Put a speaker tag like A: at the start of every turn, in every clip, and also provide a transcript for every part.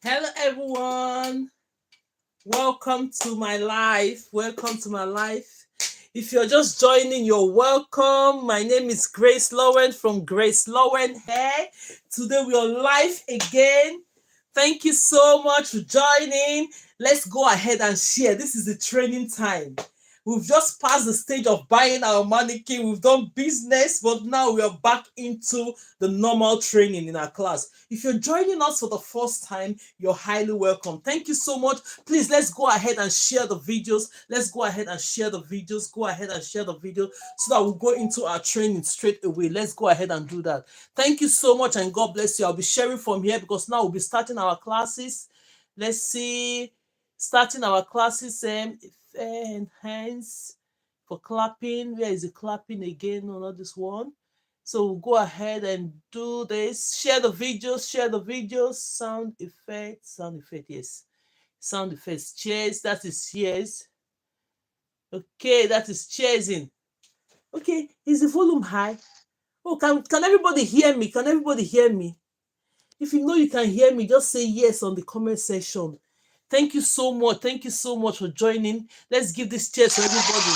A: Hello, everyone. Welcome to my life. Welcome to my life. If you're just joining, you're welcome. My name is Grace Lowen from GraceLawendhair. Today we are live again. Thank you so much for joining. Let's go ahead and share. This is the training time. We've just passed the stage of buying our mannequin. We've done business, but now we are back into the normal training in our class. If you're joining us for the first time, you're highly welcome. Thank you so much. Please, let's go ahead and share the videos. Let's go ahead and share the videos. Go ahead and share the video so that we'll go into our training straight away. Let's go ahead and do that. Thank you so much and God bless you. I'll be sharing from here because now we'll be starting our classes. Let's see. Starting our classes and hands for clapping. Where is the clapping again? No, not this one. So we'll go ahead and do this. Share the videos. Sound effects, yes. Sound effects, cheers, that is cheers. Okay, that is cheersing. Okay, is the volume high? Oh, can everybody hear me? Can everybody hear me? If you know you can hear me, just say yes on the comment section. Thank you so much. Thank you so much for joining. Let's give this cheers to everybody.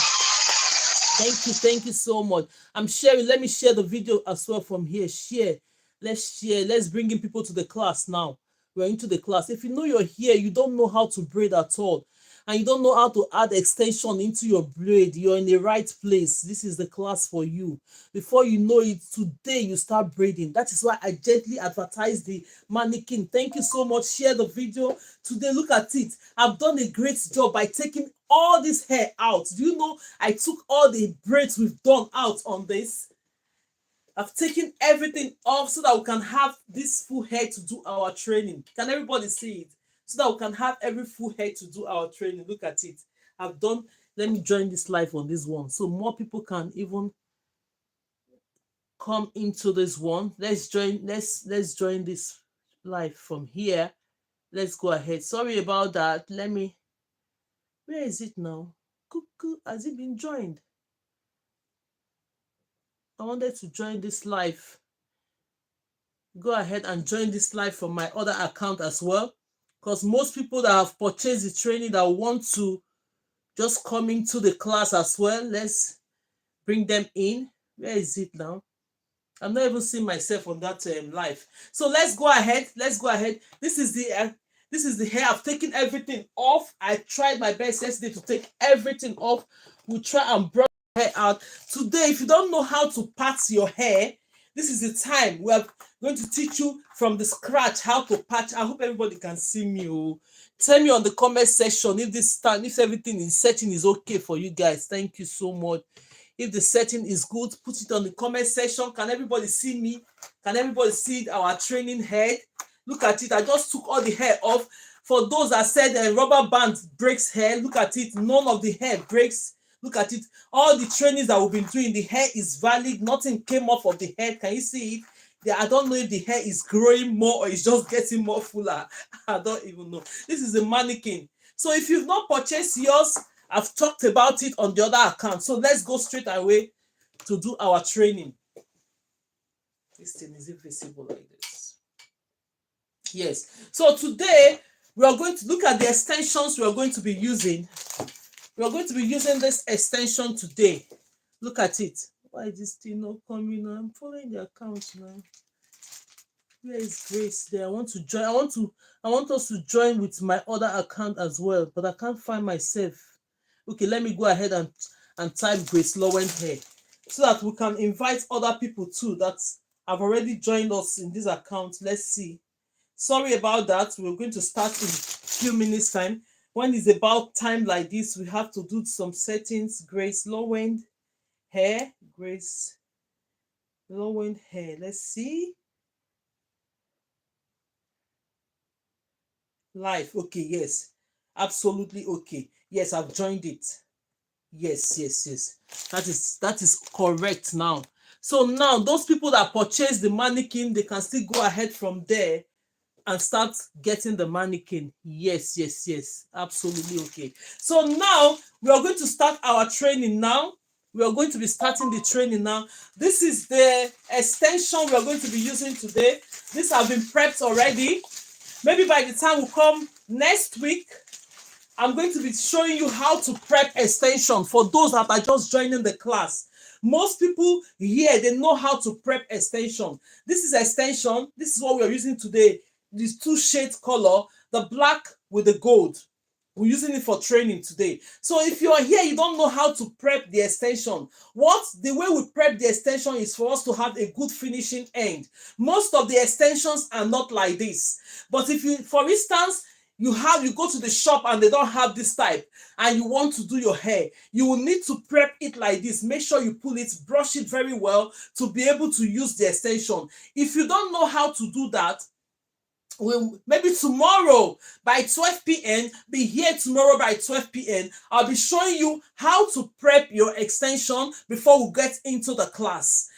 A: Thank you so much. I'm sharing. Let me share the video as well from here. Share. Let's bring in people to the class now. We're into the class. If you know you're here, you don't know how to braid at all, and you don't know how to add extension into your braid, you're in the right place. This is the class for you. Before you know it, today you start braiding. That is why I gently advertise the mannequin. Thank you so much. Share the video. Today, look at it. I've done a great job by taking all this hair out. Do you know I took all the braids we've done out on this? I've taken everything off so that we can have this full hair to do our training. Can everybody see it? So that we can have every full hair to do our training. Look at it. I've done. Let me join this live on this one so more people can even come into this one. Let's join this live from here. Let's go ahead. Sorry about that. Where is it now? Cuckoo, has it been joined? I wanted to join this live. Go ahead and join this live from my other account as well, because most people that have purchased the training that want to just come into the class as well, let's bring them in. Where is it now? I'm not even seeing myself on that live. So let's go ahead. This is the hair. I've taken everything off. I tried my best yesterday to take everything off. We'll try and brush hair out today. If you don't know how to part your hair, this is the time we are going to teach you from the scratch how to patch. I hope everybody can see me. Tell me on the comment section if everything in setting is okay for you guys. Thank you so much. If the setting is good, put it on the comment section. Can everybody see me? Can everybody see our training head? Look at it. I just took all the hair off. For those that said rubber band breaks hair, look at it. None of the hair breaks. Look at it. All the trainings that we've been doing, the hair is valid. Nothing came off of the head. Can you see it? I don't know if the hair is growing more or it's just getting more fuller. I don't even know. This is a mannequin. So if you've not purchased yours, I've talked about it on the other account. So let's go straight away to do our training. This thing is invisible like this. Yes. So today we are going to look at the extensions we are going to be using. We are going to be using this extension today. Look at it. Why is this thing not coming? I'm following the account now. Where is Grace there? I want to join. I want us to join with my other account as well, but I can't find myself. Okay, let me go ahead and type GraceLawendhair so that we can invite other people too that have already joined us in this account. Let's see. Sorry about that. We're going to start in a few minutes time. When it's about time like this, we have to do some settings. GraceLawendhair. GraceLawendhair. Let's see. Live. Okay, yes. Absolutely okay. Yes, I've joined it. Yes. That is correct now. So now those people that purchase the mannequin, they can still go ahead from there and start getting the mannequin. Yes. Absolutely okay. So now we are going to start our training now. We are going to be starting the training now. This is the extension we are going to be using today. These have been prepped already. Maybe by the time we come next week, I'm going to be showing you how to prep extension for those that are just joining the class. Most people here, they know how to prep extension. This is extension. This is what we are using today. These two shades color, the black with the gold. We're using it for training today. So if you're here, you don't know how to prep the extension. The way we prep the extension is for us to have a good finishing end. Most of the extensions are not like this. But if you, for instance, you go to the shop and they don't have this type and you want to do your hair, you will need to prep it like this. Make sure you pull it, brush it very well to be able to use the extension. If you don't know how to do that, maybe tomorrow by 12 p.m. be here tomorrow by 12 p.m. I'll be showing you how to prep your extension before we get into the class.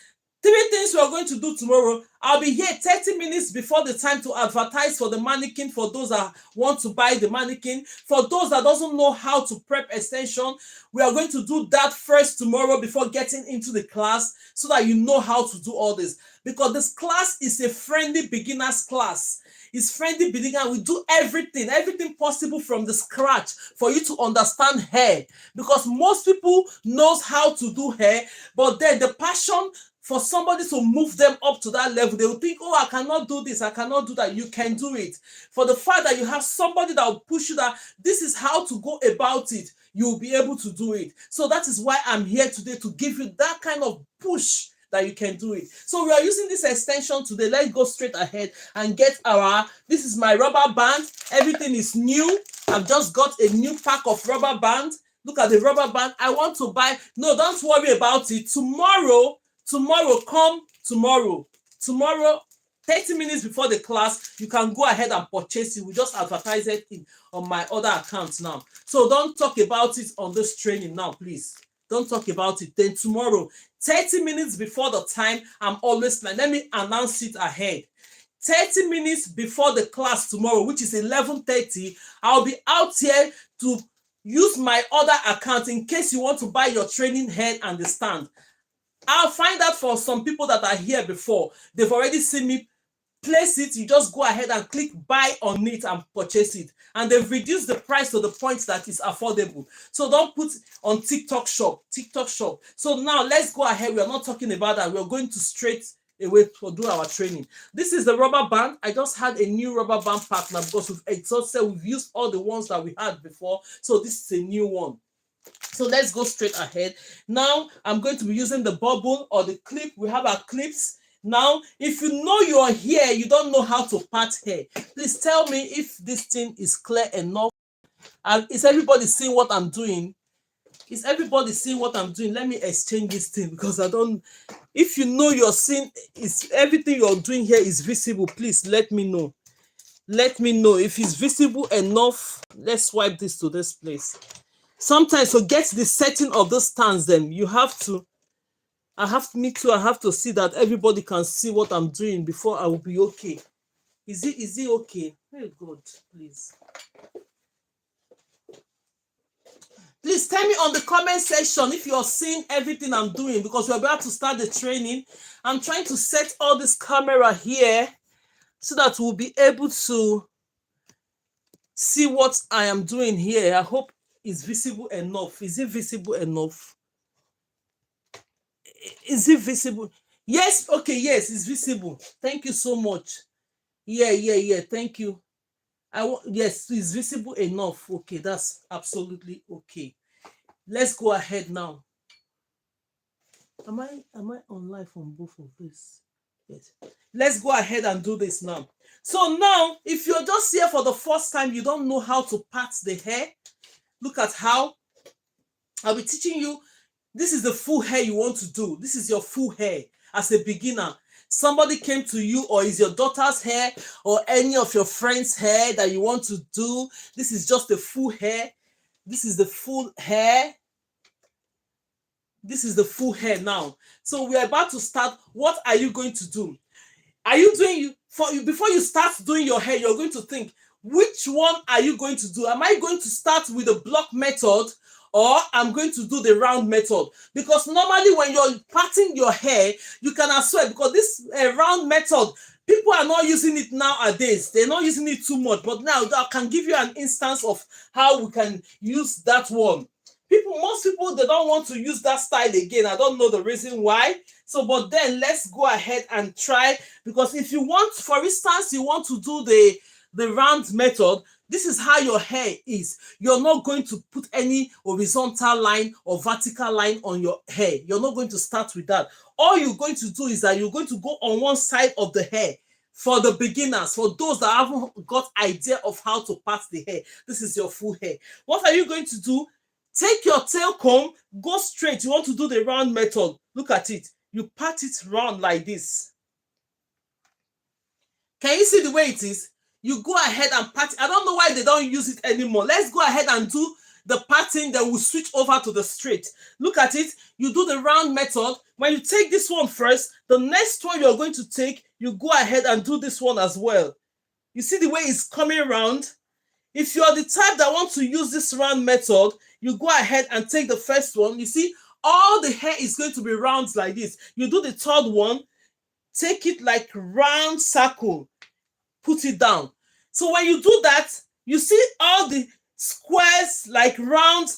A: 3 things we are going to do tomorrow. I'll be here 30 minutes before the time to advertise for the mannequin for those that want to buy the mannequin. For those that doesn't know how to prep extension, we are going to do that first tomorrow before getting into the class so that you know how to do all this. Because this class is a friendly beginner's class. It's friendly beginner. We do everything possible from the scratch for you to understand hair. Because most people knows how to do hair, but then the passion for somebody to move them up to that level, they will think, oh, I cannot do this, I cannot do that. You can do it. For the fact that you have somebody that will push you that this is how to go about it, you will be able to do it. So that is why I'm here today, to give you that kind of push that you can do it. So we are using this extension today. Let's go straight ahead and get this is my rubber band. Everything is new. I've just got a new pack of rubber band. Look at the rubber band. I want to buy. No, don't worry about it. Tomorrow, come tomorrow. Tomorrow, 30 minutes before the class, you can go ahead and purchase it. We just advertise it on my other accounts now. So don't talk about it on this training now, please. Don't talk about it. Then tomorrow, 30 minutes before the time, I'm always like, let me announce it ahead. 30 minutes before the class tomorrow, which is 11:30, I'll be out here to use my other account in case you want to buy your training head and the stand. I'll find out for some people that are here before. They've already seen me place it. You just go ahead and click buy on it and purchase it. And they've reduced the price to the point that is affordable. So don't put on TikTok shop. So now let's go ahead. We are not talking about that. We're going to straight away to do our training. This is the rubber band. I just had a new rubber band pack now because we've exhausted. We've used all the ones that we had before. So this is a new one. So let's go straight ahead. Now I'm going to be using the bubble or the clip. We have our clips. Now, if you know you are here, you don't know how to part hair, please tell me if this thing is clear enough. And is everybody seeing what I'm doing? Is everybody seeing what I'm doing? Let me exchange this thing because I don't. If you know you're seeing, is everything you're doing here is visible, please let me know. Let me know if it's visible enough. Let's swipe this to this place. Sometimes to get the setting of the stands, then you have to. I have to see that everybody can see what I'm doing before I will be okay. Is it okay? Oh God, please. Please tell me on the comment section if you're seeing everything I'm doing because we're about to start the training. I'm trying to set all this camera here so that we'll be able to see what I am doing here. I hope it's visible enough. Is it visible enough? Is it visible? Yes, okay, yes, it's visible. Thank you so much. Yeah, thank you. Yes, it's visible enough. Okay, that's absolutely okay. Let's go ahead now. Am I on live on both of this? Yes. Let's go ahead and do this now. So now, if you're just here for the first time, you don't know how to part the hair. Look at how I'll be teaching you. This is the full hair you want to do. This is your full hair as a beginner. Somebody came to you, or is your daughter's hair or any of your friends' hair that you want to do. This is just the full hair. This is the full hair. This is the full hair now. So we're about to start. What are you going to do? Are you doing before you start doing your hair, you're going to think, which one are you going to do? Am I going to start with the block method, or I'm going to do the round method? Because normally when you're parting your hair, you can as well, because this round method, People are not using it nowadays. They're not using it too much. But now I can give you an instance of how we can use that one. Most people, they don't want to use that style again. I don't know the reason why. So, but then let's go ahead and try. Because if you want, for instance, you want to do the round method, this is how your hair is. You're not going to put any horizontal line or vertical line on your hair. You're not going to start with that. All you're going to do is that you're going to go on one side of the hair. For the beginners, for those that haven't got idea of how to part the hair, this is your full hair. What are you going to do? Take your tail comb, go straight. You want to do the round method. Look at it. You part it round like this. Can you see the way it is? You go ahead and part it. I don't know why they don't use it anymore. Let's go ahead and do the parting, then we'll switch over to the straight. Look at it. You do the round method. When you take this one first, the next one you're going to take, you go ahead and do this one as well. You see the way it's coming around? If you're the type that wants to use this round method, you go ahead and take the first one. You see, all the hair is going to be round like this. You do the third one, take it like round circle, put it down. So when you do that, you see all the squares, like round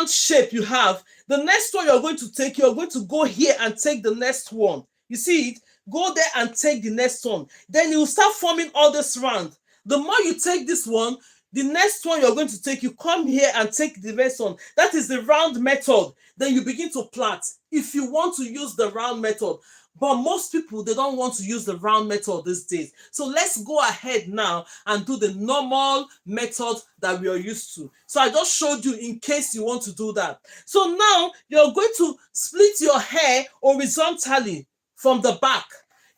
A: shape you have. The next one you're going to take, you're going to go here and take the next one. You see it? Go there and take the next one. Then you will start forming all this round. The more you take this one, the next one you're going to take, you come here and take the next one. That is the round method. Then you begin to plait if you want to use the round method. But most people, they don't want to use the round method these days. So let's go ahead now and do the normal method that we are used to. So I just showed you in case you want to do that. So now you're going to split your hair horizontally from the back.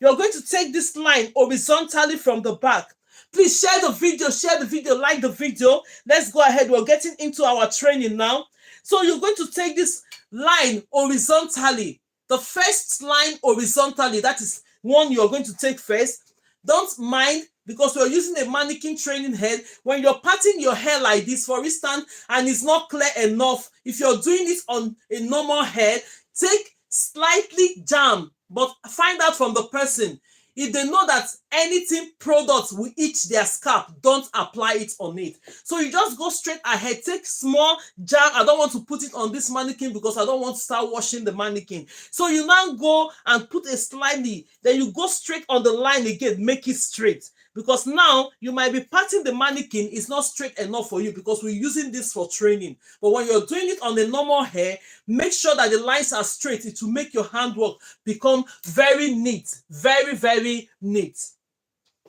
A: You're going to take this line horizontally from the back. Please share the video, like the video. Let's go ahead. We're getting into our training now. So you're going to take this line horizontally. The first line horizontally, that is one you're going to take first. Don't mind, because we're using a mannequin training head. When you're parting your hair like this, for instance, and it's not clear enough, if you're doing it on a normal hair, take slightly jam, but find out from the person. If they know that anything products will itch their scalp, don't apply it on it. So you just go straight ahead, take small jam. I don't want to put it on this mannequin because I don't want to start washing the mannequin. So you now go and put a slightly, then you go straight on the line again, make it straight. Because now you might be parting the mannequin, it's not straight enough for you because we're using this for training. But when you're doing it on the normal hair, make sure that the lines are straight. It will make your handwork become very neat, very, very neat.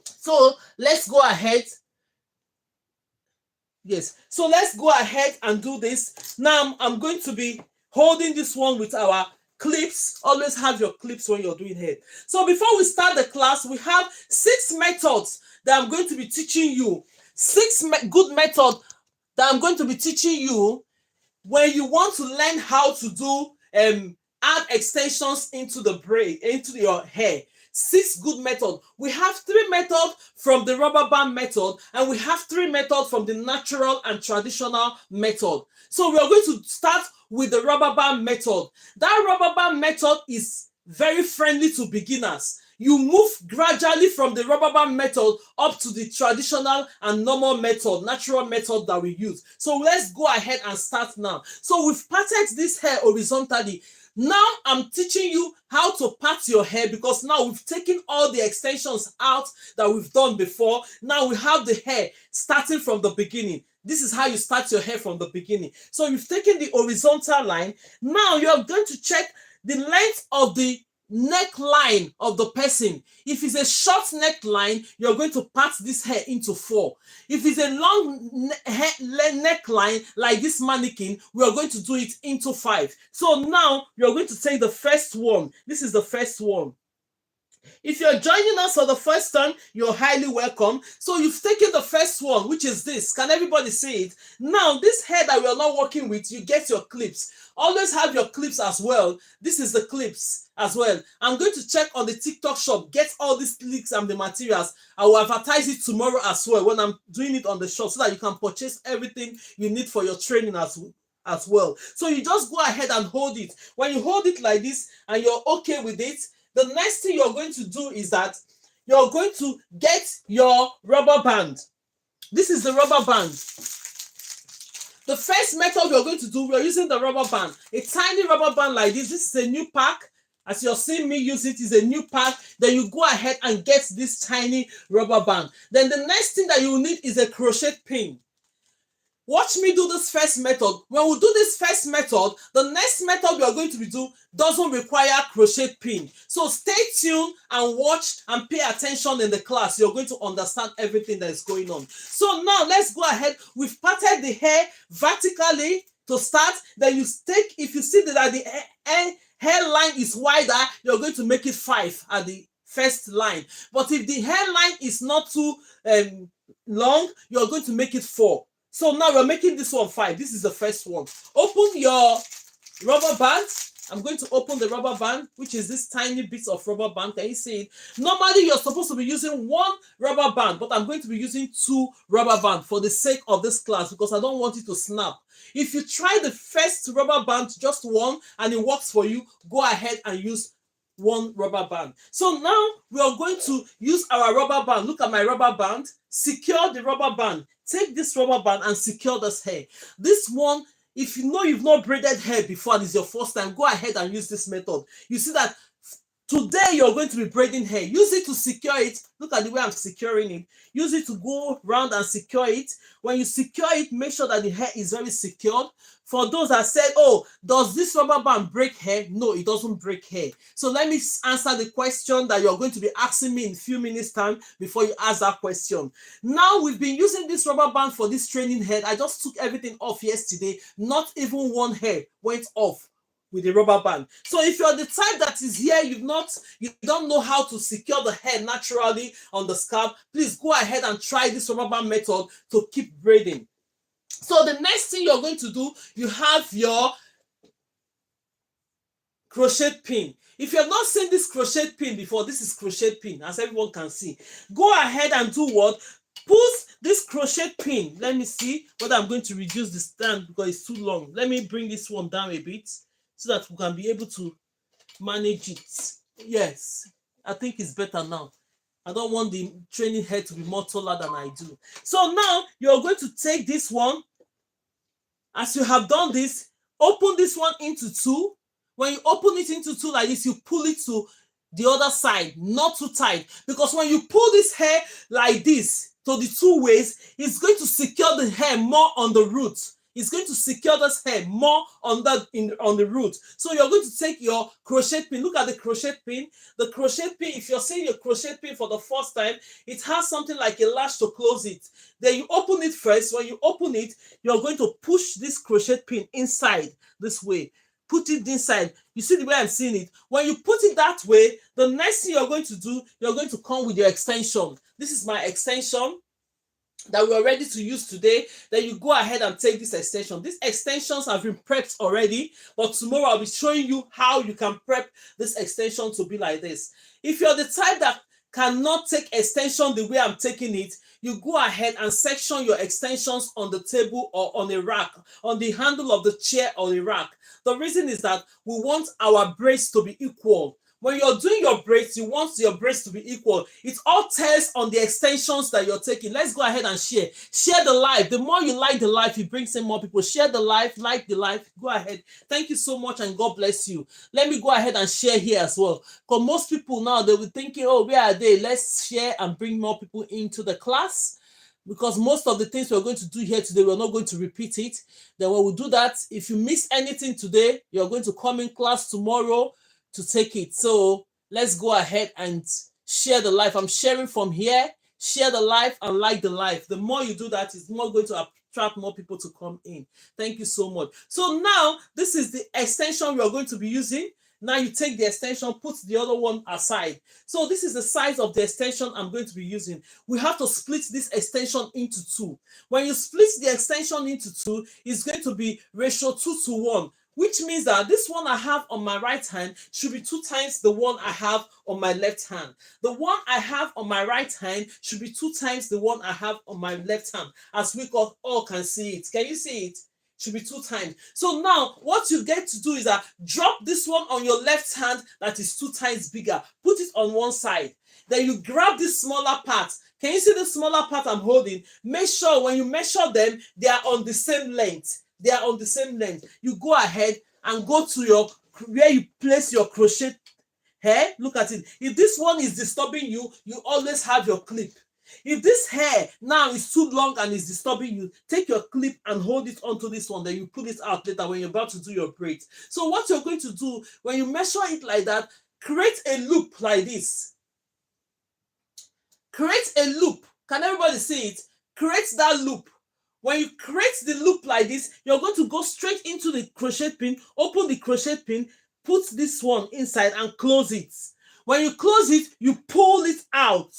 A: So let's go ahead. Yes, so let's go ahead and do this. Now I'm going to be holding this one with our clips. Always have your clips when you're doing hair. So before we start the class, we have 6 methods that I'm going to be teaching you. 6 good methods that I'm going to be teaching you when you want to learn how to do add extensions into the braid, into your hair. 6 good methods. We have 3 methods from the rubber band method, and we have 3 methods from the natural and traditional method. So we are going to start with the rubber band method. That rubber band method is very friendly to beginners. You move gradually from the rubber band method up to the traditional and normal method, natural method that we use. So let's go ahead and start now. So we've parted this hair horizontally. Now I'm teaching you how to part your hair, because now we've taken all the extensions out that we've done before. Now we have the hair starting from the beginning. This is how you start your hair from the beginning. So you've taken the horizontal line. Now you're going to check the length of the neckline of the person. If it's a short neckline, you're going to part this hair into 4. If it's a long neckline like this mannequin, we are going to do it into 5. So now you're going to take the first one. This is the first one. If you're joining us for the first time, you're highly welcome. So you've taken the first one, which is this. Can everybody see it? Now, this hair that we are not working with, you get your clips. Always have your clips as well. This is the clips as well. I'm going to check on the TikTok shop, get all these links and the materials. I will advertise it tomorrow as well when I'm doing it on the shop, so that you can purchase everything you need for your training as well. So you just go ahead and hold it. When you hold it like this and you're okay with it, the next thing you're going to do is that you're going to get your rubber band. This is the rubber band. The first method we're going to do, we're using the rubber band. A tiny rubber band like this. This is a new pack. As you're seeing me use it, is a new pack. Then you go ahead and get this tiny rubber band. Then the next thing that you will need is a crochet pin. Watch me do this first method. When we do this first method, the next method we are going to be doing doesn't require crochet pin. So stay tuned and watch and pay attention in the class. You're going to understand everything that is going on. So now let's go ahead. We've parted the hair vertically to start. Then you take, if you see that the hairline is wider, you're going to make it 5 at the first line. But if the hairline is not too long, you're going to make it 4. So now we're making this one 5. This is the first one. Open your rubber band. I'm going to open the rubber band, which is this tiny bit of rubber band. Can you see it? Normally, you're supposed to be using 1 rubber band, but I'm going to be using 2 rubber bands for the sake of this class because I don't want it to snap. If you try the first rubber band, just 1, and it works for you, go ahead and use 1 rubber band. So now we are going to use our rubber band. Look at my rubber band. Secure the rubber band. Take this rubber band and secure this hair. This one, if you know you've not braided hair before and it's your first time, go ahead and use this method. You see that today you're going to be braiding hair. Use it to secure it. Look at the way I'm securing it. Use it to go around and secure it. When you secure it, make sure that the hair is very secured. For those that said, oh, does this rubber band break hair? No, it doesn't break hair. So let me answer the question that you're going to be asking me in a few minutes time before you ask that question. Now we've been using this rubber band for this training head. I just took everything off yesterday. Not even one hair went off with the rubber band. So if you're the type that is here, you don't know how to secure the hair naturally on the scalp, please go ahead and try this rubber band method to keep braiding. So the next thing you're going to do, you have your crochet pin. If you have not seen this crochet pin before, this is crochet pin, as everyone can see. Go ahead and do what? Put this crochet pin. Let me see whether I'm going to reduce the stand because it's too long. Let me bring this one down a bit so that we can be able to manage it. Yes, I think it's better now. I don't want the training head to be more taller than I do. So now you're going to take this one. As you have done this, open this one into 2. When you open it into 2 like this, you pull it to the other side, not too tight. Because when you pull this hair like this to the 2 ways, it's going to secure the hair more on the root. It's going to secure this hair more on the root. So you're going to take your crochet pin. Look at the crochet pin. The crochet pin, if you're seeing your crochet pin for the first time, it has something like a latch to close it. Then you open it first. When you open it, you're going to push this crochet pin inside this way. Put it inside. You see the way I'm seeing it? When you put it that way, the next thing you're going to do, you're going to come with your extension. This is my extension that we are ready to use today. Then you go ahead and take this extension. These extensions have been prepped already, but tomorrow I'll be showing you how you can prep this extension to be like this. If you're the type that cannot take extension the way I'm taking it, you go ahead and section your extensions on the table or on a rack, on the handle of the chair or the rack. The reason is that we want our braids to be equal. When you're doing your braids, you want your braids to be equal. It all tells on the extensions that you're taking. Let's go ahead and share. Share the live. The more you like the live, it brings in more people. Share the live, like the live. Go ahead. Thank you so much and God bless you. Let me go ahead and share here as well. Because most people now, they'll be thinking, oh, where are they? Let's share and bring more people into the class. Because most of the things we're going to do here today, we're not going to repeat it. Then when we do that, if you miss anything today, you're going to come in class tomorrow to take it. So let's go ahead and share the live. I'm sharing from here. Share the live and like the live. The more you do that, it's more going to attract more people to come in. Thank you so much. So now this is the extension we are going to be using. Now you take the extension, put the other one aside. So this is the size of the extension I'm going to be using. We have to split this extension into 2. When you split the extension into 2, it's going to be ratio 2:1. Which means that this one I have on my right hand should be 2 times the one I have on my left hand. The one I have on my right hand should be 2 times the one I have on my left hand, as we all can see it. Can you see it? Should be 2 times. So now what you get to do is that drop this one on your left hand that is 2 times bigger. Put it on one side. Then you grab this smaller part. Can you see the smaller part I'm holding? Make sure when you measure them, they are on the same length. They are on the same length. You go ahead and go to your where you place your crochet hair. Look at it. If this one is disturbing you, you always have your clip. If this hair now is too long and is disturbing you, take your clip and hold it onto this one. Then you pull it out later when you're about to do your braids. So what you're going to do when you measure it like that, create a loop like this. Create a loop. Can everybody see it? Create that loop. When you create the loop like this, you're going to go straight into the crochet pin, open the crochet pin, put this one inside and close it. When you close it, you pull it out.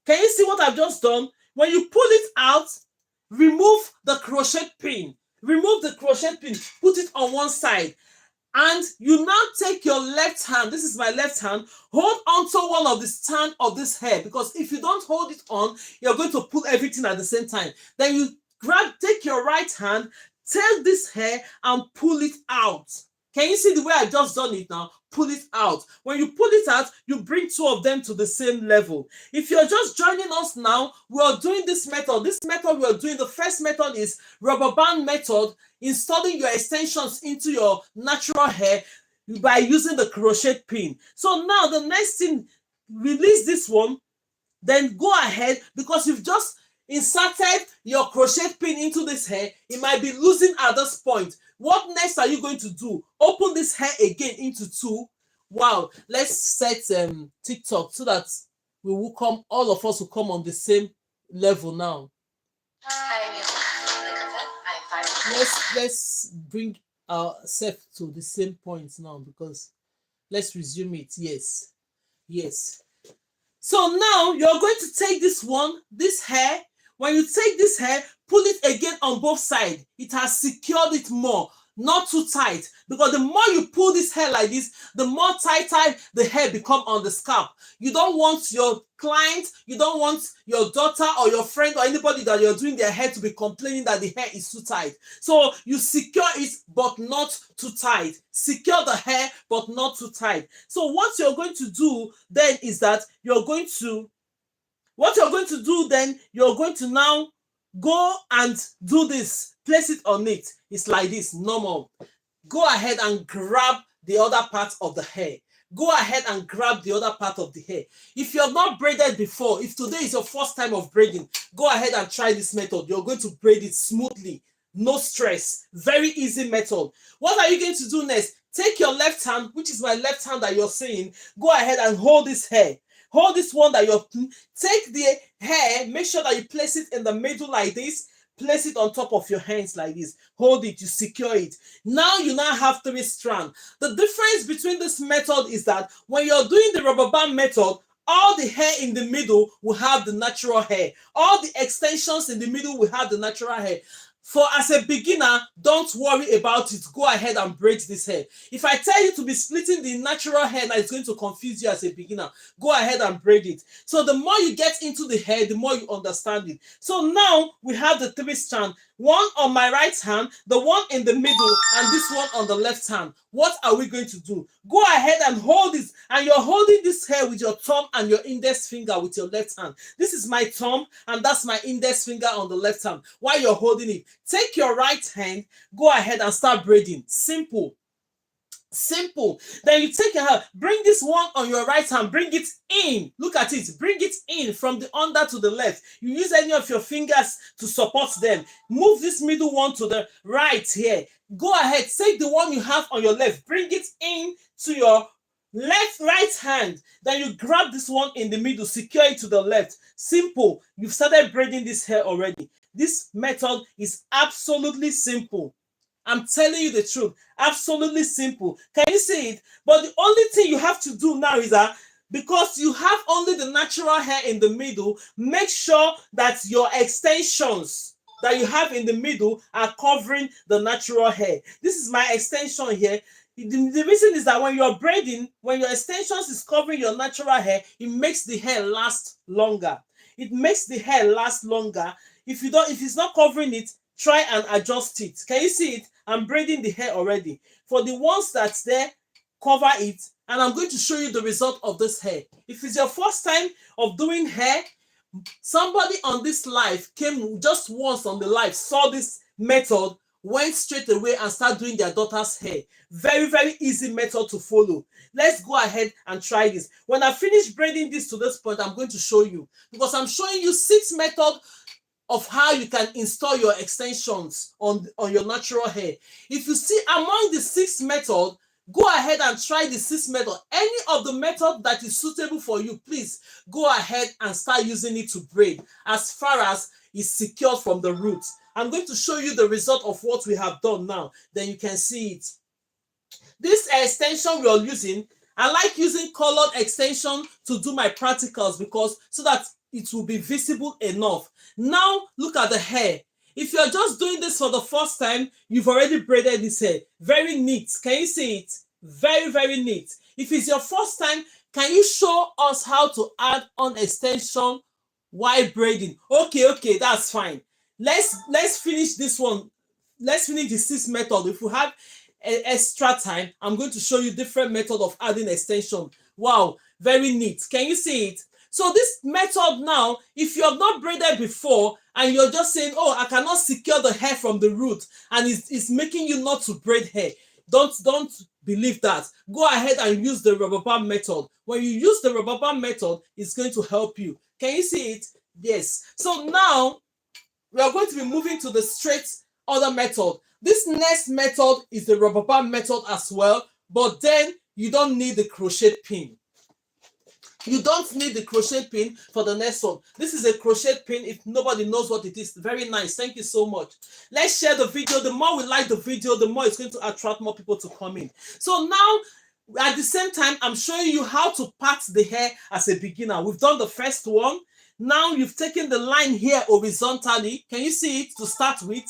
A: Can you see what I've just done? When you pull it out, remove the crochet pin. Remove the crochet pin, put it on one side. And you now take your left hand, this is my left hand, hold onto one of the stand of this hair, because if you don't hold it on, you're going to pull everything at the same time. Then you take your right hand, take this hair and pull it out. Can you see the way I just done it now? Pull it out. When you pull it out, you bring two of them to the same level. If you're just joining us now, we are doing this method. This method we are doing, the first method is rubber band method, installing your extensions into your natural hair by using the crochet pin. So now the next thing, release this one, then go ahead, because you've just inserted your crochet pin into this hair, it might be losing at this point. What next are you going to do? Open this hair again into two. Wow, let's set TikTok so that we will come, all of us will come on the same level now. Let's bring ourselves to the same point now, because let's resume it. Yes. So now you're going to take this one, this hair. When you take this hair, pull it again on both sides. It has secured it more, not too tight, because the more you pull this hair like this, the more tighter the hair become on the scalp. You don't want your client, you don't want your daughter or your friend or anybody that you're doing their hair to be complaining that the hair is too tight. So you secure it, but not too tight. Secure the hair, but not too tight. So what you're going to do then is that you're going to now go and do this. Place it on it. It's like this, normal. Go ahead and grab the other part of the hair. Go ahead and grab the other part of the hair. If you're not braided before, if today is your first time of braiding, go ahead and try this method. You're going to braid it smoothly. No stress. Very easy method. What are you going to do next? Take your left hand, which is my left hand that you're seeing. Go ahead and hold this hair. Hold this one that you're, take the hair, make sure that you place it in the middle like this, place it on top of your hands like this, hold it, you secure it. Now you now have 3 strands. The difference between this method is that when you're doing the rubber band method, all the hair in the middle will have the natural hair. All the extensions in the middle will have the natural hair. For as a beginner, don't worry about it. Go ahead and braid this hair. If I tell you to be splitting the natural hair, now it's going to confuse you as a beginner. Go ahead and braid it. So the more you get into the hair, the more you understand it. So now we have the 3 strands. One on my right hand, the one in the middle, and this one on the left hand. What are we going to do? Go ahead and hold this, and you're holding this hair with your thumb and your index finger with your left hand. This is my thumb, and that's my index finger on the left hand. While you're holding it, take your right hand, go ahead and start braiding. Simple. Then you take your hand, bring this one on your right hand, bring it in. Look at it, bring it in from the under to the left. You use any of your fingers to support them. Move this middle one to the right here. Go ahead, take the one you have on your left, bring it in to your right hand. Then you grab this one in the middle, secure it to the left. Simple. You've started braiding this hair already. This method is absolutely simple. I'm telling you the truth. Absolutely simple. Can you see it? But the only thing you have to do now is that because you have only the natural hair in the middle, make sure that your extensions that you have in the middle are covering the natural hair. This is my extension here. The reason is that when you're braiding, when your extensions is covering your natural hair, it makes the hair last longer. It makes the hair last longer. If it's not covering it, try and adjust it. Can you see it? I'm braiding the hair already. For the ones that's there, cover it, and I'm going to show you the result of this hair. If it's your first time of doing hair, somebody on this live came just once on the live, saw this method, went straight away and started doing their daughter's hair. Very, very easy method to follow. Let's go ahead and try this. When I finish braiding this to this point, I'm going to show you, because I'm showing you 6 methods of how you can install your extensions on your natural hair. If you see among the 6 methods, go ahead and try the 6th method. Any of the method that is suitable for you, please go ahead and start using it to braid, as far as it's secured from the roots. I'm going to show you the result of what we have done now, then you can see it. This extension we are using, I like using colored extension to do my practicals, because so that it will be visible enough. Now look at the hair. If you're just doing this for the first time, you've already braided this hair. Very neat. Can you see it? Very, very neat. If it's your first time, can you show us how to add on extension while braiding? Okay, that's fine. Let's finish this one. Let's finish the 6th method. If we have extra time, I'm going to show you different method of adding extension. Wow, very neat. Can you see it? So this method now, if you have not braided before and you're just saying, oh, I cannot secure the hair from the root, and it's making you not to braid hair, don't believe that. Go ahead and use the rubber band method. When you use the rubber band method, it's going to help you. Can you see it? Yes. So now we are going to be moving to the straight other method. This next method is the rubber band method as well, but then you don't need the crochet pin. You don't need the crochet pin for the next one. This is a crochet pin. If nobody knows what it is, very nice. Thank you so much. Let's share the video. The more we like the video, the more it's going to attract more people to come in. So now, at the same time, I'm showing you how to part the hair as a beginner. We've done the first one. Now you've taken the line here horizontally. Can you see it to start with?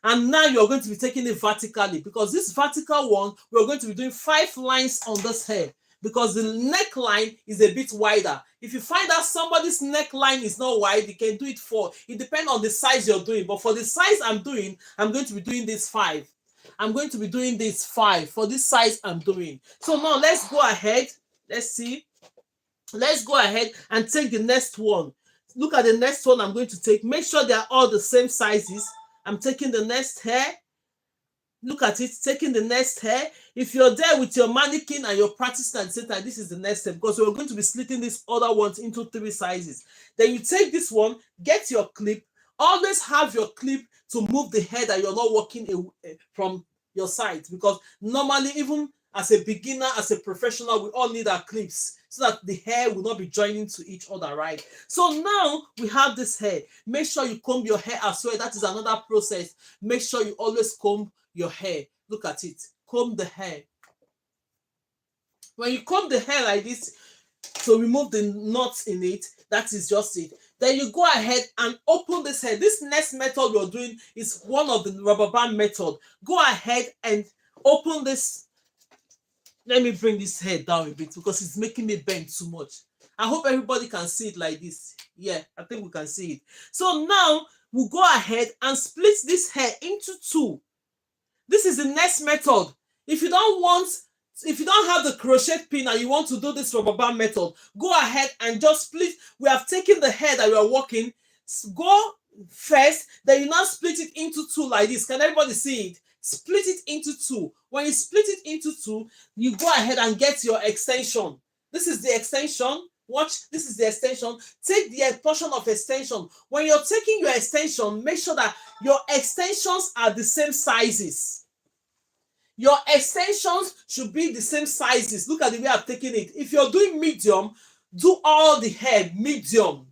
A: And now you're going to be taking it vertically, because this vertical one, we're going to be doing 5 lines on this hair, because the neckline is a bit wider. If you find that somebody's neckline is not wide, you can do it 4. It depends on the size you're doing. But for the size I'm doing, I'm going to be doing this 5. I'm going to be doing this 5 for this size I'm doing. So now let's go ahead. Let's see. Let's go ahead and take the next one. Look at the next one I'm going to take. Make sure they are all the same sizes. I'm taking the next hair. Look at it, taking the next hair. If you're there with your mannequin and you're practicing at the same time, this is the next step, because we're going to be splitting these other ones into 3 sizes. Then you take this one, get your clip. Always have your clip to move the hair that you're not working from your side, because normally, even as a beginner, as a professional, we all need our clips so that the hair will not be joining to each other, right? So now we have this hair. Make sure you comb your hair as well. That is another process. Make sure you always comb your hair. Look at it. Comb the hair. When you comb the hair like this to remove the knots in it, that is just it. Then you go ahead and open this hair. This next method you're doing is one of the rubber band method. Go ahead and open this. Let me bring this hair down a bit, because it's making me bend too much. I hope everybody can see it like this. Yeah, I think we can see it. So now we'll go ahead and split this hair into 2. This is the next method. If you don't have the crochet pin and you want to do this rubber band method, go ahead and just split. We have taken the hair that we are working. Go first, then you now split it into 2 like this. Can everybody see it? Split it into 2. When you split it into 2, you go ahead and get your extension. This is the extension. Watch, this is the extension. Take the portion of extension. When you're taking your extension, make sure that your extensions are the same sizes. Your extensions should be the same sizes. Look at the way I've taken it. If you're doing medium, do all the hair medium.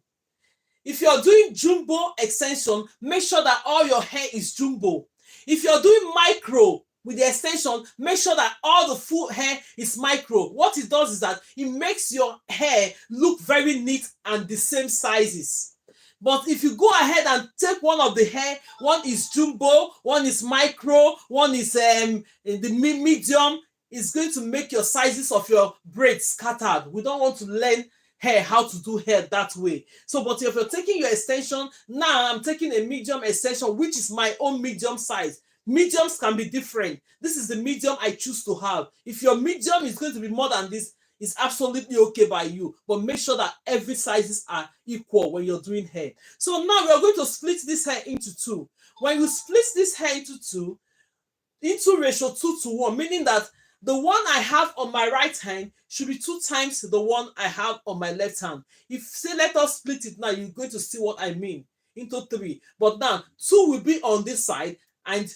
A: If you're doing jumbo extension, make sure that all your hair is jumbo. If you're doing micro with the extension, make sure that all the full hair is micro. What it does is that it makes your hair look very neat and the same sizes. But if you go ahead and take one of the hair, one is jumbo, one is micro, one is the medium, it's going to make your sizes of your braids scattered. We don't want to learn hair, how to do hair that way. So, but if you're taking your extension, now I'm taking a medium extension, which is my own medium size. Mediums can be different. This is the medium I choose to have. If your medium is going to be more than this, it's absolutely okay by you, but make sure that every sizes are equal when you're doing hair. So now we're going to split this hair into two. When you split this hair into two, into ratio 2:1, meaning that the one I have on my right hand should be 2 times the one I have on my left hand. If say let us split it now, you're going to see what I mean, into 3. But now 2 will be on this side and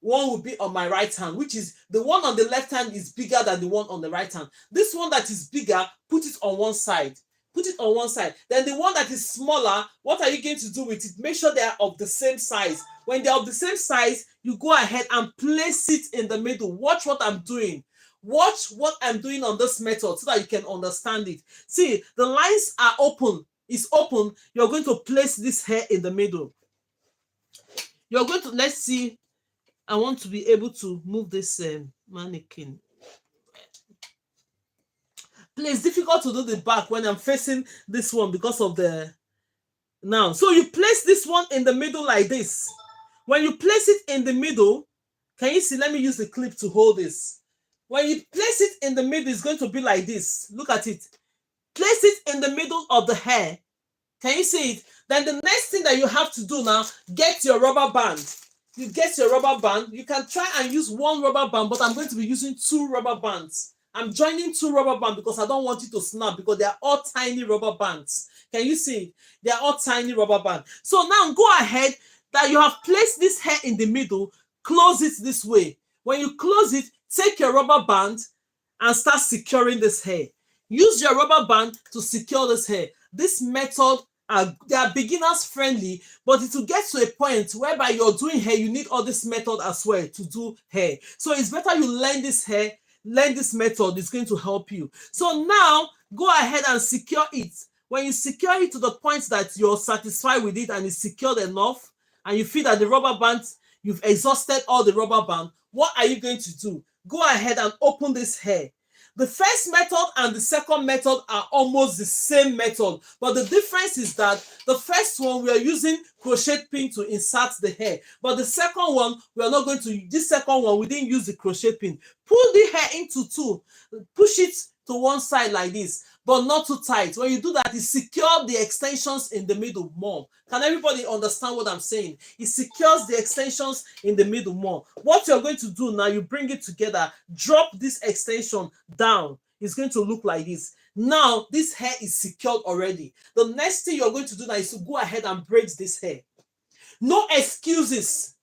A: 1 will be on my right hand, which is the one on the left hand is bigger than the one on the right hand. This one that is bigger, put it on one side. Put it on one side. Then the one that is smaller, what are you going to do with it? Make sure they are of the same size. When they're of the same size, you go ahead and place it in the middle. Watch what I'm doing. Watch what I'm doing on this method so that you can understand it. See, the lines are open. It's open. You're going to place this hair in the middle. You're going to, let's see. I want to be able to move this mannequin. It's difficult to do the back when I'm facing this one because of the now. So you place this one in the middle like this. When you place it in the middle, can you see? Let me use the clip to hold this. When you place it in the middle, it's going to be like this. Look at it. Place it in the middle of the hair. Can you see it? Then the next thing that you have to do now, get your rubber band. You get your rubber band. You can try and use 1 rubber band, but I'm going to be using 2 rubber bands. I'm joining 2 rubber bands because I don't want it to snap, because they are all tiny rubber bands. Can you see it? They are all tiny rubber bands. So now go ahead, that you have placed this hair in the middle, close it this way. When you close it, take your rubber band and start securing this hair. Use your rubber band to secure this hair. This method, they are beginners friendly, but it will get to a point whereby you're doing hair, you need all this method as well to do hair. So it's better you learn this hair, learn this method. It's going to help you. So now go ahead and secure it. When you secure it to the point that you're satisfied with it and it's secured enough, and you feel that the rubber band, you've exhausted all the rubber band, what are you going to do? Go ahead and open this hair. The first method and the second method are almost the same method, but the difference is that the first one we are using crochet pin to insert the hair, but the second one we are not going to. This second one we didn't use the crochet pin. Pull the hair into 2, push it to one side like this, but not too tight. When you do that, it secures the extensions in the middle more. Can everybody understand what I'm saying? It secures the extensions in the middle more. What you're going to do now, you bring it together, drop this extension down. It's going to look like this. Now, this hair is secured already. The next thing you're going to do now is to go ahead and braid this hair. No excuses.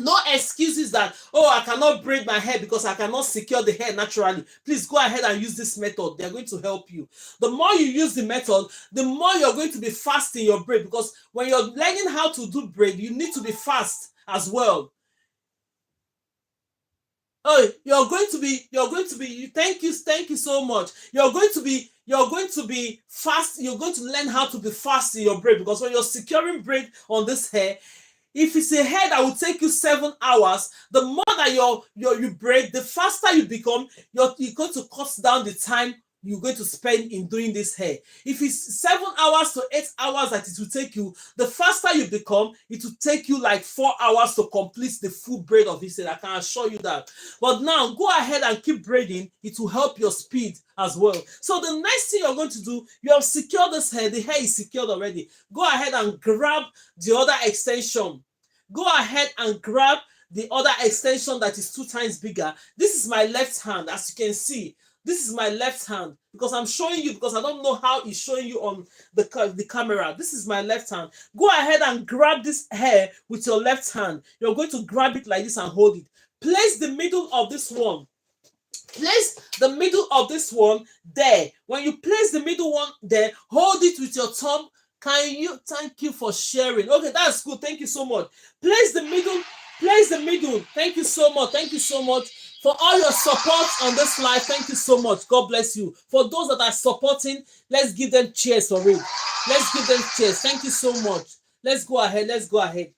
A: No excuses that, oh, I cannot braid my hair because I cannot secure the hair naturally. Please go ahead and use this method. They're going to help you. The more you use the method, the more you're going to be fast in your braid, because when you're learning how to do braid, you need to be fast as well. Oh, you're going to be, thank you so much. You're going to be fast. You're going to learn how to be fast in your braid, because when you're securing braid on this hair, if it's a hair that will take you 7 hours, the more that you braid, the faster you become. You're going to cut down the time you're going to spend in doing this hair. If it's 7 hours to 8 hours that it will take you, the faster you become, it will take you like 4 hours to complete the full braid of this hair. I can assure you that. But now go ahead and keep braiding. It will help your speed as well. So the next thing you're going to do, you have secured this hair. The hair is secured already. Go ahead and grab the other extension. Go ahead and grab the other extension that is 2 times bigger. This is my left hand, as you can see. This is my left hand, because I'm showing you, because I don't know how it's showing you on the camera. This is my left hand. Go ahead and grab this hair with your left hand. You're going to grab it like this and hold it. Place the middle of this one. Place the middle of this one there. When you place the middle one there, hold it with your thumb. Thank you for sharing. Okay, that's good. Thank you so much. Place the middle. Place the middle. Thank you so much. Thank you so much for all your support on this live. Thank you so much. God bless you. For those that are supporting, let's give them cheers for it. Let's give them cheers. Thank you so much. Let's go ahead. Let's go ahead.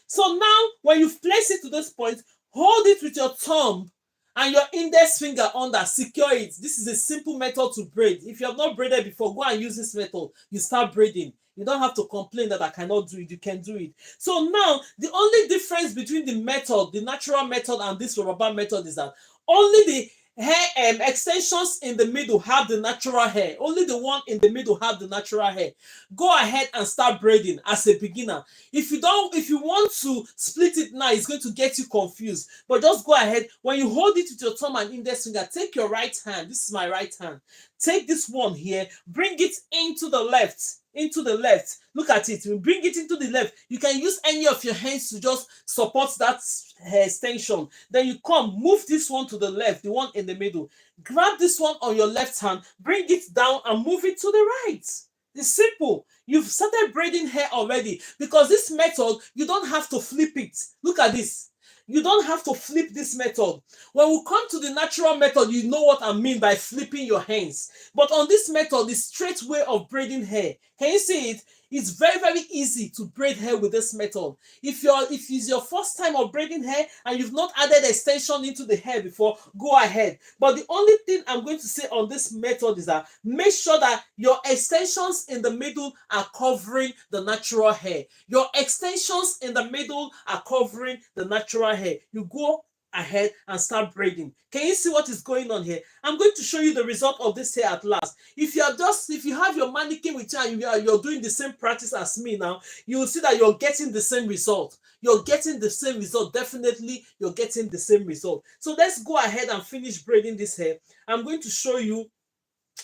A: So now, when you've placed it to this point, hold it with your thumb and your index finger under. Secure it. This is a simple method to braid. If you have not braided before, go and use this method. You start braiding. You don't have to complain that I cannot do it. You can do it. So now, the only difference between the method, the natural method, and this rubber band method is that only the hair extensions in the middle have the natural hair. Only the one in the middle have the natural hair. Go ahead and start braiding as a beginner. If you want to split it now, it's going to get you confused. But just go ahead. When you hold it with your thumb and index finger, take your right hand. This is my right hand. Take this one here, bring it into the left. Into the left. Look at it. You bring it into the left. You can use any of your hands to just support that extension. Then you come, move this one to the left, the one in the middle. Grab this one on your left hand, bring it down and move it to the right. It's simple. You've started braiding hair already, because this method, you don't have to flip it. Look at this. You don't have to flip this method. When we come to the natural method, you know what I mean by flipping your hands. But on this method, the straight way of braiding hair, can you see it? It's very, very easy to braid hair with this method. If it's your first time of braiding hair and you've not added extension into the hair before, go ahead. But the only thing I'm going to say on this method is that make sure that your extensions in the middle are covering the natural hair. Your extensions in the middle are covering the natural hair. You go ahead and start braiding. Can you see what is going on here? I'm going to show you the result of this hair at last. If you have your mannequin with you and you're doing the same practice as me now, you will see that you're getting the same result. You're getting the same result. Definitely, you're getting the same result. So let's go ahead and finish braiding this hair. I'm going to show you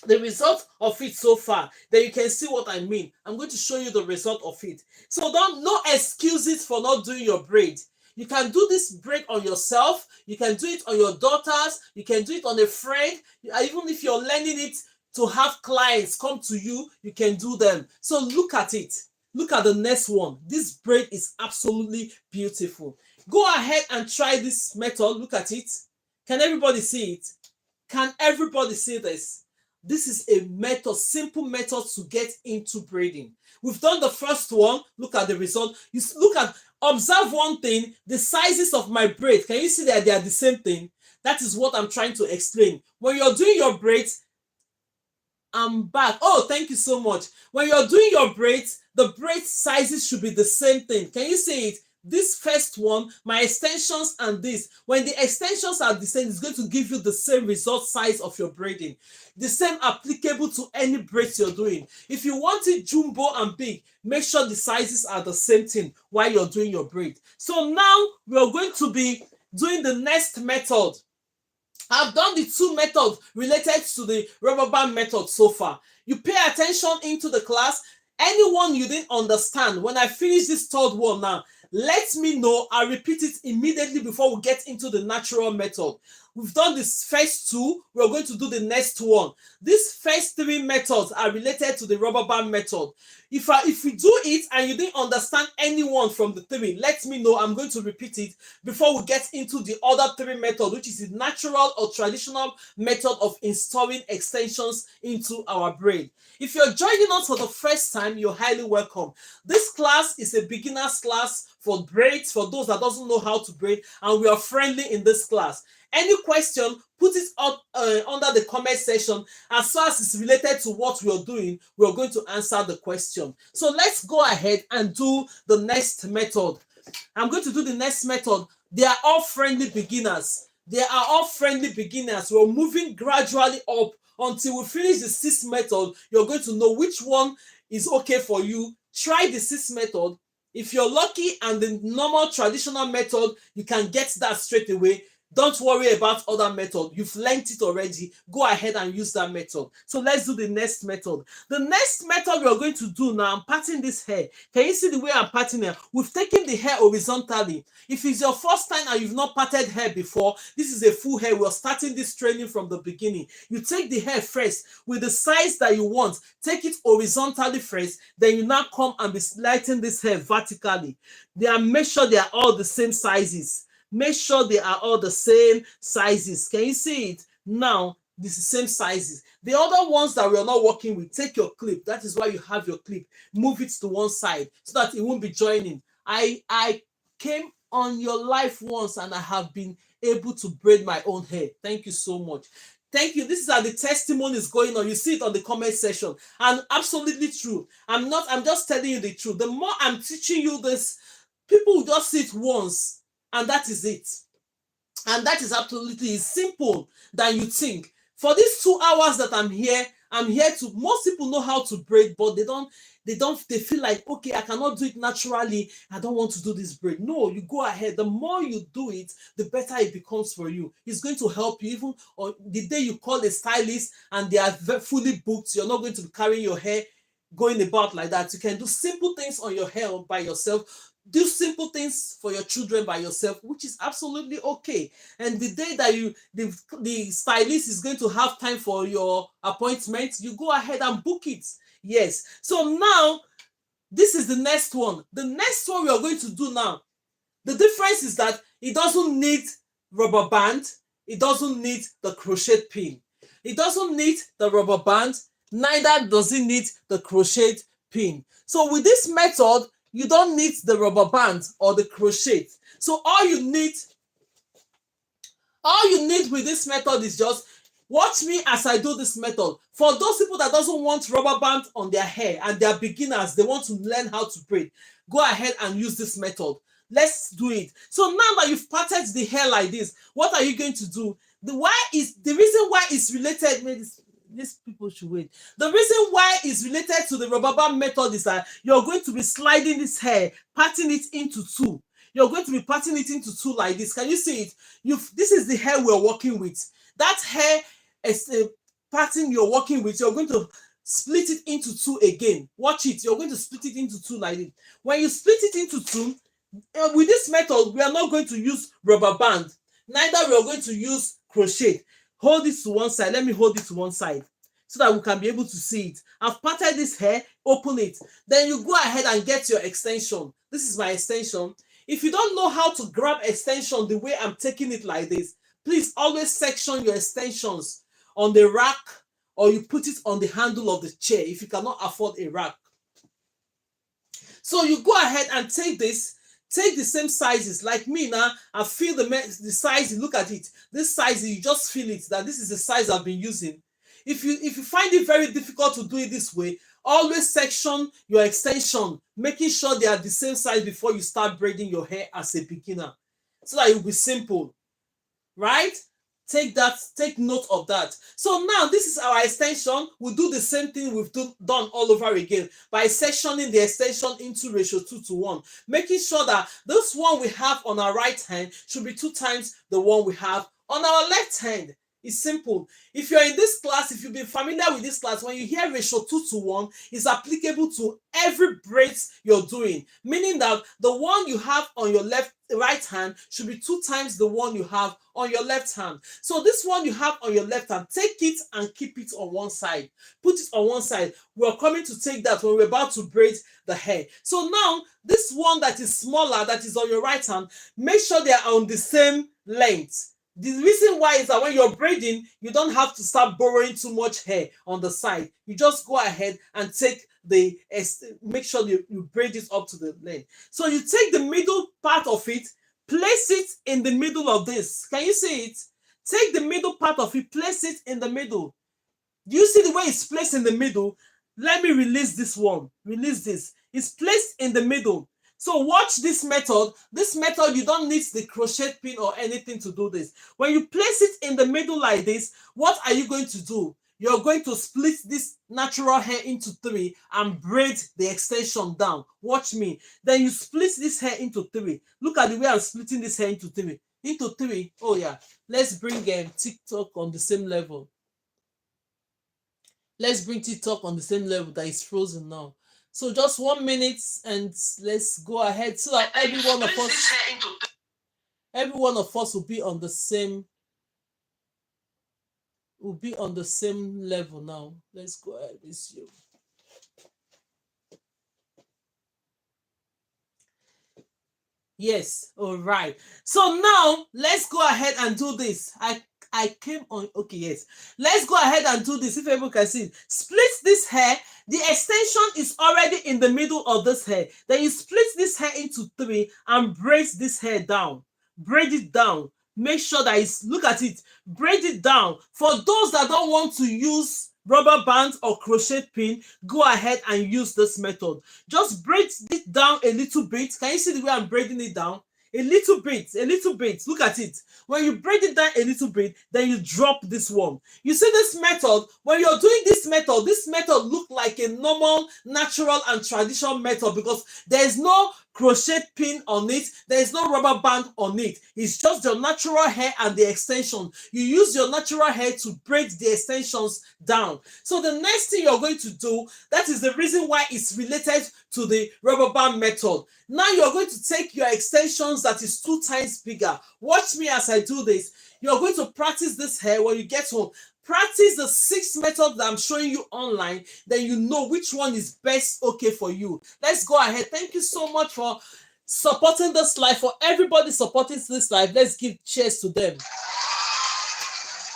A: the result of it so far, then you can see what I mean. I'm going to show you the result of it. So no excuses for not doing your braid. You can do this braid on yourself. You can do it on your daughters. You can do it on a friend. Even if you're learning it to have clients come to you, you can do them. So look at it. Look at the next one. This braid is absolutely beautiful. Go ahead and try this method. Look at it. Can everybody see it? Can everybody see this? This is a method, simple method to get into braiding. We've done the first one. Look at the result. Observe one thing, the sizes of my braid. Can you see that they are the same thing? That is what I'm trying to explain. When you're doing your braids, I'm back. Oh, thank you so much. When you're doing your braids, the braid sizes should be the same thing. Can you see it? This first one, my extensions and this, when the extensions are the same, it's going to give you the same result size of your braiding. The same applicable to any braids you're doing. If you want it jumbo and big, make sure the sizes are the same thing while you're doing your braid. So now we're going to be doing the next method. I've done the two methods related to the rubber band method so far. You pay attention into the class. Anyone you didn't understand, when I finish this third one now, let me know. I'll repeat it immediately before we get into the natural method. We've done this first two. We're going to do the next one. These first three methods are related to the rubber band method. If we do it and you didn't understand any one from the three, let me know. I'm going to repeat it before we get into the other three methods, which is the natural or traditional method of installing extensions into our braid. If you're joining us for the first time, you're highly welcome. This class is a beginner's class for braids, for those that doesn't know how to braid, and we are friendly in this class. Any question, put it up under the comment section. As far as it's related to what we're doing, we're going to answer the question. So let's go ahead and do the next method. I'm going to do the next method. They are all friendly beginners. They are all friendly beginners. We're moving gradually up until we finish the sixth method. You're going to know which one is okay for you. Try the sixth method. If you're lucky and the normal traditional method, you can get that straight away. Don't worry about other method. You've learned it already. Go ahead and use that method. So let's do the next method. The next method we're going to do now, I'm parting this hair. Can you see the way I'm parting it? We've taken the hair horizontally. If it's your first time and you've not parted hair before, this is a full hair. We're starting this training from the beginning. You take the hair first with the size that you want. Take it horizontally first. Then you now come and be sliding this hair vertically. Make sure they are all the same sizes. Make sure they are all the same sizes. Can you see it? Now, this is the same sizes. The other ones that we're not working with, take your clip. That is why you have your clip. Move it to one side so that it won't be joining. I came on your live once and I have been able to braid my own hair. Thank you so much. Thank you. This is how the testimonies going on. You see it on the comment section. And absolutely true. I'm just telling you the truth. The more I'm teaching you this, people will just see it once, and that is it. And that is absolutely simple than you think. For these 2 hours that I'm here to, most people know how to braid, but they feel like, okay, I cannot do it naturally. I don't want to do this braid. No, you go ahead. The more you do it, the better it becomes for you. It's going to help you. Even on the day you call a stylist and they are fully booked, you're not going to be carrying your hair going about like that. You can do simple things on your hair by yourself. Do simple things for your children by yourself, which is absolutely okay. And the day that the stylist is going to have time for your appointment, you go ahead and book it. Yes. So now, this is the next one. The next one we are going to do now. The difference is that it doesn't need rubber band. It doesn't need the crochet pin. It doesn't need the rubber band. Neither does it need the crochet pin. So with this method, you don't need the rubber band or the crochet. So all you need with this method is just watch me as I do this method. For those people that doesn't want rubber band on their hair and they are beginners, they want to learn how to braid, go ahead and use this method. Let's do it. So now that you've parted the hair like this, what are you going to do? The reason why it's related, these people should wait. The reason why it's related to the rubber band method is that you're going to be sliding this hair, parting it into two. You're going to be parting it into two like this. Can you see it? This is the hair we're working with. That hair is a pattern you're working with. You're going to split it into two again. Watch it. You're going to split it into two like this. When you split it into two, with this method, we are not going to use rubber band. Neither we are going to use crochet. Hold it to one side. Let me hold it to one side so that we can be able to see it. I've parted this hair, open it. Then you go ahead and get your extension. This is my extension. If you don't know how to grab extension the way I'm taking it like this, please always section your extensions on the rack, or you put it on the handle of the chair if you cannot afford a rack. So you go ahead and take this. Take the same sizes like me now. I feel the size. Look at it. This size, you just feel it that this is the size I've been using. If you find it very difficult to do it this way, always section your extension, making sure they are the same size before you start braiding your hair as a beginner, so that it will be simple, right? Take note of that. So now this is our extension. We'll do the same thing we've done all over again by sectioning the extension into ratio 2:1, making sure that this one we have on our right hand should be 2 times the one we have on our left hand. It's simple. If you're in this class, if you've been familiar with this class, when you hear ratio 2:1, it's applicable to every braids you're doing, meaning that the one you have on your right hand should be 2 times the one you have on your left hand. So this one you have on your left hand, take it and keep it on one side. Put it on one side. We're coming to take that when we're about to braid the hair. So now, this one that is smaller, that is on your right hand, make sure they are on the same length. The reason why is that when you're braiding, you don't have to start borrowing too much hair on the side. You just go ahead and make sure you braid it up to the length. So you take the middle part of it, place it in the middle of this. Can you see it? Take the middle part of it, place it in the middle. Do you see the way it's placed in the middle? Let me release this one. Release this. It's placed in the middle. So watch this method. This method, you don't need the crochet pin or anything to do this. When you place it in the middle like this, what are you going to do? You're going to split this natural hair into 3 and braid the extension down. Watch me. Then you split this hair into 3. Look at the way I'm splitting this hair into 3. Into 3. Oh yeah. Let's bring TikTok on the same level. Let's bring TikTok on the same level that is frozen now. So just 1 minute and let's go ahead so that every one of us will be on the same level now. Let's go ahead. It's you. Yes, all right. So now let's go ahead and do this. I came on. Okay, yes. Let's go ahead and do this. If everyone can see it. Split this hair. The extension is already in the middle of this hair. Then you split this hair into 3 and braid this hair down. Braid it down. make sure that it's, look at it, braid it down. For those that don't want to use rubber bands or crochet pin, go ahead and use this method. Just braid it down a little bit. Can you see the way I'm braiding it down? A little bit, a little bit. Look at it. When you braid it down a little bit, then you drop this one. You see this method, when you're doing this method look like a normal, natural and traditional method because there is no crochet pin on it, there is no rubber band on it. It's just your natural hair and the extension. You use your natural hair to braid the extensions down. So the next thing you're going to do, that is the reason why it's related to the rubber band method. Now you're going to take your extensions that is 2 times bigger. Watch me as I do this. You're going to practice this hair when you get home. Practice the 6 methods that I'm showing you online, then you know which one is best okay for you. Let's go ahead. Thank you so much for supporting this live. For everybody supporting this live, let's give cheers to them.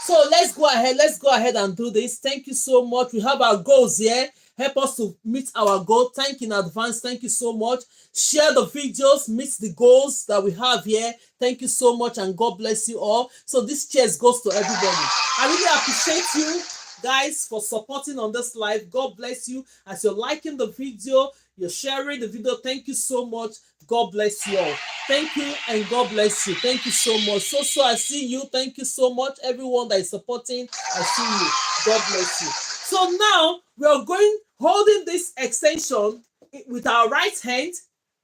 A: So let's go ahead and do this. Thank you so much. We have our goals here. Help us to meet our goal. Thank you in advance. Thank you so much. Share the videos, meet the goals that we have here. Thank you so much and God bless you all. So this cheers goes to everybody. I really appreciate you guys for supporting on this live. God bless you as you're liking the video, you're sharing the video. Thank you so much. God bless you all. Thank you and God bless you. Thank you so much. So I see you. Thank you so much. Everyone that is supporting, I see you. God bless you. So now we are going, holding this extension with our right hand,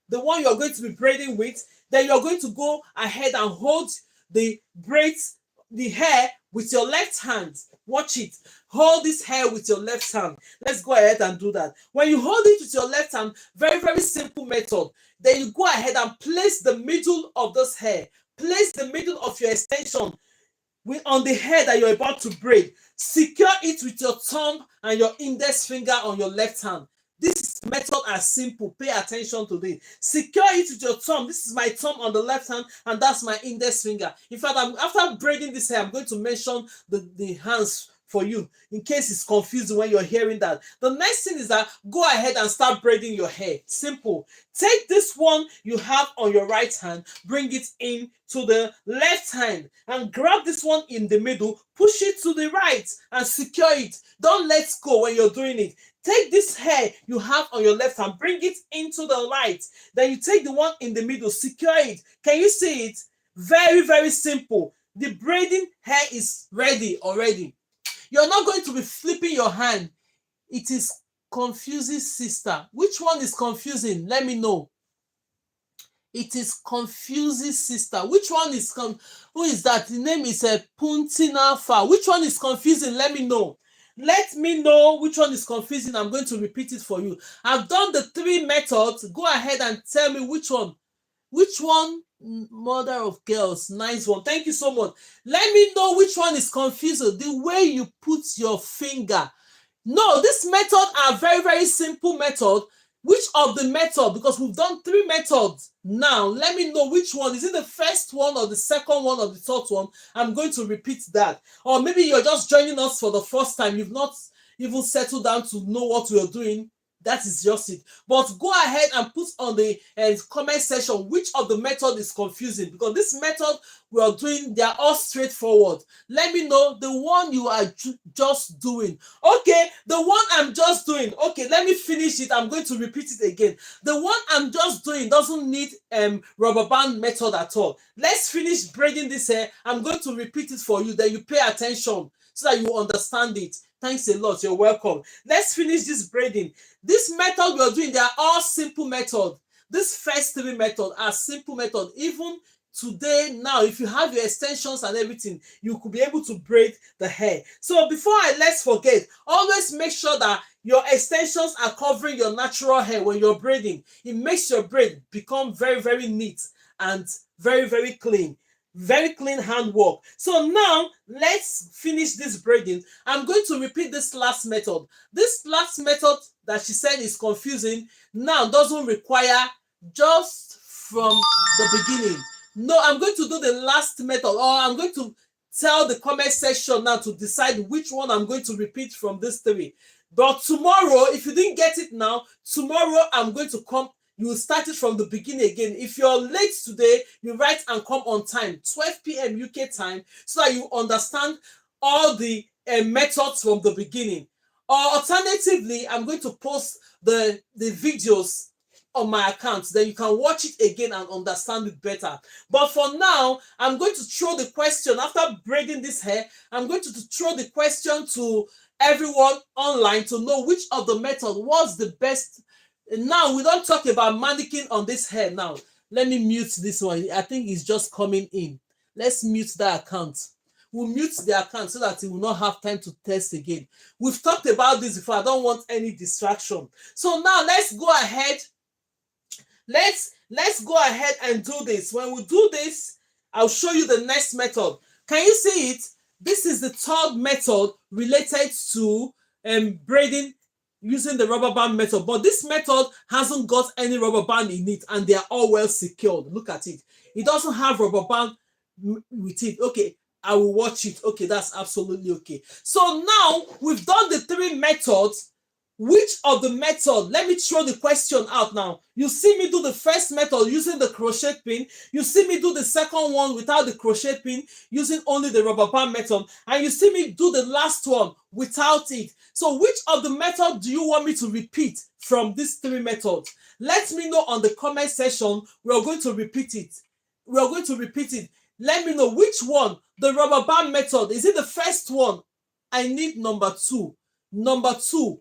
A: the one you're going to be braiding with. Then you're going to go ahead and hold the braids, the hair with your left hand. Watch it. Hold this hair with your left hand. Let's go ahead and do that. When you hold it with your left hand, very, very simple method. Then you go ahead and place the middle of this hair. Place the middle of your extension on the hair that you're about to braid. Secure it with your thumb and your index finger on your left hand. This method is simple. Pay attention to this. Secure it with your thumb. This is my thumb on the left hand, and that's my index finger. In fact, after braiding this hair, I'm going to mention the hands for you in case it's confusing when you're hearing that. The next thing is that go ahead and start braiding your hair. Simple. Take this one you have on your right hand, bring it in to the left hand and grab this one in the middle, push it to the right and secure it. Don't let go when you're doing it. Take this hair you have on your left hand, bring it into the right. Then you take the one in the middle, secure it. Can you see it? Very, very simple. The braiding hair is ready already. You're not going to be flipping your hand. It is confusing, sister. Which one is confusing? Let me know. It is confusing, sister. Which one is who is that? The name is Puntina Fa. Which one is confusing? Let me know. Let me know which one is confusing. I'm going to repeat it for you. I've done the 3 methods. Go ahead and tell me which one. Which one? Mother of girls. Nice one. Thank you so much. Let me know which one is confusing. The way you put your finger. No, this method are very, very simple method. Which of the method? Because we've done 3 methods now. Let me know which one. Is it the first one or the second one or the third one? I'm going to repeat that. Or maybe you're just joining us for the first time. You've not even settled down to know what we're doing. That is just it. But go ahead and put on the comment section which of the method is confusing, because this method we are doing, they are all straightforward. Let me know the one you are just doing. Okay, the one I'm just doing. Okay, let me finish it. I'm going to repeat it again. The one I'm just doing doesn't need rubber band method at all. Let's finish braiding this hair. I'm going to repeat it for you. Then you pay attention so that you understand it. Thanks a lot. You're welcome. Let's finish this braiding. This method you're doing, they are all simple method. This first 3 method are simple method. Even today, now, if you have your extensions and everything, you could be able to braid the hair. So before let's forget, always make sure that your extensions are covering your natural hair when you're braiding. It makes your braid become very, very neat and very, very clean. Very clean handwork. So now let's finish this braiding. I'm going to repeat this last method. This last method that she said is confusing now doesn't require just from the beginning. No, I'm going to do the last method, or I'm going to tell the comment section now to decide which one I'm going to repeat from this 3. But tomorrow, if you didn't get it now, tomorrow I'm going to come you will start it from the beginning again. If you're late today, you write and come on time, 12 p.m. UK time, so that you understand all the methods from the beginning. Or alternatively, I'm going to post the videos on my account, then you can watch it again and understand it better. But for now, I'm going to throw the question after braiding this hair. I'm going to throw the question to everyone online to know which of the method was the best. Now we don't talk about mannequin on this hair. Now let me mute this one. I think it's just coming in. Let's mute that account. We'll mute the account so that it will not have time to test again. We've talked about this before. I don't want any distraction. So now let's go ahead. Let's go ahead and do this. When we do this, I'll show you the next method. Can you see it? This is the third method related to braiding using the rubber band method. But this method hasn't got any rubber band in it, and they are all well secured. Look at it. It doesn't have rubber band with it. Okay, I will watch it. Okay, that's absolutely okay. So now we've done the three methods. Which of the method? Let me throw the question out now. You see me do the first method using the crochet pin. You see me do the second one without the crochet pin using only the rubber band method. And you see me do the last one without it. So which of the method do you want me to repeat from these three methods? Let me know on the comment section. We are going to repeat it. We are going to repeat it. Let me know which one. The rubber band method. Is it the first one? I need number two. Number two.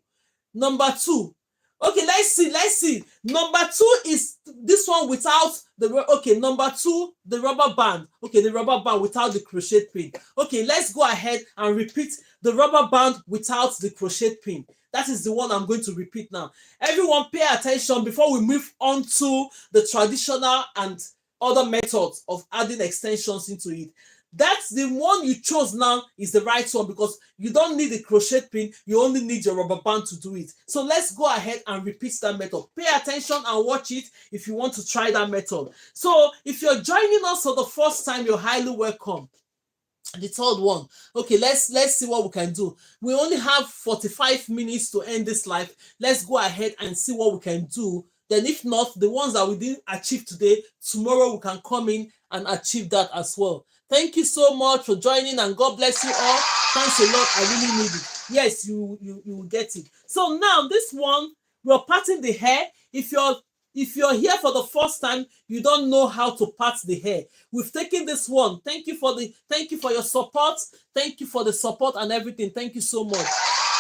A: Okay, let's see. Number two is this one without the, okay, number two, the rubber band. Okay, the rubber band without the crochet pin. Okay, let's go ahead and repeat the rubber band without the crochet pin. That is the one I'm going to repeat now. Everyone pay attention before we move on to the traditional and other methods of adding extensions into it. That's the one you chose now is the right one because you don't need a crochet pin, you only need your rubber band to do it. So let's go ahead and repeat that method. Pay attention and watch it if you want to try that method. So if you're joining us for the first time, you're highly welcome. The third one. Okay, let's see what we can do. We only have 45 minutes to end this live. Let's go ahead and see what we can do. Then if not, the ones that we didn't achieve today, tomorrow we can come in and achieve that as well. Thank you so much for joining and God bless you all. Thanks a lot. I really need it. Yes, you will get it. So now this one, we're parting the hair. If you're here for the first time, you don't know how to part the hair. We've taken this one. Thank you for your support. Thank you for the support and everything. Thank you so much.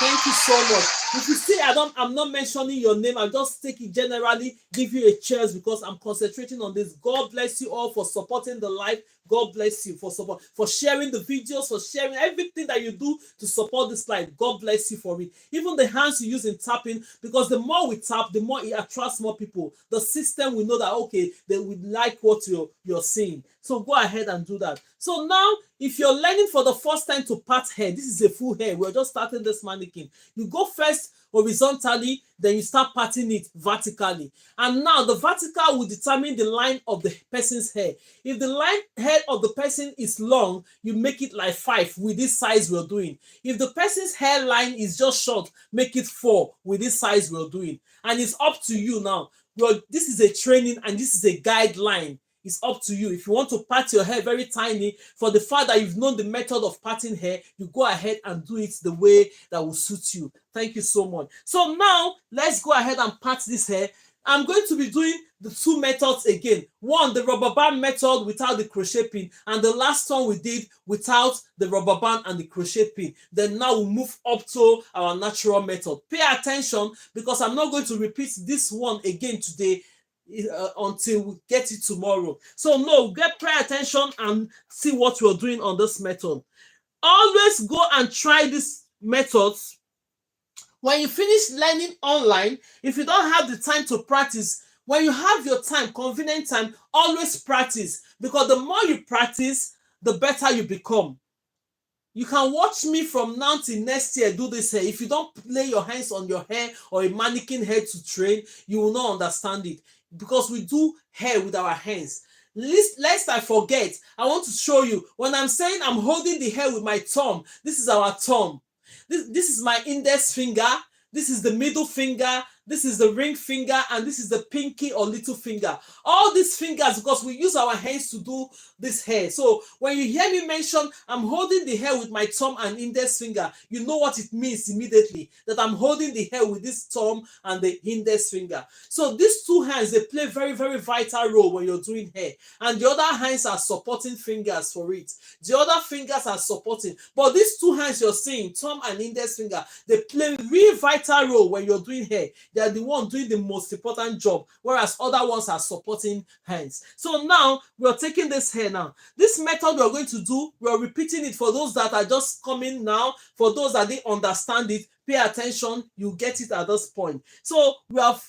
A: Thank you so much. If you see I'm not mentioning your name, I'll just take it generally, give you a cheers because I'm concentrating on this. God bless you all for supporting the live. God bless you for support, for sharing the videos, for sharing everything that you do to support this live. God bless you for it. Even the hands you use in tapping, because the more we tap, the more it attracts more people. The system will know that, okay, they would like what you're saying. So go ahead and do that. So now, if you're learning for the first time to part hair, this is a full hair. We're just starting this mannequin. You go first horizontally, then you start parting it vertically. And now the vertical will determine the line of the person's hair. If the head of the person is long, you make it like 5 with this size we're doing. If the person's hairline is just short, make it 4 with this size we're doing. And it's up to you now. Well, this is a training and this is a guideline. It's up to you. If you want to part your hair very tiny, for the fact that you've known the method of parting hair, you go ahead and do it the way that will suit you. Thank you so much. So now, let's go ahead and part this hair. I'm going to be doing the 2 methods again. One, the rubber band method without the crochet pin. And the last one we did without the rubber band and the crochet pin. Then now we'll move up to our natural method. Pay attention because I'm not going to repeat this one again today. Until we get it tomorrow. So no, pay attention and see what we're doing on this method. Always go and try these methods. When you finish learning online, if you don't have the time to practice, when you have your time, convenient time, always practice, because the more you practice, the better you become. You can watch me from now till next year do this hair. If you don't lay your hands on your hair or a mannequin hair to train, you will not understand it. Because we do hair with our hands. Lest I forget, I want to show you. When I'm saying I'm holding the hair with my thumb, this is our thumb. This is my index finger. This is the middle finger. this is the ring finger, and this is the pinky or little finger. All these fingers, because we use our hands to do this hair. So when you hear me mention I'm holding the hair with my thumb and index finger, you know what it means immediately, that I'm holding the hair with this thumb and the index finger. So these two hands, they play very, very vital role when you're doing hair, and the other hands are supporting fingers for it. The other fingers are supporting, but these two hands you're seeing, thumb and index finger, they play really vital role when you're doing hair. They are the one doing the most important job, whereas other ones are supporting hands. So now we're taking this hair now. This method we're going to do, we're repeating it for those that are just coming now. For those that didn't understand it, pay attention, you get it at this point. So we have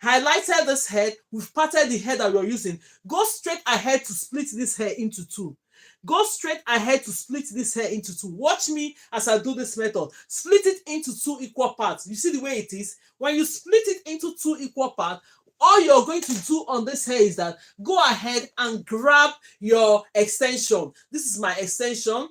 A: highlighted this head, we've parted the hair that we're using. Go straight ahead to split this hair into two. Go straight ahead to split this hair into two. Watch me as I do this method. Split it into two equal parts. You see the way it is? When you split it into two equal parts, all you're going to do on this hair is that go ahead and grab your extension. This is my extension.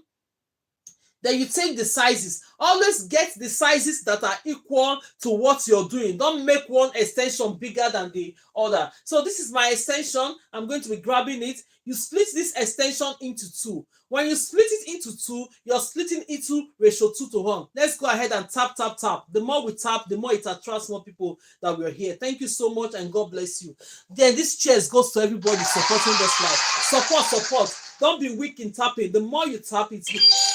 A: Then you take the sizes. Always get the sizes that are equal to what you're doing. Don't make one extension bigger than the other. So this is my extension. I'm going to be grabbing it. You split this extension into two. When you split it into two, you're splitting into ratio 2:1. Let's go ahead and tap, tap, tap. The more we tap, the more it attracts more people that we're here. Thank you so much, and God bless you. Then this cheers goes to everybody supporting this life. Support, support. Don't be weak in tapping. The more you tap it,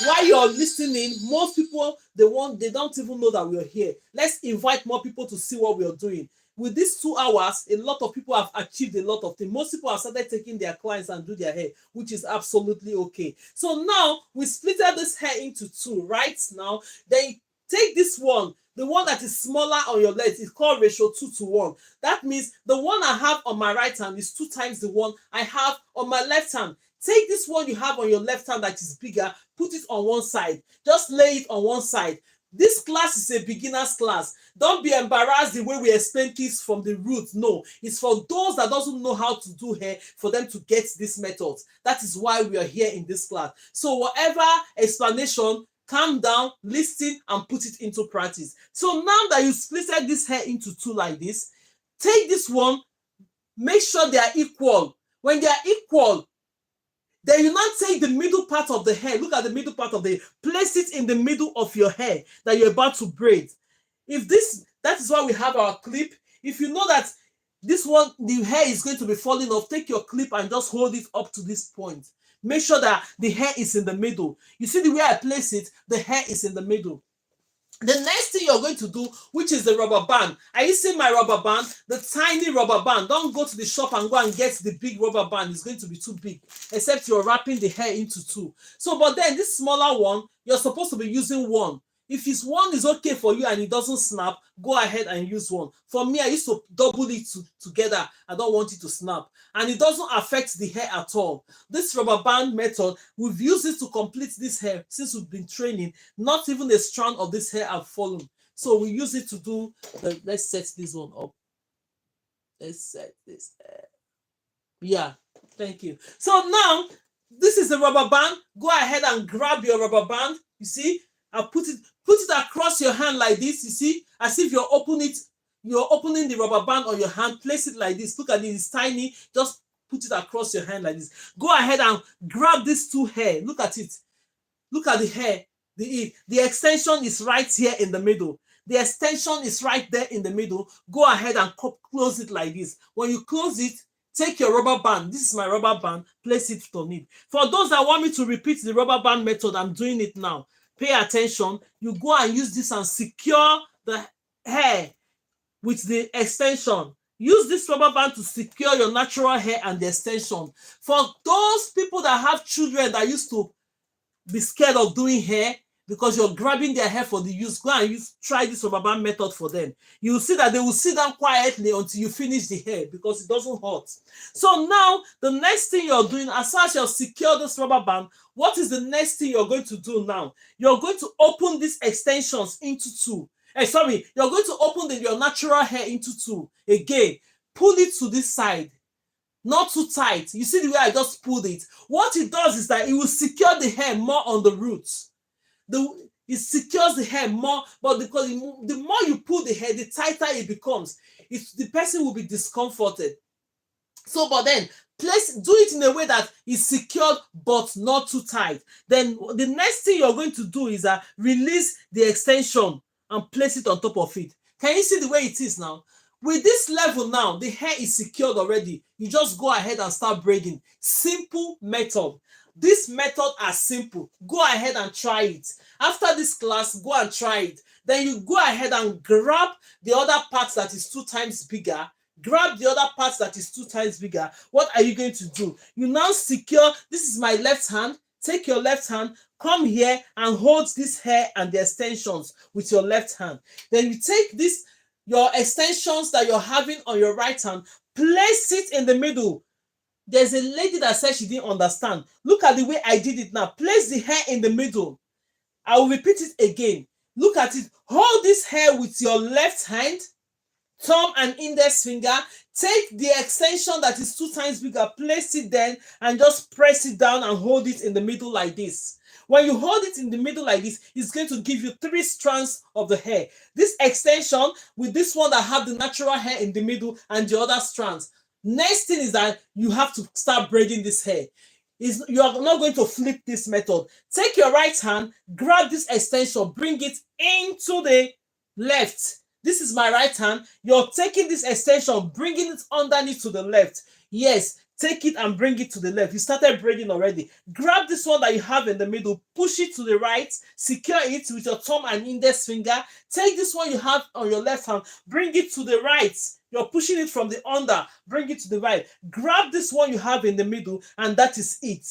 A: while you're listening, most people, they don't even know that we're here. Let's invite more people to see what we're doing. With these 2 hours, a lot of people have achieved a lot of things. Most people have started taking their clients and do their hair, which is absolutely okay. So now we split this hair into two right now. Then take this one, the one that is smaller on your legs, is called ratio 2:1. That means the one I have on my right hand is 2 times the one I have on my left hand. Take this one you have on your left hand that is bigger, put it on one side. Just lay it on one side. This class is a beginner's class. Don't be embarrassed the way we explain things from the root. No, it's for those that doesn't know how to do hair, for them to get this method. That is why we are here in this class. So whatever explanation, calm down, listen, and put it into practice. So now that you splitted this hair into two like this, take this one, make sure they are equal. When they are equal, then you now take the middle part of the hair. Look at the middle part of the hair. Place it in the middle of your hair that you're about to braid. That is why we have our clip. If you know that this one, the hair is going to be falling off, take your clip and just hold it up to this point. Make sure that the hair is in the middle. You see the way I place it, the hair is in the middle. The next thing you're going to do, which is the rubber band. Are you seeing my rubber band? The tiny rubber band. Don't go to the shop and go and get the big rubber band. It's going to be too big, except you're wrapping the hair into two. So, but then this smaller one, you're supposed to be using one. If it's one is okay for you and it doesn't snap, go ahead and use one. For me, I used to double it together. I don't want it to snap. And it doesn't affect the hair at all. This rubber band method, we've used it to complete this hair since we've been training. Not even a strand of this hair have fallen. So we use it to do, let's set this one up. Let's set this. Yeah, thank you. So now, this is the rubber band. Go ahead and grab your rubber band. You see, I'll put it across your hand like this. You see, as if you're opening the rubber band on your hand. Place it like this. Look at it, it's tiny. Just put it across your hand like this. Go ahead and grab these two hair. Look at it. Look at the hair. The extension is right here in the middle. The extension is right there in the middle. Go ahead and close it like this. When you close it, take your rubber band. This is my rubber band. Place it on it. For those that want me to repeat the rubber band method, I'm doing it now. Pay attention. You go and use this and secure the hair with the extension. Use this rubber band to secure your natural hair and the extension. For those people that have children that used to be scared of doing hair because you're grabbing their hair for the use, go and try this rubber band method for them. You will see that they will sit down quietly until you finish the hair because it doesn't hurt. So now, the next thing you're doing, as soon as you secure this rubber band, what is the next thing you're going to do now? You're going to open these extensions into two. You're going to open your natural hair into two. Again, pull it to this side. Not too tight. You see the way I just pulled it? What it does is that it will secure the hair more on the roots. It secures the hair more, but because the more you pull the hair, the tighter it becomes. The person will be discomforted. So, but then do it in a way that is secured but not too tight. Then the next thing you're going to do is release the extension and place it on top of it. Can you see the way it is now? With this level now, the hair is secured already. You just go ahead and start braiding. Simple method. This method are simple. Go ahead and try it. After this class, go and try it. Then you go ahead and grab the other part that is 2 times bigger. Grab the other part that is 2 times bigger. What are you going to do? You now secure. This is my left hand. Take your left hand, come here and hold this hair and the extensions with your left hand. Then you take your extensions that you're having on your right hand, place it in the middle. There's a lady that said she didn't understand. Look at the way I did it now. Place the hair in the middle. I will repeat it again. Look at it. Hold this hair with your left hand, thumb and index finger. Take the extension that is 2 times bigger, place it then, and just press it down and hold it in the middle like this. When you hold it in the middle like this, it's going to give you 3 strands of the hair. This extension with this one that have the natural hair in the middle and the other strands. Next thing is that you have to start braiding this hair. You are not going to flip this method. Take your right hand, grab this extension, bring it into the left. This is my right hand. You're taking this extension, bringing it underneath to the left. Yes, take it and bring it to the left. You started braiding already. Grab this one that you have in the middle, push it to the right, secure it with your thumb and index finger. Take this one you have on your left hand, bring it to the right. You're pushing it from the under, bring it to the right. Grab this one you have in the middle, and that is it.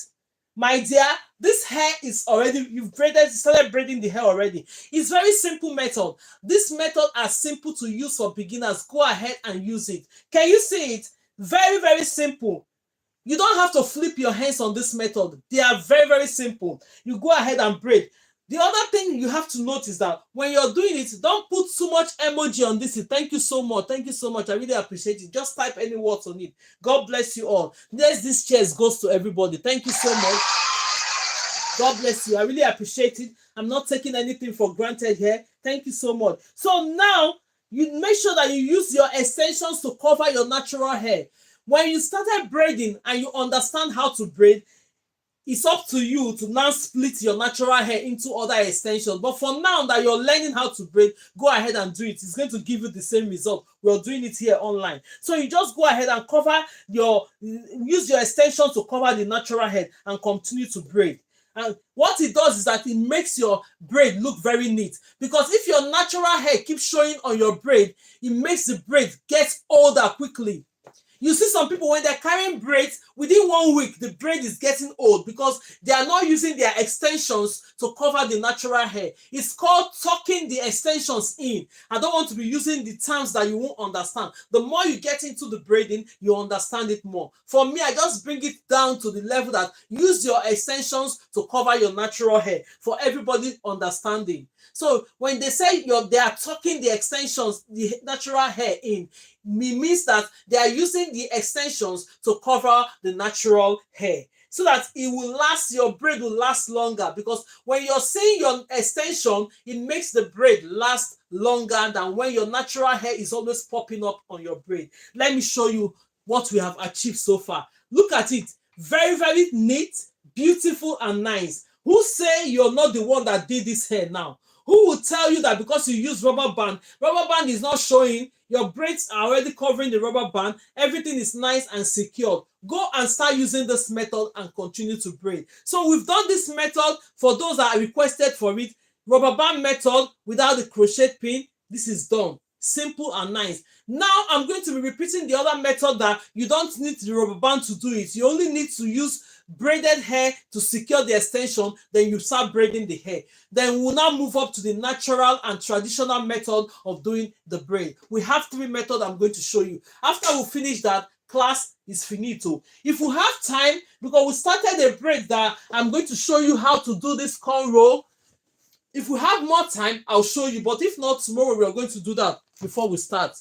A: My dear, this hair is already, started braiding the hair already. It's very simple method. This method are simple to use for beginners. Go ahead and use it. Can you see it? Very, very simple. You don't have to flip your hands on this method. They are very, very simple. You go ahead and braid. The other thing you have to notice is that when you're doing it, don't put too much emoji on this. Thank you so much. Thank you so much. I really appreciate it. Just type any words on it. God bless you all. This chairs goes to everybody. Thank you so much. God bless you. I really appreciate it. I'm not taking anything for granted here. Thank you so much. So now, you make sure that you use your extensions to cover your natural hair. When you started braiding and you understand how to braid, it's up to you to now split your natural hair into other extensions. But for now that you're learning how to braid, go ahead and do it. It's going to give you the same result. We're doing it here online. So you just go ahead and use your extensions to cover the natural hair and continue to braid. And what it does is that it makes your braid look very neat. Because if your natural hair keeps showing on your braid, it makes the braid get older quickly. You see some people, when they're carrying braids, within 1 week, the braid is getting old because they are not using their extensions to cover the natural hair. It's called tucking the extensions in. I don't want to be using the terms that you won't understand. The more you get into the braiding, you understand it more. For me, I just bring it down to the level that use your extensions to cover your natural hair for everybody understanding. So when they say they are tucking the extensions, the natural hair in, it means that they are using the extensions to cover the natural hair so that it will last, your braid will last longer. Because when you're seeing your extension, it makes the braid last longer than when your natural hair is always popping up on your braid. Let me show you what we have achieved so far. Look at it. Very, very neat, beautiful, and nice. Who say you're not the one that did this hair now? Who will tell you that because you use rubber band is not showing, your braids are already covering the rubber band, everything is nice and secured? Go and start using this method and continue to braid. So we've done this method for those that are requested for it. Rubber band method without the crochet pin. This is done. Simple and nice. Now I'm going to be repeating the other method that you don't need the rubber band to do it. You only need to use braided hair to secure the extension, then you start braiding the hair. Then we'll now move up to the natural and traditional method of doing the braid. We have 3 methods I'm going to show you. After we finish that, class is finito. If we have time, because we started a braid that I'm going to show you how to do this cornrow. If we have more time, I'll show you. But if not, tomorrow we are going to do that before we start.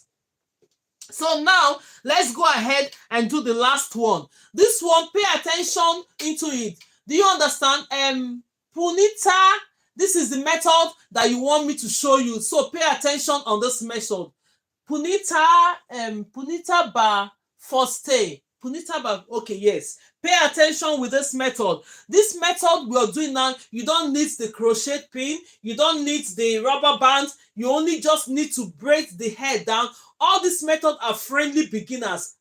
A: So now, let's go ahead and do the last one. This one, pay attention into it. Do you understand? Punita, This is the method that you want me to show you. So pay attention on this method. Punita bar forte. Punita bar, okay, yes. Pay attention with this method. This method we are doing now, you don't need the crochet pin, you don't need the rubber band, you only just need to braid the hair down. All these methods are friendly beginners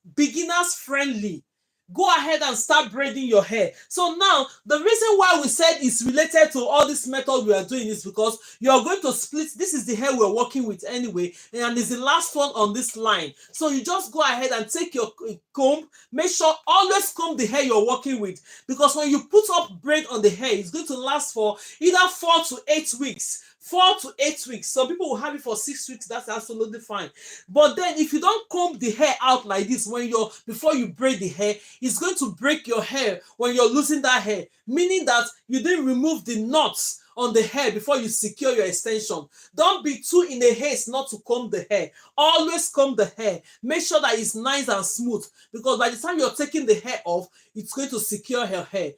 A: friendly. Go ahead and start braiding your hair. So now, the reason why we said it's related to all this method we are doing is because you are going to split. This is the hair we're working with anyway, and it's the last one on this line. So you just go ahead and take your comb. Make sure always comb the hair you're working with, because when you put up braid on the hair, it's going to last for either 4 to 8 weeks. 4 to 8 weeks. Some people will have it for 6 weeks. That's absolutely fine. But then if you don't comb the hair out like this before you braid the hair, it's going to break your hair when you're losing that hair, meaning that you didn't remove the knots on the hair before you secure your extension. Don't be too in a haste not to comb the hair. Always comb the hair. Make sure that it's nice and smooth, because by the time you're taking the hair off, it's going to secure your hair.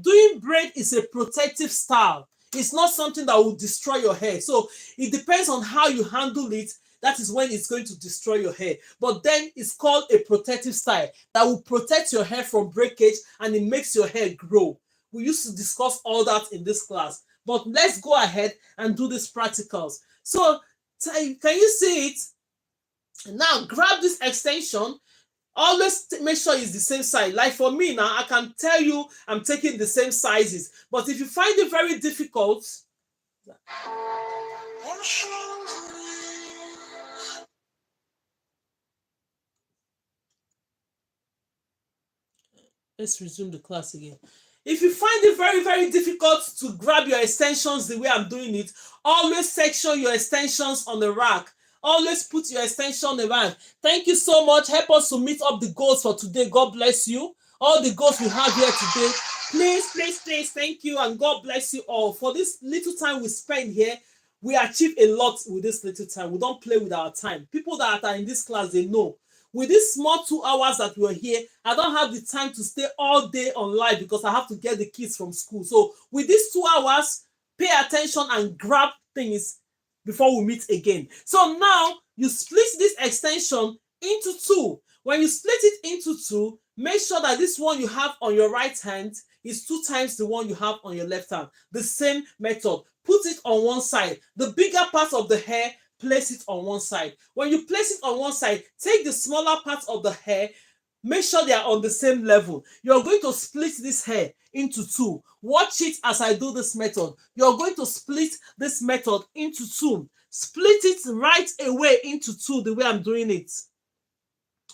A: Doing braid is a protective style. It's not something that will destroy your hair. So it depends on how you handle it. That is when it's going to destroy your hair. But then it's called a protective style that will protect your hair from breakage, and it makes your hair grow. We used to discuss all that in this class. But let's go ahead and do these practicals. So can you see it? Now grab this extension. Always make sure it's the same size. Like for me now, I can tell you I'm taking the same sizes. But if you find it very difficult, let's resume the class again. If you find it very, very difficult to grab your extensions the way I'm doing it, always section your extensions on the rack. Always put your extension on the rack. Thank you so much. Help us to meet up the goals for today. God bless you. All the goals we have here today. Please, please, please, thank you, and God bless you all. For this little time we spend here, we achieve a lot with this little time. We don't play with our time. People that are in this class, they know. With this small 2 hours that we're here, I don't have the time to stay all day on live because I have to get the kids from school. So with these 2 hours, pay attention and grab things before we meet again. So now you split this extension into 2. When you split it into 2, make sure that this one you have on your right hand is 2 times the one you have on your left hand. The same method. Put it on one side. The bigger part of the hair, place it on one side. When you place it on one side, take the smaller parts of the hair, make sure they are on the same level. You're going to split this hair into 2. Watch it as I do this method. You're going to split this method into 2. Split it right away into 2 the way I'm doing it.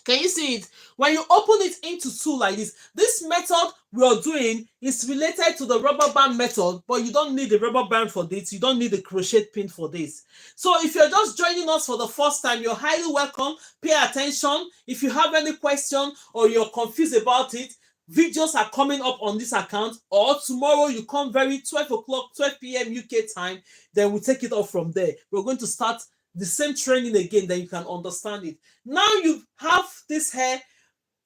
A: Can you see it? When you open it into 2 like this method we are doing is related to the rubber band method, but you don't need the rubber band for this. You don't need the crochet pin for this. So if you're just joining us for the first time, you're highly welcome. Pay attention. If you have any question or you're confused about it, videos are coming up on this account, or tomorrow you come 12 p.m. UK time, then we'll take it off from there. We're going to start the same training again, then you can understand it. Now you have this hair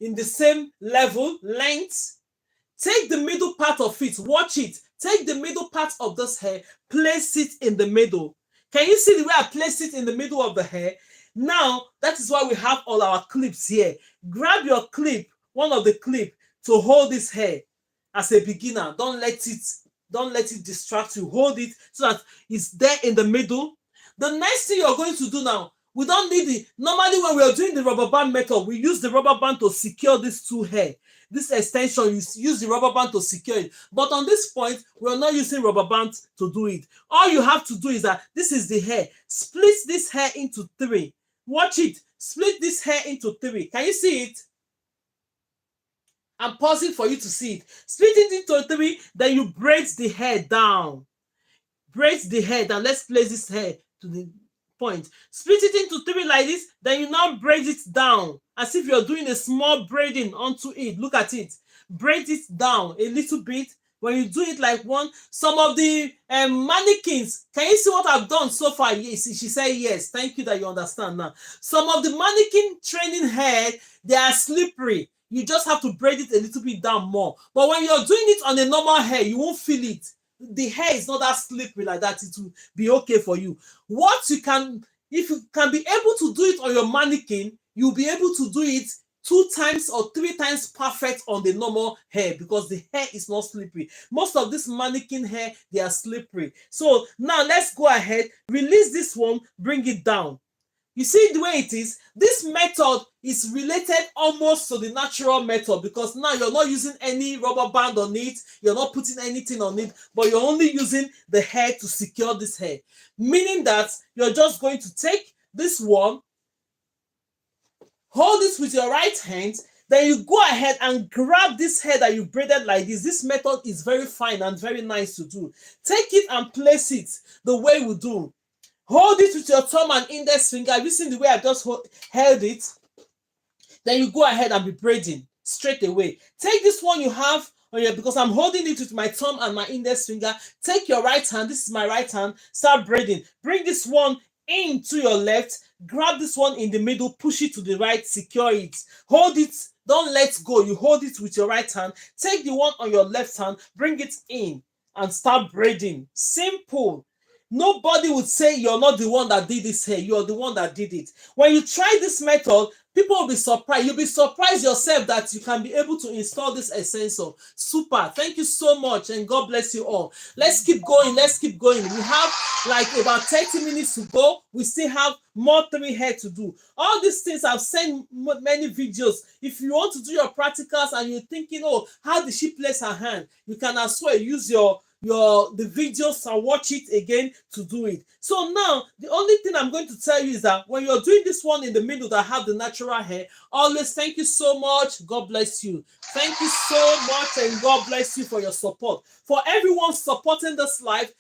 A: in the same level, length. Take the middle part of it. Watch it. Take the middle part of this hair, place it in the middle. Can you see the way I placed it in the middle of the hair? Now, that is why we have all our clips here. Grab your clip, one of the clip, to hold this hair as a beginner. Don't let it distract you. Hold it so that it's there in the middle. The next thing you're going to do now, we don't need it. Normally when we are doing the rubber band method, we use the rubber band to secure these 2 hair. This extension, you use the rubber band to secure it. But on this point, we're not using rubber band to do it. All you have to do is that this is the hair. Split this hair into 3. Watch it. Split this hair into 3. Can you see it? I'm pausing for you to see it. Split it into 3, then you braid the hair down. Braid the hair down. Let's place this hair to the point. Split it into 3 like this, then you now braid it down as if you're doing a small braiding onto it. Look at it. Braid it down a little bit. When you do it like one, some of the mannequins, can you see what I've done so far? Yes, she said yes. Thank you that you understand now. Some of the mannequin training hair, they are slippery. You just have to braid it a little bit down more. But when you're doing it on a normal hair, you won't feel it. the hair is not that slippery like that, it will be okay for you. What you can, if you can be able to do it on your mannequin, you'll be able to do it 2 times or 3 times perfect on the normal hair, because the hair is not slippery. Most of this mannequin hair, they are slippery. So now let's go ahead, release this one, bring it down. You see the way it is? This method is related almost to the natural method, because now you're not using any rubber band on it, you're not putting anything on it, but you're only using the hair to secure this hair. Meaning that you're just going to take this one, hold this with your right hand, then you go ahead and grab this hair that you braided like this. This method is very fine and very nice to do. Take it and place it the way we do. Hold it with your thumb and index finger. Have you seen the way I just held it? Then you go ahead and be braiding straight away. Take this one you have on your, because I'm holding it with my thumb and my index finger. Take your right hand, this is my right hand, start braiding. Bring this one into your left, grab this one in the middle, push it to the right, secure it. Hold it, don't let go. You hold it with your right hand. Take the one on your left hand, bring it in and start braiding. Simple. Nobody would say you're not the one that did this hair. You're the one that did it. When you try this method, people will be surprised. You'll be surprised yourself that you can be able to install this extensor. Super. Thank you so much, and God bless you all. Let's keep going. Let's keep going. We have like about 30 minutes to go. We still have more 3 hair to do. All these things, I've sent many videos. If you want to do your practicals and you're thinking, oh, how did she place her hand? You can as well use the videos and watch it again to do it. So now the only thing I'm going to tell you is that when you're doing this one in the middle that have the natural hair, always thank you so much. God bless you. Thank you so much, and God bless you for your support. For everyone supporting this live,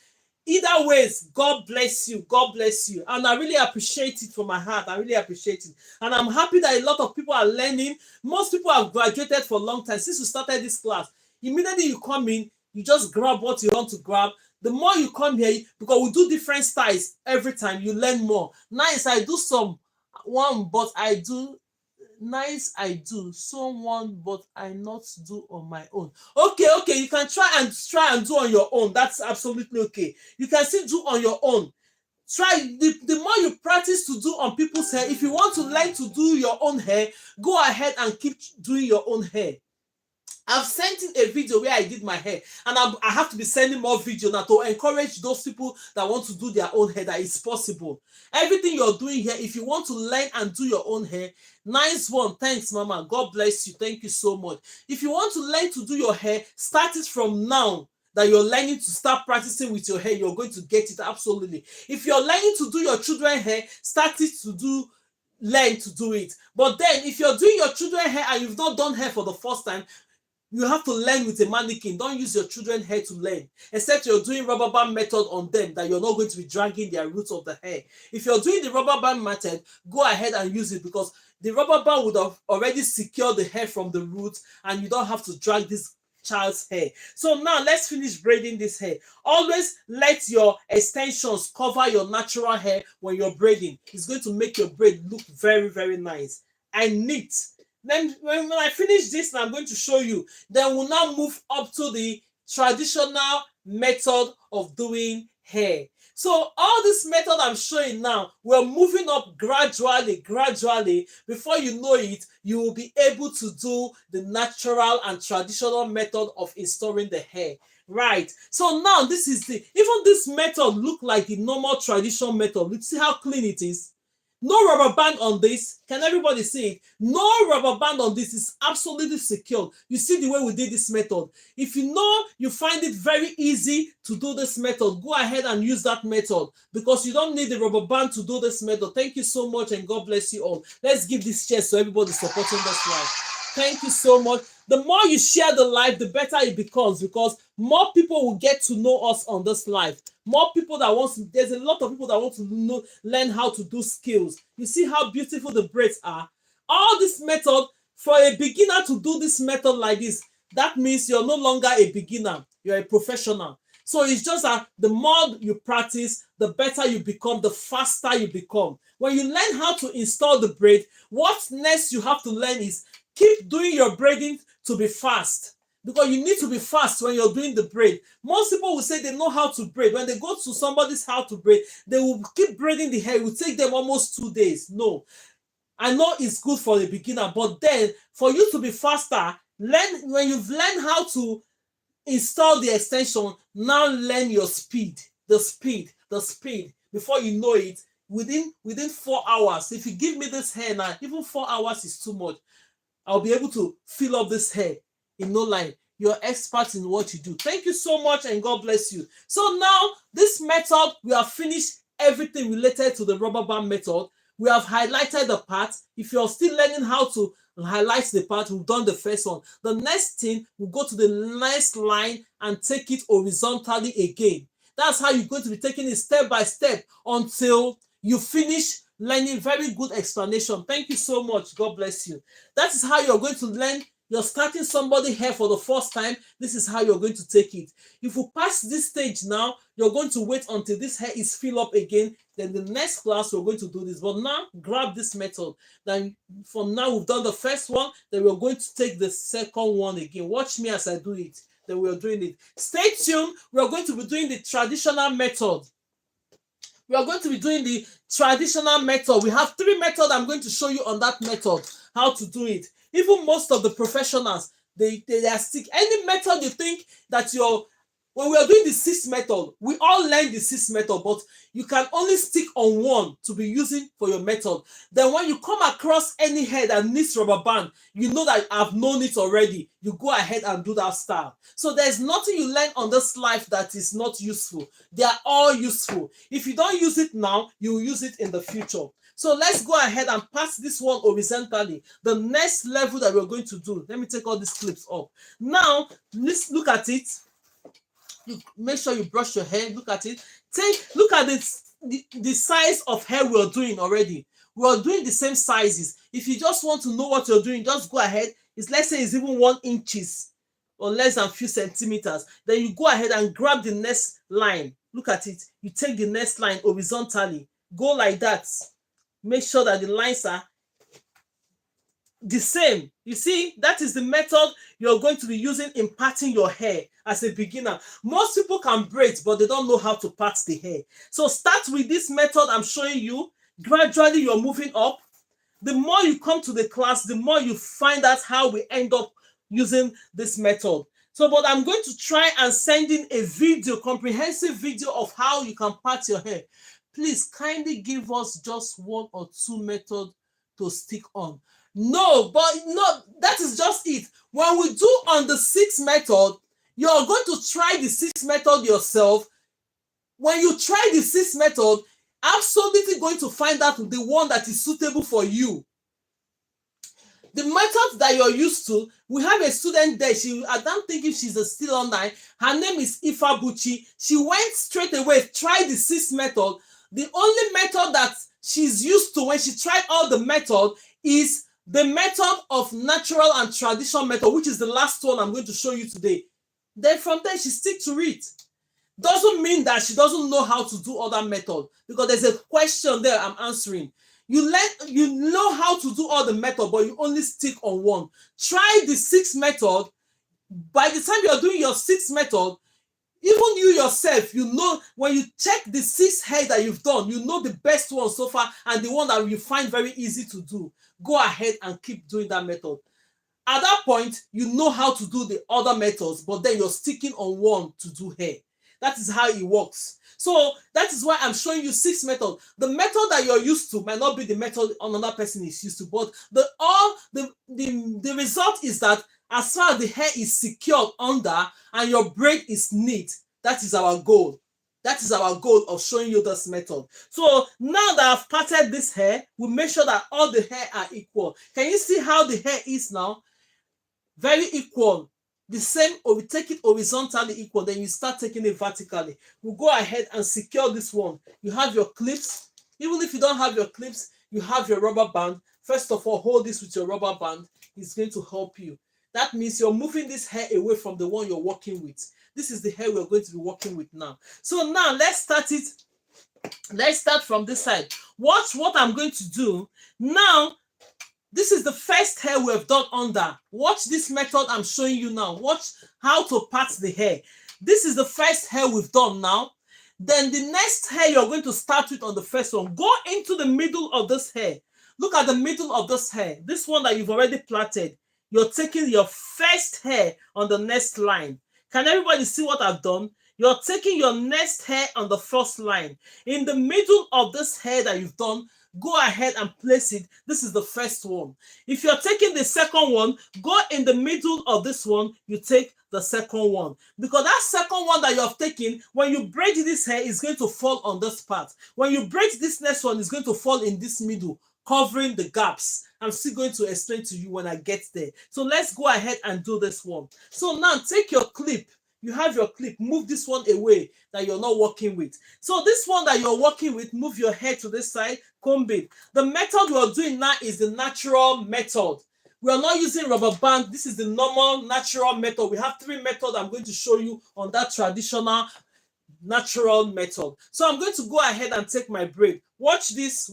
A: either ways, God bless you. God bless you. And I really appreciate it from my heart. I really appreciate it. And I'm happy that a lot of people are learning. Most people have graduated for a long time since we started this class. Immediately you come in, you just grab what you want to grab. The more you come here, because we do different styles every time, you learn more. Nice, I do some one, but I do nice. I do someone, but I not do on my own. Okay, you can try and do on your own. That's absolutely okay. You can still do on your own. Try the more you practice to do on people's hair. If you want to learn to do your own hair, go ahead and keep doing your own hair. I've sent in a video where I did my hair, and I have to be sending more video now to encourage those people that want to do their own hair that it's possible. Everything you're doing here, if you want to learn and do your own hair, nice one. Thanks, Mama. God bless you. Thank you so much. If you want to learn to do your hair, start it from now. That you're learning to start practicing with your hair, you're going to get it absolutely. If you're learning to do your children's hair, start it to learn to do it. But then if you're doing your children's hair and you've not done hair for the first time, you have to learn with a mannequin. Don't use your children's hair to learn, except you're doing rubber band method on them, that you're not going to be dragging their roots of the hair. If you're doing the rubber band method, go ahead and use it, because the rubber band would have already secured the hair from the roots, and you don't have to drag this child's hair. So now let's finish braiding this hair. Always let your extensions cover your natural hair when you're braiding. It's going to make your braid look very, very nice and neat. Then when I finish this, I'm going to show you. Then we'll now move up to the traditional method of doing hair. So all this method I'm showing now, we're moving up gradually. Before you know it, you will be able to do the natural and traditional method of installing the hair. Right. So now this is even this method look like the normal traditional method. Let's see how clean it is. No rubber band on this. Can everybody see it? No rubber band on this. Is absolutely secure. You see the way we did this method. If you know you find it very easy to do this method, go ahead and use that method, because you don't need the rubber band to do this method. Thank you so much, and God bless you all. Let's give this share so everybody supporting this live. Thank you so much. The more you share the live, the better it becomes, because more people will get to know us on this live. More people that there's a lot of people that want to learn how to do skills. You see how beautiful the braids are? All this method, for a beginner to do this method like this, that means you're no longer a beginner, you're a professional. So it's just that the more you practice, the better you become, the faster you become. When you learn how to install the braid, what next you have to learn is keep doing your braiding to be fast. because you need to be fast when you're doing the braid. Most people will say they know how to braid. When they go to somebody's house to braid, they will keep braiding the hair. It will take them almost 2 days. No, I know it's good for the beginner, but then for you to be faster, when you've learned how to install the extension, now learn your speed, the speed. Before you know it, within 4 hours, if you give me this hair now, even 4 hours is too much. I'll be able to fill up this hair in no line. You're expert in what you do. Thank you so much, and God bless you. So now, this method, we have finished everything related to the rubber band method. We have highlighted the part. If you're still learning how to highlight the part, we've done the first one. The next thing, we'll go to the next line and take it horizontally again. That's how you're going to be taking it step by step until you finish learning. Very good explanation. Thank you so much. God bless you. That is how you're going to learn. You're starting somebody hair for the first time. This is how you're going to take it. If you pass this stage now, you're going to wait until this hair is filled up again. Then the next class, we're going to do this. But now, grab this method. Then from now, we've done the first one. Then we're going to take the second one again. Watch me as I do it. Then we're doing it. Stay tuned. We're going to be doing the traditional method. We are going to be doing the traditional method. We have 3 methods. I'm going to show you on that method how to do it. Even most of the professionals, they are stick. Any method you think that when we are doing the 6th method, we all learn the 6th method, but you can only stick on one to be using for your method. Then when you come across any hair that needs rubber band, you know that I've known it already. You go ahead and do that style. So there's nothing you learn on this life that is not useful. They are all useful. If you don't use it now, you will use it in the future. So let's go ahead and pass this one horizontally. The next level that we're going to do. Let me take all these clips up. Now, let's look at it. You make sure you brush your hair. Look at it. Look at the size of hair we're doing already. We're doing the same sizes. If you just want to know what you're doing, just go ahead. Let's say it's even 1 inch or less than a few centimeters. Then you go ahead and grab the next line. Look at it. You take the next line horizontally. Go like that. Make sure that the lines are the same. You see, that is the method you're going to be using in parting your hair as a beginner. Most people can braid, but they don't know how to part the hair. So start with this method I'm showing you. Gradually, you're moving up. The more you come to the class, the more you find out how we end up using this method. So, but I'm going to try and send in a video, comprehensive video of how you can part your hair. Please kindly give us just 1 or 2 methods to stick on. No, that is just it. When we do on the 6th method, you're going to try the 6th method yourself. When you try the 6th method, absolutely going to find out the one that is suitable for you. The method that you're used to, we have a student there. I don't think if she's still online. Her name is Ifa Buchi. She went straight away, tried the 6th method. The only method that she's used to when she tried all the method is the method of natural and traditional method, which is the last one I'm going to show you today. Then from there, she sticks to it. Doesn't mean that she doesn't know how to do other methods, because there's a question there I'm answering. You know how to do all the method, but you only stick on one. Try the 6th method. By the time you're doing your 6th method, even you yourself, you know, when you check the 6 hair that you've done, you know the best one so far and the one that you find very easy to do. Go ahead and keep doing that method. At that point, you know how to do the other methods, but then you're sticking on one to do hair. That is how it works. So that is why I'm showing you 6 methods. The method that you're used to might not be the method another person is used to, but the result is that as far as the hair is secured under and your braid is neat, that is our goal. That is our goal of showing you this method. So now that I've parted this hair, we make sure that all the hair are equal. Can you see how the hair is now? Very equal. The same, or we take it horizontally equal, then you start taking it vertically. We'll go ahead and secure this one. You have your clips. Even if you don't have your clips, you have your rubber band. First of all, hold this with your rubber band. It's going to help you. That means you're moving this hair away from the one you're working with. This is the hair we're going to be working with now. So now let's start it. Let's start from this side. Watch what I'm going to do. Now, This is the first hair we have done under. Watch this method I'm showing you now. Watch how to part the hair. This is the first hair we've done now. Then the next hair you're going to start with on the first one. Go into the middle of this hair. Look at the middle of this hair. This one that you've already plaited. You're taking your first hair on the next line. Can everybody see what I've done? You're taking your next hair on the first line. In the middle of this hair that you've done, go ahead and place it. This is the first one. If you're taking the second one, go in the middle of this one, you take the second one. Because that second one that you have taken, when you braid this hair, is going to fall on this part. When you braid this next one, it's going to fall in this middle, covering the gaps. I'm still going to explain to you when I get there. So let's go ahead and do this one. So now take your clip. You have your clip, move this one away that you're not working with. So this one that you're working with, move your hair to this side, comb it. The method we're doing now is the natural method. We are not using rubber band. This is the normal natural method. We have 3 methods I'm going to show you on that traditional natural method. So I'm going to go ahead and take my braid. Watch this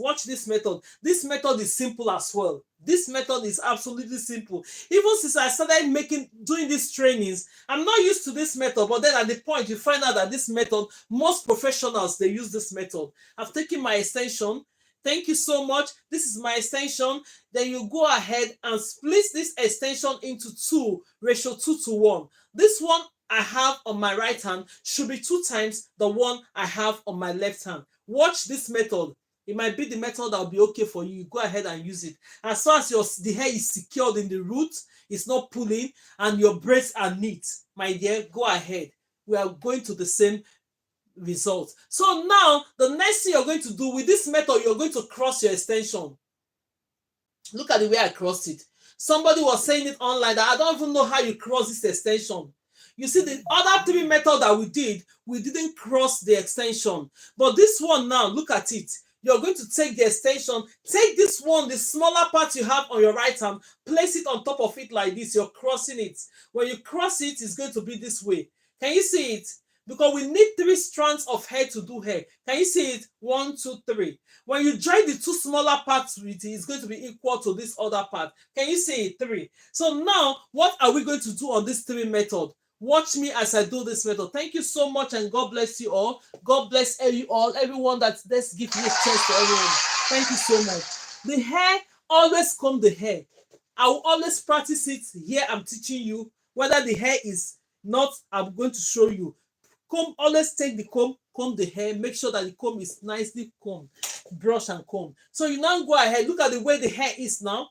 A: method. This method is simple as well. This method is absolutely simple. Even since I started doing these trainings, I'm not used to this method, but then at the point you find out that this method, most professionals, they use this method. I've taken my extension. Thank you so much. This is my extension. Then you go ahead and split this extension into 2, ratio 2:1. This one I have on my right hand should be 2 times the one I have on my left hand. Watch this method. It might be the method that will be okay for you. Go ahead and use it. As far as the hair is secured in the root, it's not pulling, and your braids are neat, my dear, go ahead. We are going to the same result. So now, the next thing you're going to do with this method, you're going to cross your extension. Look at the way I crossed it. Somebody was saying it online that I don't even know how you cross this extension. You see, the other 3 methods that we didn't cross the extension. But this one now, look at it. You're going to take the extension, take this one, the smaller part you have on your right hand, place it on top of it like this. You're crossing it. When you cross it, it's going to be this way. Can you see it? Because we need 3 strands of hair to do hair. Can you see it? 1, 2, 3. When you join the 2 smaller parts with it, it's going to be equal to this other part. Can you see it? 3. So now, what are we going to do on this 3 method? Watch me as I do this method. Thank you so much, and God bless you all. God bless you all. Everyone let's give me a chance to everyone. Thank you so much. The hair, always comb the hair. I will always practice it here. I'm teaching you. Whether the hair is not, I'm going to show you. Comb, always take the comb the hair. Make sure that the comb is nicely combed. Brush and comb. So you now go ahead. Look at the way the hair is now.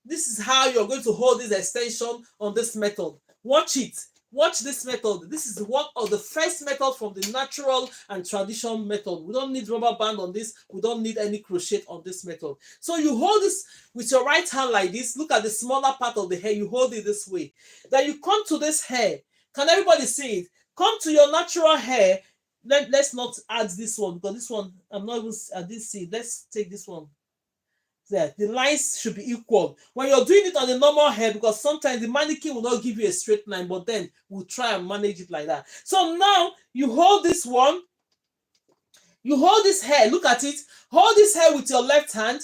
A: This is how you're going to hold this extension on this method. Watch it. Watch this method. This is one of the first method from the natural and traditional method. We don't need rubber band on this. We don't need any crochet on this method. So you hold this with your right hand like this. Look at the smaller part of the hair. You hold it this way. Then you come to this hair. Can everybody see it? Come to your natural hair. Let's not add this one, because this one, I'm not even, I didn't see it. Let's take this one. There, the lines should be equal. When you're doing it on the normal hair, because sometimes the mannequin will not give you a straight line, but then we'll try and manage it like that. So now you hold this one, you hold this hair, look at it, hold this hair with your left hand,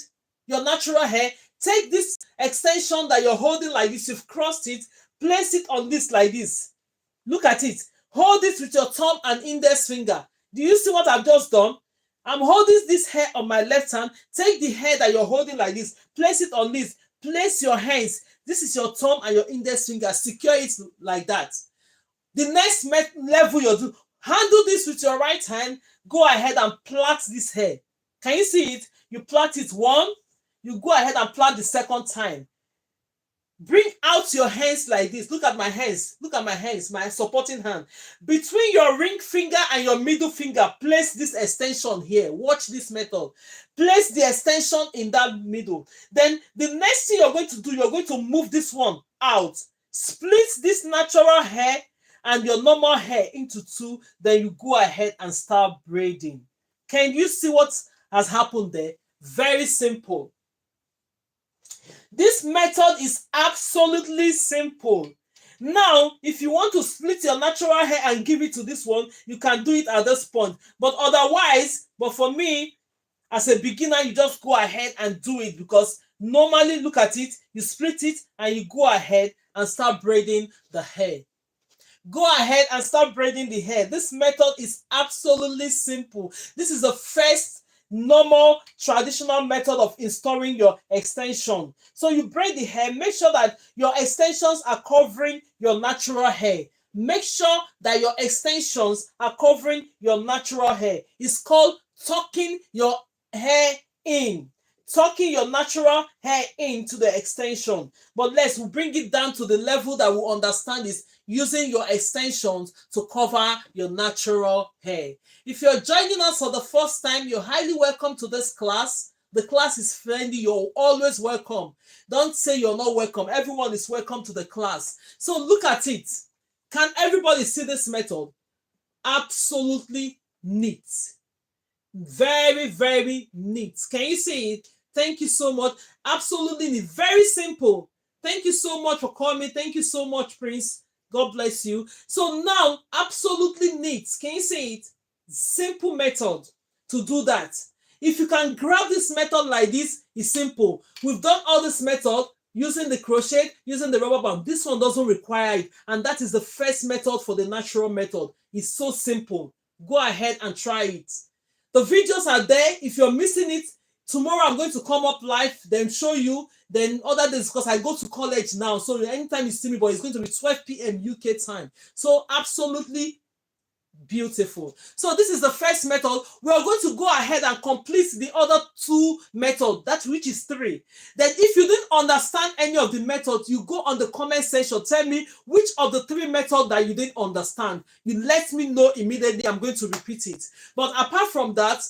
A: your natural hair, take this extension that you're holding like this, you've crossed it, place it on this like this. Look at it, hold it with your thumb and index finger. Do you see what I've just done? I'm holding this hair on my left hand. Take the hair that you're holding like this. Place it on this. Place your hands. This is your thumb and your index finger. Secure it like that. The next level you do, handle this with your right hand. Go ahead and plait this hair. Can you see it? You plait it 1. You go ahead and plait the second time. Bring out your hands like this. Look at my hands. Look at my hands, my supporting hand. Between your ring finger and your middle finger, place this extension here. Watch this method. Place the extension in that middle. Then the next thing you're going to do, you're going to move this one out. Split this natural hair and your normal hair into 2. Then you go ahead and start braiding. Can you see what has happened there? Very simple. This method is absolutely simple. Now, if you want to split your natural hair and give it to this one, you can do it at this point. But otherwise, for me, as a beginner, you just go ahead and do it, because Normally, look at it, you split it and you go ahead and start braiding the hair. Go ahead and start braiding the hair. This method is absolutely simple. This is the first normal traditional method of installing your extension. So you braid the hair, make sure that your extensions are covering your natural hair. Make sure that your extensions are covering your natural hair. It's called tucking your hair in. Tucking your natural hair into the extension. But let's bring it down to the level that we understand is using your extensions to cover your natural hair. If you're joining us for the first time, you're highly welcome to this class. The class is friendly. You're always welcome. Don't say you're not welcome. Everyone is welcome to the class. So look at it. Can everybody see this method? Absolutely neat. Very, very neat. Can you see it? Thank you so much. Absolutely neat. Very simple. Thank you so much for coming. Thank you so much, Prince. God bless you. So now, absolutely neat. Can you see it? Simple method to do that. If you can grab this method like this, it's simple. We've done all this method using the crochet, using the rubber band. This one doesn't require it. And that is the first method for the natural method. It's so simple. Go ahead and try it. The videos are there. If you're missing it, tomorrow I'm going to come up live, then show you, then other days, because I go to college now. So anytime you see me, but it's going to be 12 p.m. UK time. So absolutely beautiful. So this is the first method. We are going to go ahead and complete the other two methods, that which is 3. Then if you didn't understand any of the methods, you go on the comment section. Tell me which of the 3 methods that you didn't understand. You let me know immediately. I'm going to repeat it. But apart from that,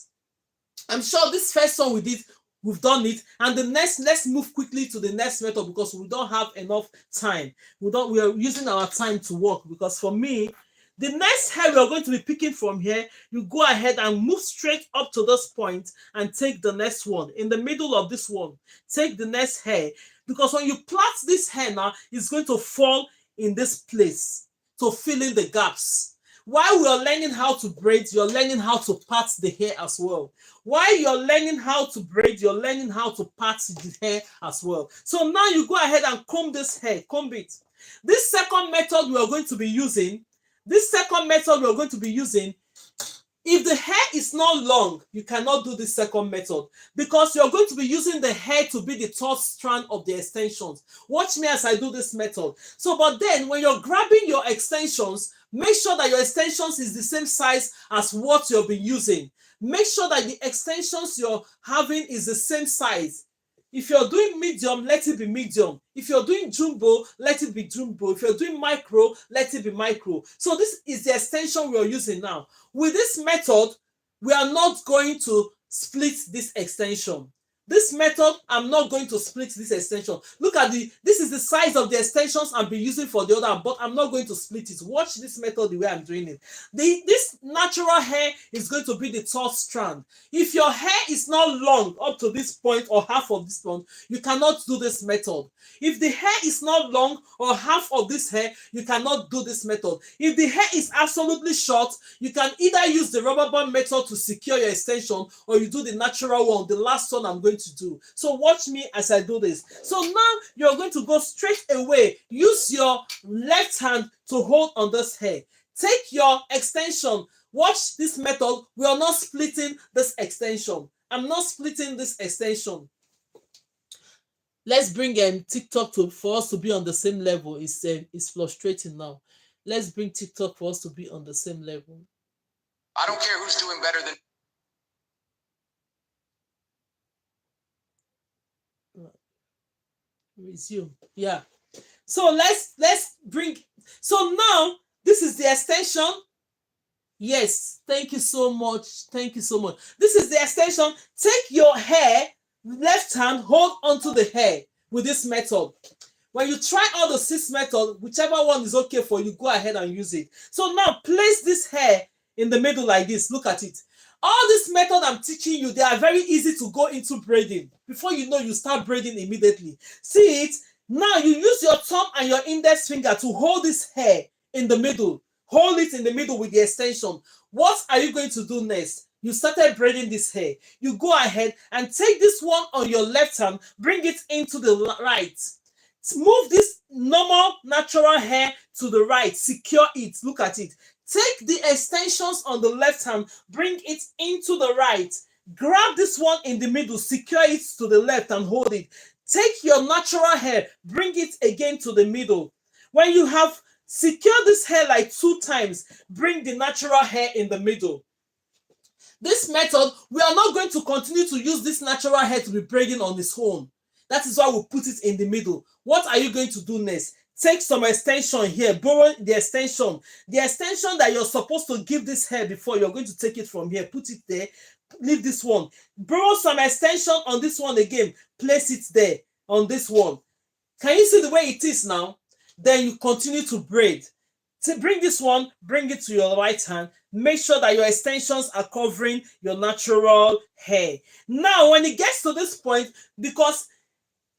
A: I'm sure this first one we did, we've done it. And the next, let's move quickly to the next method because we don't have enough time. We are using our time to work, because for me, the next hair we are going to be picking from here, you go ahead and move straight up to this point and take the next one. In the middle of this one, take the next hair. Because when you plait this hair now, it's going to fall in this place to fill in the gaps. While we are learning how to braid, you're learning how to part the hair as well. While you're learning how to braid, you're learning how to part the hair as well. So now you go ahead and comb this hair, comb it. This second method we are going to be using, if the hair is not long, you cannot do this second method, because you're going to be using the hair to be the third strand of the extensions. Watch me as I do this method. So, but then when you're grabbing your extensions, make sure that your extensions is the same size as what you'll be using. Make sure that the extensions you're having is the same size. If you're doing medium, let it be medium. If you're doing jumbo, let it be jumbo. If you're doing micro, let it be micro. So this is the extension we are using now. With this method, we are not going to split this extension. This method, I'm not going to split this extension. Look at this is the size of the extensions I'll be using for the other, but I'm not going to split it. Watch this method the way I'm doing it. This natural hair is going to be the third strand. If your hair is not long up to this point or half of this point, you cannot do this method. If the hair is not long or half of this hair, you cannot do this method. If the hair is absolutely short, you can either use the rubber band method to secure your extension, or you do the natural one, the last one I'm going to do. So watch me as I do this. So now you're going to go straight away. Use your left hand to hold on this hair. Take your extension. Watch this method. We are not splitting this extension. I'm not splitting this extension. Let's bring TikTok for us to be on the same level. It's frustrating now. Let's bring TikTok for us to be on the same level.
B: I don't care who's doing better than.
A: Resume. Yeah. So let's bring. So now this is the extension. Yes. Thank you so much. Thank you so much. This is the extension. Take your hair, left hand, hold onto the hair with this method. When you try all the 6 methods, whichever one is okay for you, go ahead and use it. So now place this hair in the middle like this. Look at it. All this method I'm teaching you, they are very easy to go into braiding. Before you know, you start braiding immediately. See it? Now you use your thumb and your index finger to hold this hair in the middle. Hold it in the middle with the extension. What are you going to do next? You started braiding this hair. You go ahead and take this one on your left hand, bring it into the right. Move this normal natural hair to the right, secure it. Look at it. Take the extensions on the left hand, bring it into the right. Grab this one in the middle, secure it to the left and hold it. Take your natural hair, bring it again to the middle. When you have secured this hair like 2 times, bring the natural hair in the middle. This method, we are not going to continue to use this natural hair to be braiding on its own. That is why we put it in the middle. What are you going to do next? Take some extension here, borrow the extension that you're supposed to give this hair before. You're going to take it from here, put it there, leave this one, borrow some extension on this one again, place it there on this one. Can you see the way it is now? Then you continue to braid. To bring this one, bring it to your right hand. Make sure that your extensions are covering your natural hair. Now, when it gets to this point, because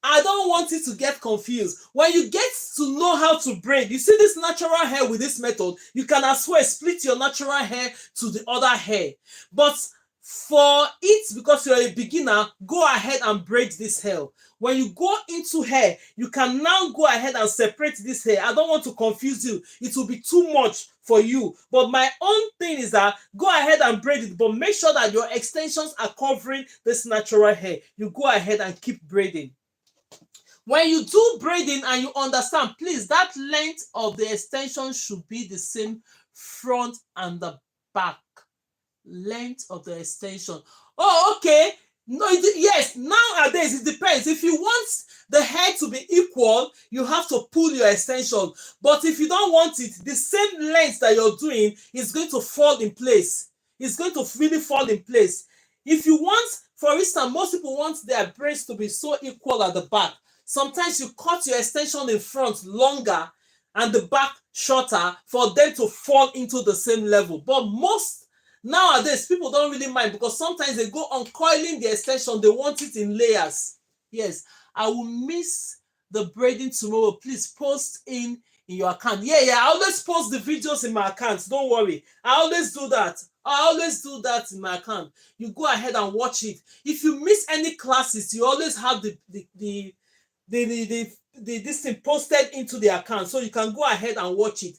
A: I don't want it to get confused. When you get to know how to braid, you see this natural hair with this method, you can as well split your natural hair to the other hair. But for it, because you're a beginner, go ahead and braid this hair. When you go into hair, you can now go ahead and separate this hair. I don't want to confuse you. It will be too much for you. But my own thing is that go ahead and braid it, but make sure that your extensions are covering this natural hair. You go ahead and keep braiding. When you do braiding and you understand, please, that length of the extension should be the same front and the back. Length of the extension. Oh, okay. No, yes, nowadays it depends. If you want the hair to be equal, you have to pull your extension. But if you don't want it, the same length that you're doing is going to fall in place. It's going to really fall in place. If you want, for instance, most people want their braids to be so equal at the back. Sometimes you cut your extension in front longer and the back shorter for them to fall into the same level. But most nowadays, people don't really mind because sometimes they go uncoiling the extension. They want it in layers. Yes, I will miss the braiding tomorrow. Please post in your account. Yeah, I always post the videos in my account. Don't worry. I always do that. I always do that in my account. You go ahead and watch it. If you miss any classes, you always have this thing posted into the account, so you can go ahead and watch it.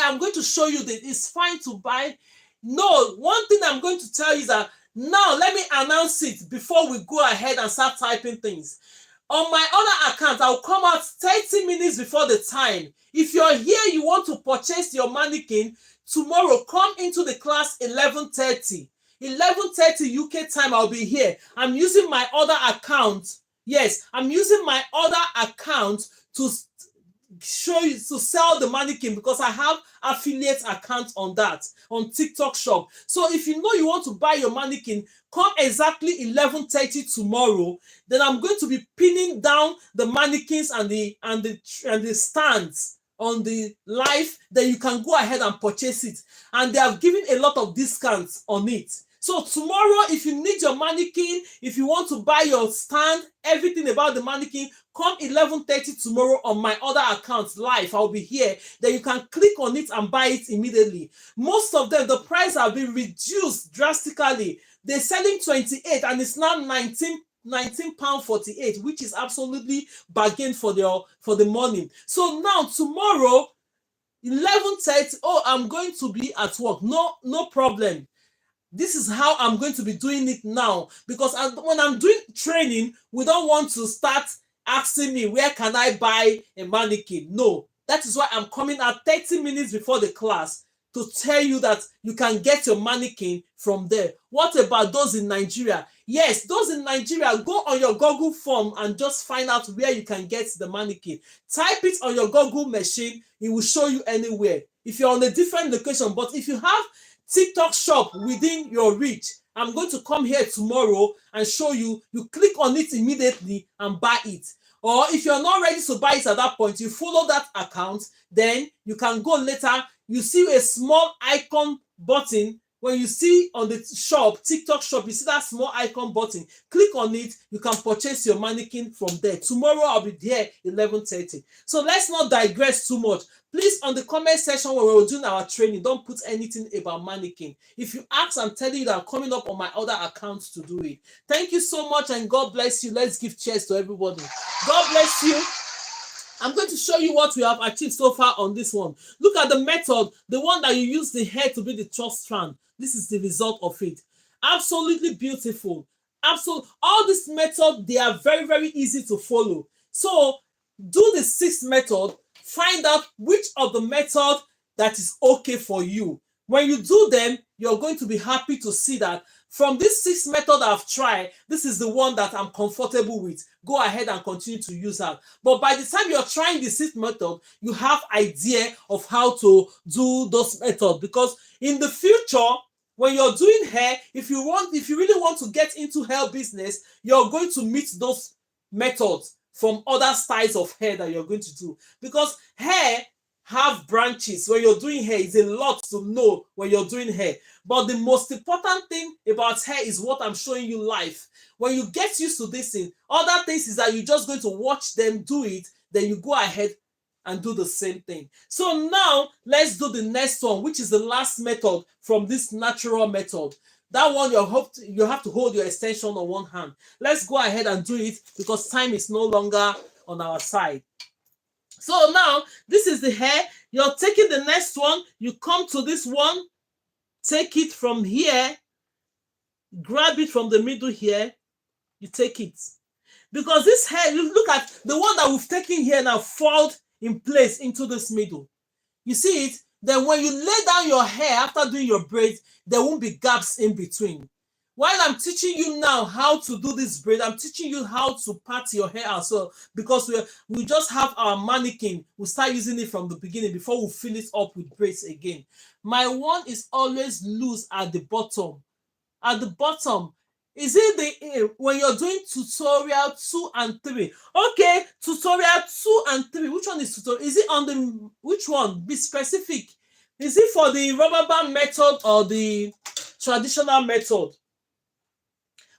A: I'm going to show you that it's fine to buy. No, one thing I'm going to tell you is that now let me announce it before we go ahead and start typing things. On my other account, I'll come out 30 minutes before the time. If you're here, you want to purchase your mannequin tomorrow, come into the class 11:30. 11:30 UK time, I'll be here. I'm using my other account. Yes, I'm using my other account to show you, to sell the mannequin, because I have affiliate account on that, on TikTok shop. So if you know you want to buy your mannequin, come exactly 11:30 tomorrow. Then I'm going to be pinning down the mannequins and the stands on the live. Then you can go ahead and purchase it, and they have given a lot of discounts on it. So tomorrow, if you need your mannequin, if you want to buy your stand, everything about the mannequin, come 11:30 tomorrow on my other account live. I'll be here. Then you can click on it and buy it immediately. Most of them, the price have been reduced drastically. They're selling 28 and it's now 19 pound 48, which is absolutely bargain for the money. So now tomorrow 11:30, oh, I'm going to be at work. No problem. This is how I'm going to be doing it now, because when I'm doing training, we don't want to start asking me, where can I buy a mannequin? No, that is why I'm coming at 30 minutes before the class to tell you that you can get your mannequin from there. What about those in Nigeria? Yes, those in Nigeria, go on your Google form and just find out where you can get the mannequin. Type it on your Google machine, it will show you anywhere. If you're on a different location, but if you have TikTok shop within your reach, I'm going to come here tomorrow and show you. You click on it immediately and buy it. Or if you're not ready to buy it at that point, you follow that account, then you can go later. You see a small icon button when you see on the shop, TikTok shop, you see that small icon button, click on it. You can purchase your mannequin from there. Tomorrow I'll be there 11:30. So let's not digress too much. Please, on the comment section when we're doing our training, don't put anything about mannequin. If you ask, I'm telling you that I'm coming up on my other accounts to do it. Thank you so much and God bless you. Let's give cheers to everybody. God bless you. I'm going to show you what we have achieved so far on this one. Look at the method, the one that you use the hair to be the top strand. This is the result of it. Absolutely beautiful. Absolutely. All this method, they are very, very easy to follow. So do the 6th method. Find out which of the method that is okay for you. When you do them, you're going to be happy to see that from this 6th method I've tried, this is the one that I'm comfortable with. Go ahead and continue to use that. But by the time you're trying the 6th method, you have idea of how to do those methods. Because in the future, when you're doing hair, if you really want to get into hair business, you're going to meet those methods from other styles of hair that you're going to do. Because hair have branches. When you're doing hair, it's a lot to know when you're doing hair. But the most important thing about hair is what I'm showing you live. When you get used to this thing, other things is that you're just going to watch them do it, then you go ahead and do the same thing. So now let's do the next one, which is the last method from this natural method. That one you have to hold your extension on one hand. Let's go ahead and do it because time is no longer on our side. So now this is the hair. You're taking the next one. You come to this one, take it from here, grab it from the middle here, you take it. Because this hair, you look at the one that we've taken here now, fold in place into this middle. You see it? Then when you lay down your hair after doing your braids, there won't be gaps in between. While I'm teaching you now how to do this braid, I'm teaching you how to part your hair as well, because we just have our mannequin. We'll start using it from the beginning before we fill it up with braids again. My one is always loose at the bottom. At the bottom, is it when you're doing tutorial 2 and 3? Okay, tutorial 2 and 3. Which one is tutorial? Is it on the which one? Be specific. Is it for the rubber band method or the traditional method?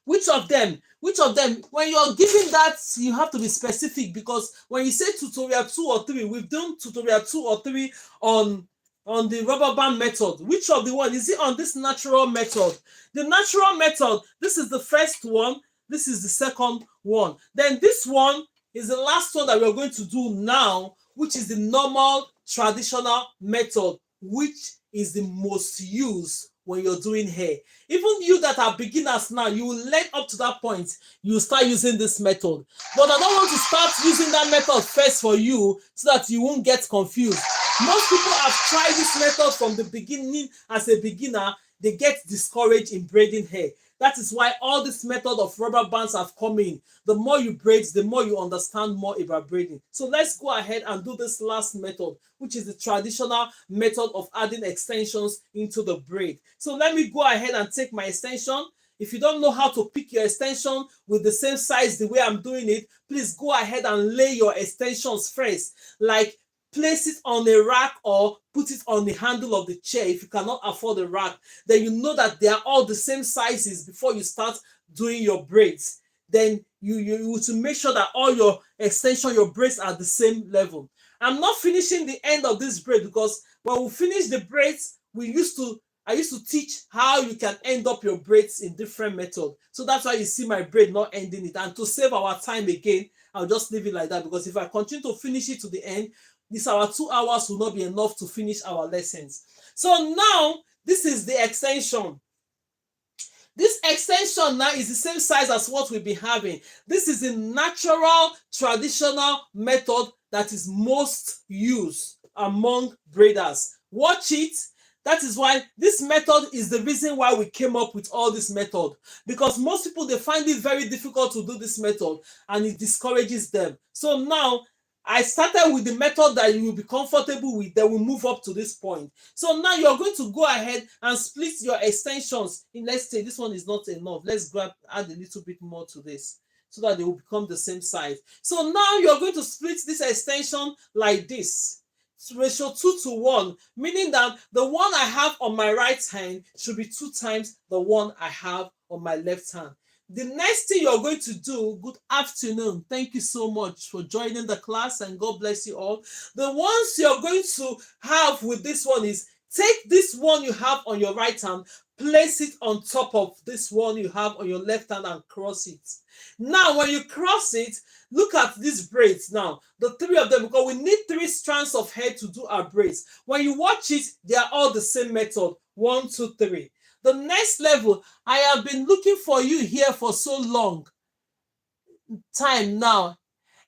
A: Which of them? Which of them? When you're giving that, you have to be specific, because when you say tutorial 2 or 3, we've done tutorial 2 or 3 on the rubber band method. Which of the one? Is it on this natural method? The natural method, this is the first one. This is the second one. Then this one is the last one that we're going to do now, which is the normal traditional method, which is the most used when you're doing hair. Even you that are beginners now, you will learn up to that point, you will start using this method. But I don't want to start using that method first for you so that you won't get confused. Most people have tried this method from the beginning as a beginner. They get discouraged in braiding hair. That is why all this method of rubber bands have come in. The more you braid, the more you understand more about braiding. So let's go ahead and do this last method, which is the traditional method of adding extensions into the braid. So let me go ahead and take my extension. If you don't know how to pick your extension with the same size the way I'm doing it, please go ahead and lay your extensions first. Like, place it on a rack or put it on the handle of the chair. If you cannot afford a rack, then you know that they are all the same sizes before you start doing your braids. Then you to make sure that all your extension, your braids are the same level. I'm not finishing the end of this braid, because when we finish the braids, I used to teach how you can end up your braids in different methods. So that's why you see my braid not ending it. And to save our time again, I'll just leave it like that, because if I continue to finish it to the end, our 2 hours will not be enough to finish our lessons. So now, this is the extension. This extension now is the same size as what we've been having. This is the natural, traditional method that is most used among braiders. Watch it. That is why this method is the reason why we came up with all this method. Because most people, they find it very difficult to do this method and it discourages them. So now, I started with the method that you will be comfortable with, then we'll move up to this point. So now you're going to go ahead and split your extensions. Let's say this one is not enough. Let's add a little bit more to this so that they will become the same size. So now you're going to split this extension like this. ratio 2 to 1, meaning that the one I have on my right hand should be 2 times the one I have on my left hand. The next thing you're going to do, good afternoon. Thank you so much for joining the class and God bless you all. The ones you're going to have with this one is take this one you have on your right hand, place it on top of this one you have on your left hand and cross it. Now, when you cross it, look at these braids now, the 3 of them, because we need 3 strands of hair to do our braids. When you watch it, they are all the same method, 1, 2, 3. The next level, I have been looking for you here for so long time now.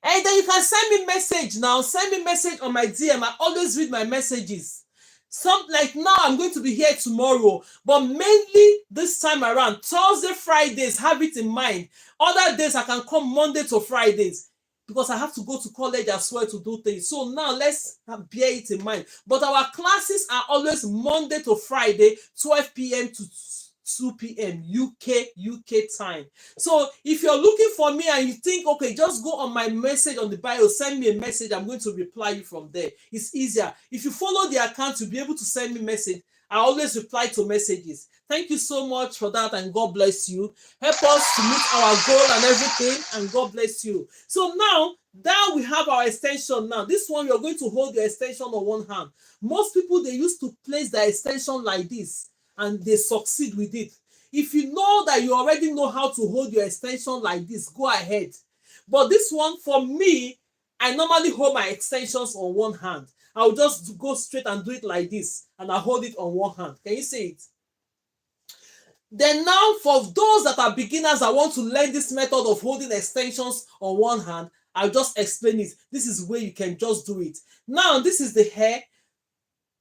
A: And then you can send me message now. Send me message on my DM. I always read my messages. Some like now I'm going to be here tomorrow, but mainly this time around, Thursday, Fridays, have it in mind. Other days I can come Monday to Fridays because I have to go to college as well to do things. So now let's bear it in mind. But our classes are always Monday to Friday, 12 p.m. to 2 p.m. UK time. So if you're looking for me and you think, okay, just go on my message on the bio, send me a message, I'm going to reply you from there. It's easier. If you follow the account, you'll be able to send me message. I always reply to messages. Thank you so much for that and God bless you. Help us to meet our goal and everything and God bless you. So now we have our extension now. This one, you're going to hold your extension on one hand. Most people, they used to place their extension like this and they succeed with it. If you know that you already know how to hold your extension like this, go ahead. But this one, for me, I normally hold my extensions on one hand. I'll just go straight and do it like this, and I hold it on one hand. Can you see it? Then now, for those that are beginners that want to learn this method of holding extensions on one hand, I'll just explain it. This is where you can just do it. Now, this is the hair.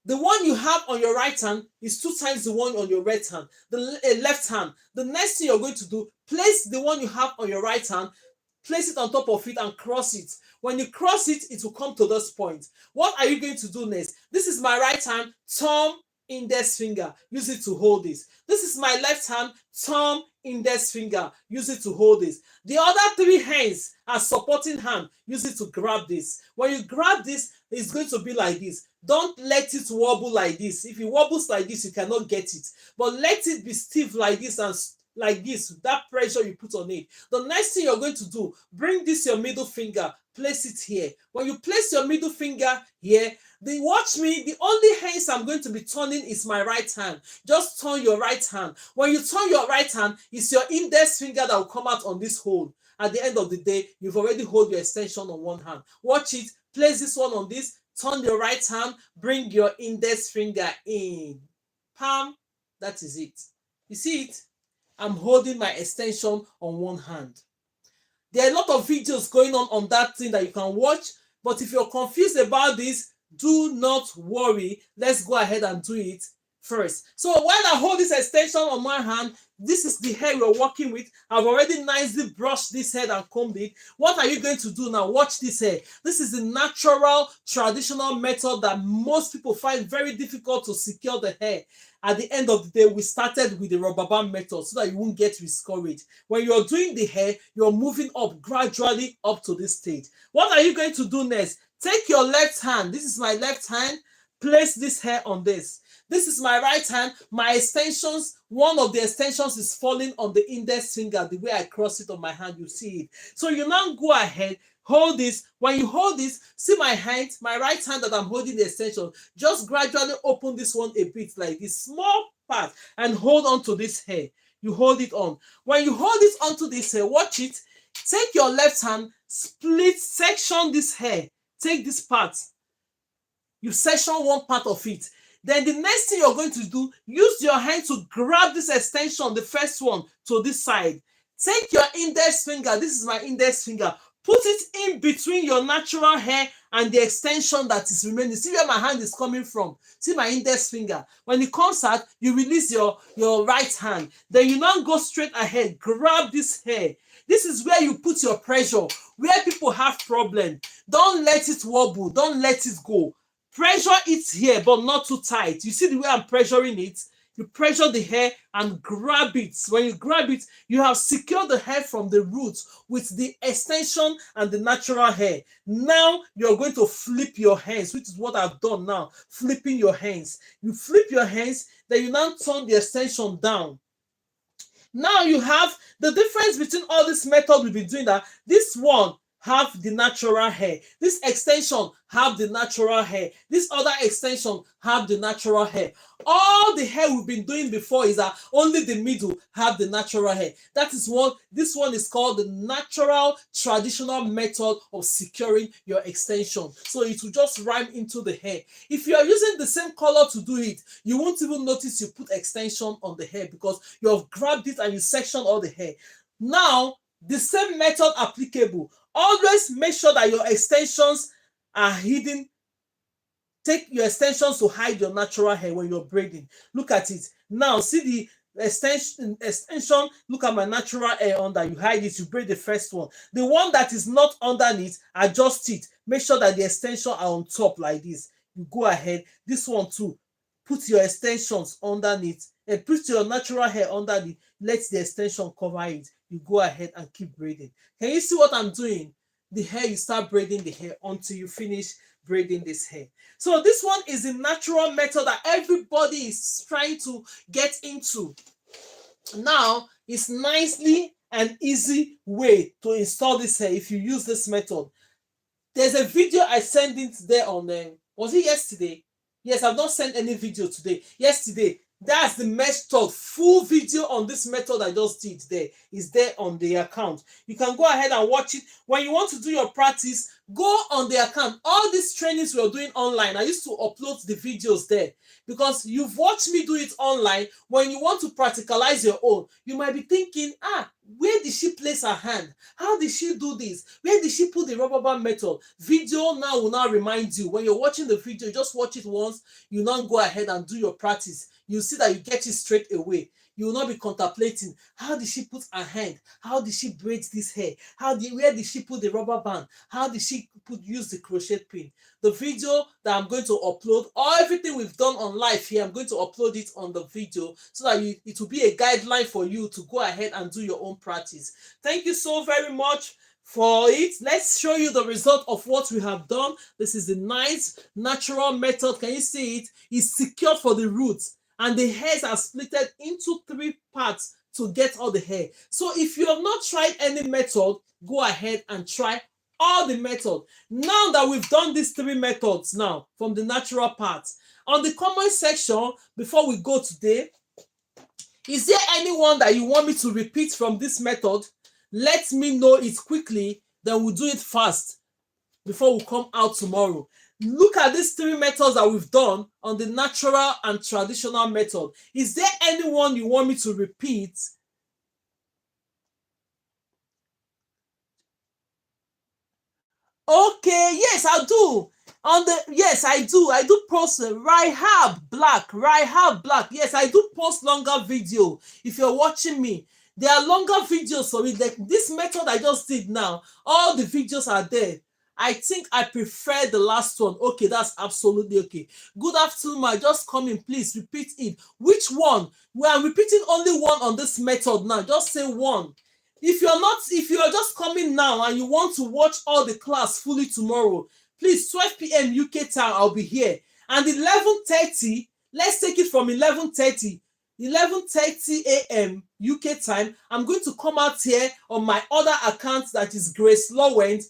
A: The one you have on your right hand is 2 times the one on your left hand. The left hand. The next thing you're going to do, place the one you have on your right hand, place it on top of it and cross it. When you cross it, it will come to this point. What are you going to do next? This is my right hand, thumb, index finger. Use it to hold this. This is my left hand, thumb, index finger. Use it to hold this. The other 3 hands are supporting hand. Use it to grab this. When you grab this, it's going to be like this. Don't let it wobble like this. If it wobbles like this, you cannot get it. But let it be stiff like this and like this, that pressure you put on it. The next thing you're going to do, bring this your middle finger, place it here. When you place your middle finger here, then watch me, the only hands I'm going to be turning is my right hand. Just turn your right hand. When you turn your right hand, it's your index finger that will come out on this hole. At the end of the day, you've already hold your extension on one hand. Watch it, place this one on this, turn your right hand, bring your index finger in. Palm, that is it. You see it? I'm holding my extension on one hand. There are a lot of videos going on that thing that you can watch, but if you're confused about this, do not worry. Let's go ahead and do it first. So while I hold this extension on my hand, this is the hair we're working with. I've already nicely brushed this hair and combed it. What are you going to do now? Watch this hair. This is the natural, traditional method that most people find very difficult to secure the hair. At the end of the day, we started with the rubber band method so that you won't get discouraged. When you're doing the hair, you're moving up gradually up to this stage. What are you going to do next? Take your left hand. This is my left hand. Place this hair on this. This is my right hand. My extensions, one of the extensions is falling on the index finger. The way I cross it on my hand, you see it. So you now go ahead, hold this. When you hold this, see my hand, my right hand that I'm holding the extension. Just gradually open this one a bit like this small part and hold on to this hair. You hold it on. When you hold it onto this hair, watch it. Take your left hand, split section this hair. Take this part. You section one part of it. Then the next thing you're going to do, use your hand to grab this extension, the first one, to this side. Take your index finger. This is my index finger. Put it in between your natural hair and the extension that is remaining. See where my hand is coming from. See my index finger. When it comes out, you release your right hand. Then you now go straight ahead. Grab this hair. This is where you put your pressure. Where people have problem. Don't let it wobble. Don't let it go. Pressure it here, but not too tight. You see the way I'm pressuring it? You pressure the hair and grab it. When you grab it, you have secured the hair from the roots with the extension and the natural hair. Now you're going to flip your hands, which is what I've done now, flipping your hands. You flip your hands, then you now turn the extension down. Now you have the difference between all this method we've been doing, that this one have the natural hair, this extension have the natural hair, this other extension have the natural hair. All the hair we've been doing before is that only the middle have the natural hair. That is what this one is called, the natural traditional method of securing your extension. So it will just rhyme into the hair. If you are using the same color to do it, you won't even notice you put extension on the hair because you have grabbed it and you section all the hair. Now the same method applicable. Always make sure that your extensions are hidden. Take your extensions to hide your natural hair when you're braiding. Look at it. Now, see the extension. Look at my natural hair under. You hide it, you braid the first one. The one that is not underneath, adjust it. Make sure that the extensions are on top like this. You go ahead. This one too. Put your extensions underneath and put your natural hair underneath. Let the extension cover it. You go ahead and keep braiding. Can you see what I'm doing? The hair, you start braiding the hair until you finish braiding this hair. So this one is the natural method that everybody is trying to get into. Now, it's nicely and easy way to install this hair if you use this method. There's a video I sent it there on was it yesterday? Yes, I've not sent any video today. Yesterday, that's the method. Full video on this method I just did there is there on the account. You can go ahead and watch it. When you want to do your practice, go on the account. All these trainings we're doing online, I used to upload the videos there because you've watched me do it online. When you want to practicalize your own, you might be thinking, where did she place her hand? How did she do this? Where did she put the rubber band method? Video now will now remind you. When you're watching the video, you just watch it once. You now go ahead and do your practice. You see that you get it straight away. You will not be contemplating, how did she put her hand? How did she braid this hair? Where did she put the rubber band? How did she use the crochet pin? The video that I'm going to upload, or everything we've done on live here, I'm going to upload it on the video so that it will be a guideline for you to go ahead and do your own practice. Thank you so very much for it. Let's show you the result of what we have done. This is the nice natural method. Can you see it? It's secured for the roots, and the hairs are splitted into 3 parts to get all the hair. So if you have not tried any method, go ahead and try all the method. Now that we've done these 3 methods now from the natural parts, on the comment section, before we go today, is there anyone that you want me to repeat from this method? Let me know it quickly, then we'll do it fast before we come out tomorrow. Look at these 3 methods that we've done on the natural and traditional method. Is there anyone you want me to repeat? Okay, yes, I do. Yes, I do. I do post Rahab Black. Yes, I do post longer video. If you're watching me, there are longer videos for it. Like this method I just did now, all the videos are there. I think I prefer the last one. Okay, that's absolutely okay. Good afternoon, ma. Just come in, please repeat it. Which one? We are repeating only one on this method now. Just say one. If you are just coming now and you want to watch all the class fully tomorrow, please, 12 p.m. UK time, I'll be here. And 11:30, let's take it from 11:30 a.m. UK time. I'm going to come out here on my other account, that is GraceLawendhair,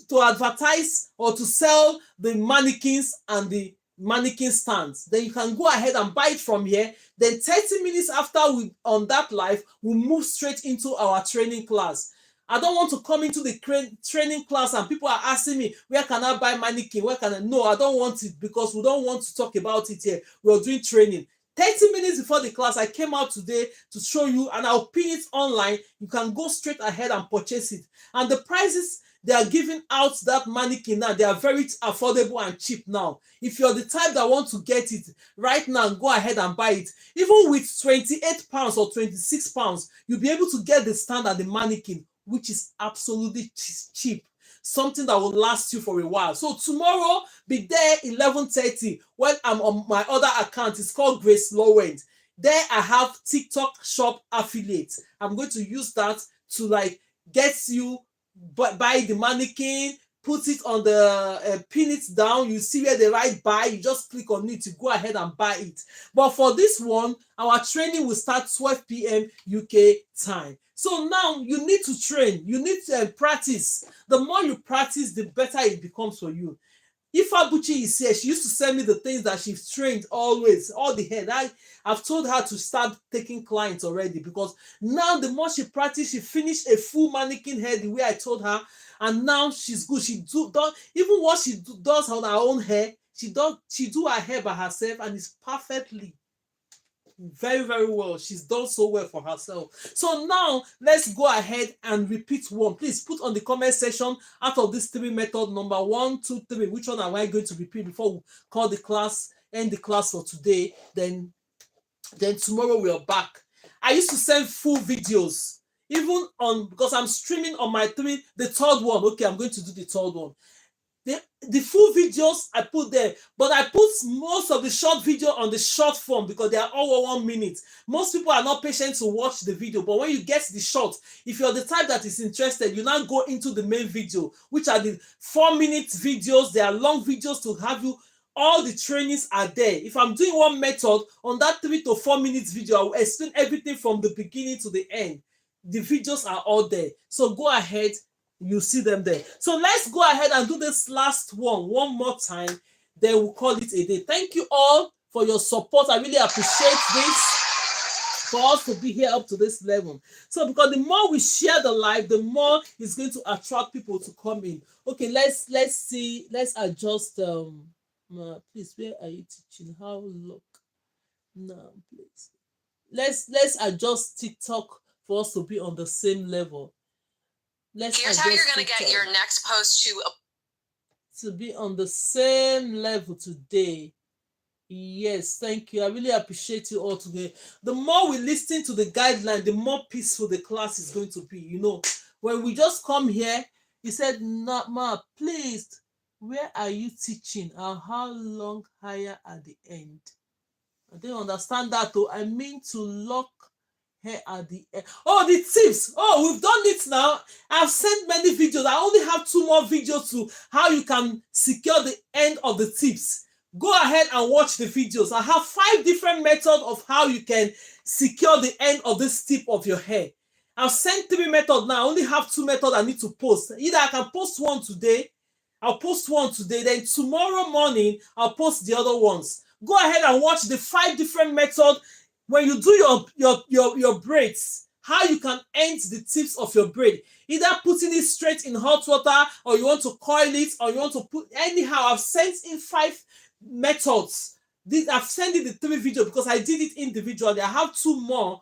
A: to advertise or to sell the mannequins and the mannequin stands. Then you can go ahead and buy it from here. Then 30 minutes after on that live, we'll move straight into our training class. I don't want to come into the training class and people are asking me, where can I buy mannequin? No, I don't want it, because we don't want to talk about it here. We're doing training. 30 minutes before the class, I came out today to show you, and I'll pin it online. You can go straight ahead and purchase it. And the prices they are giving out that mannequin now, they are very affordable and cheap now. If you're the type that want to get it right now, go ahead and buy it. Even with £28 or £26, you'll be able to get the stand and the mannequin, which is absolutely cheap. Something that will last you for a while. So tomorrow, be there 11:30 when I'm on my other account. It's called GraceLawendhair. There I have TikTok shop affiliate. I'm going to use that to like get you buy the mannequin, put it on the pin it down. You see where they write buy, you just click on it, you go ahead and buy it. But for this one, our training will start 12 p.m. UK time. So now you need to train, you need to practice. The more you practice, the better it becomes for you. If Abuchi is here, she used to send me the things that she's trained always, all the hair. I've told her to start taking clients already, because now the more she practiced, she finished a full mannequin hair the way I told her, and now she's good. She does even what she does on her own hair. She do her hair by herself, and it's perfectly very, very well. She's done so well for herself. So now let's go ahead and repeat one. Please put on the comment section, out of these three methods, number 1, 2, 3, which one am I going to repeat before we call the class, end the class for today. Then tomorrow we are back. I used to send full videos, even on, because I'm streaming on my the third one. Okay, I'm going to do the third one. The full videos I put there, but I put most of the short video on the short form because they are all 1 minute. Most people are not patient to watch the video, but when you get the short, if you're the type that is interested, you now go into the main video, which are the 4-minute videos. They are long videos to have you. All the trainings are there. If I'm doing one method on that 3 to 4 minutes video, I will explain everything from the beginning to the end. The videos are all there. So go ahead, you see them there. So let's go ahead and do this last one more time, then we'll call it a day. Thank you all for your support. I really appreciate this, for us to be here up to this level. So because the more we share the live, the more it's going to attract people to come in. Okay, let's see, let's adjust. Please, where are you teaching? How look now, please. Let's adjust TikTok for us to be on the same level.
C: Here's how you're going to get your next post
A: to be on the same level today. Yes, thank you. I really appreciate you all today. The more we listen to the guideline, the more peaceful the class is going to be. You know, when we just come here, he said, Ma, please, where are you teaching and how long higher at the end? I don't understand that though. I mean to lock hair at the end. Oh, the tips. Oh, we've done it now. I've sent many videos. I only have 2 more videos to how you can secure the end of the tips. Go ahead and watch the videos. I have 5 different methods of how you can secure the end of this tip of your hair. I've sent 3 methods now. I only have 2 methods I need to post. Either I can post one today. I'll post one today. Then tomorrow morning, I'll post the other ones. Go ahead and watch the 5 different methods when you do your braids, how you can end the tips of your braid. Either putting it straight in hot water, or you want to coil it, or you want to put anyhow. I've sent in 5 methods. I've sent in the 3 videos because I did it individually. I have 2 more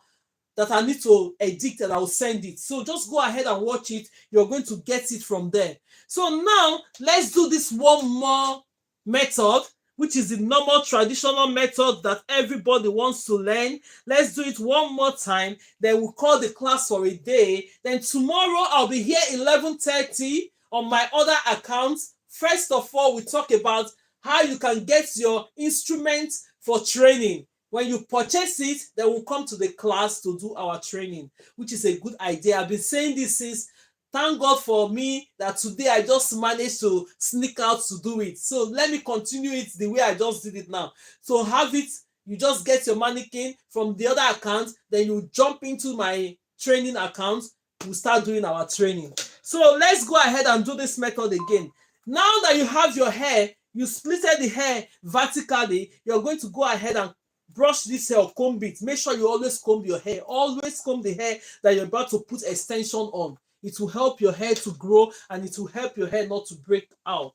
A: that I need to edit and I'll send it. So just go ahead and watch it. You're going to get it from there. So now let's do this one more method, which is the normal traditional method that everybody wants to learn. Let's do it one more time. Then we'll call the class for a day. Then tomorrow I'll be here 11:30 on my other account. First of all, we talk about how you can get your instruments for training. When you purchase it, then we'll come to the class to do our training, which is a good idea. I've been saying this since. Thank God for me that today I just managed to sneak out to do it. So let me continue it the way I just did it now. So have it, you just get your mannequin from the other account, then you jump into my training account, we'll start doing our training. So let's go ahead and do this method again. Now that you have your hair, you splitted the hair vertically, you're going to go ahead and brush this hair or comb it. Make sure you always comb your hair. Always comb the hair that you're about to put extension on. It will help your hair to grow and it will help your hair not to break out.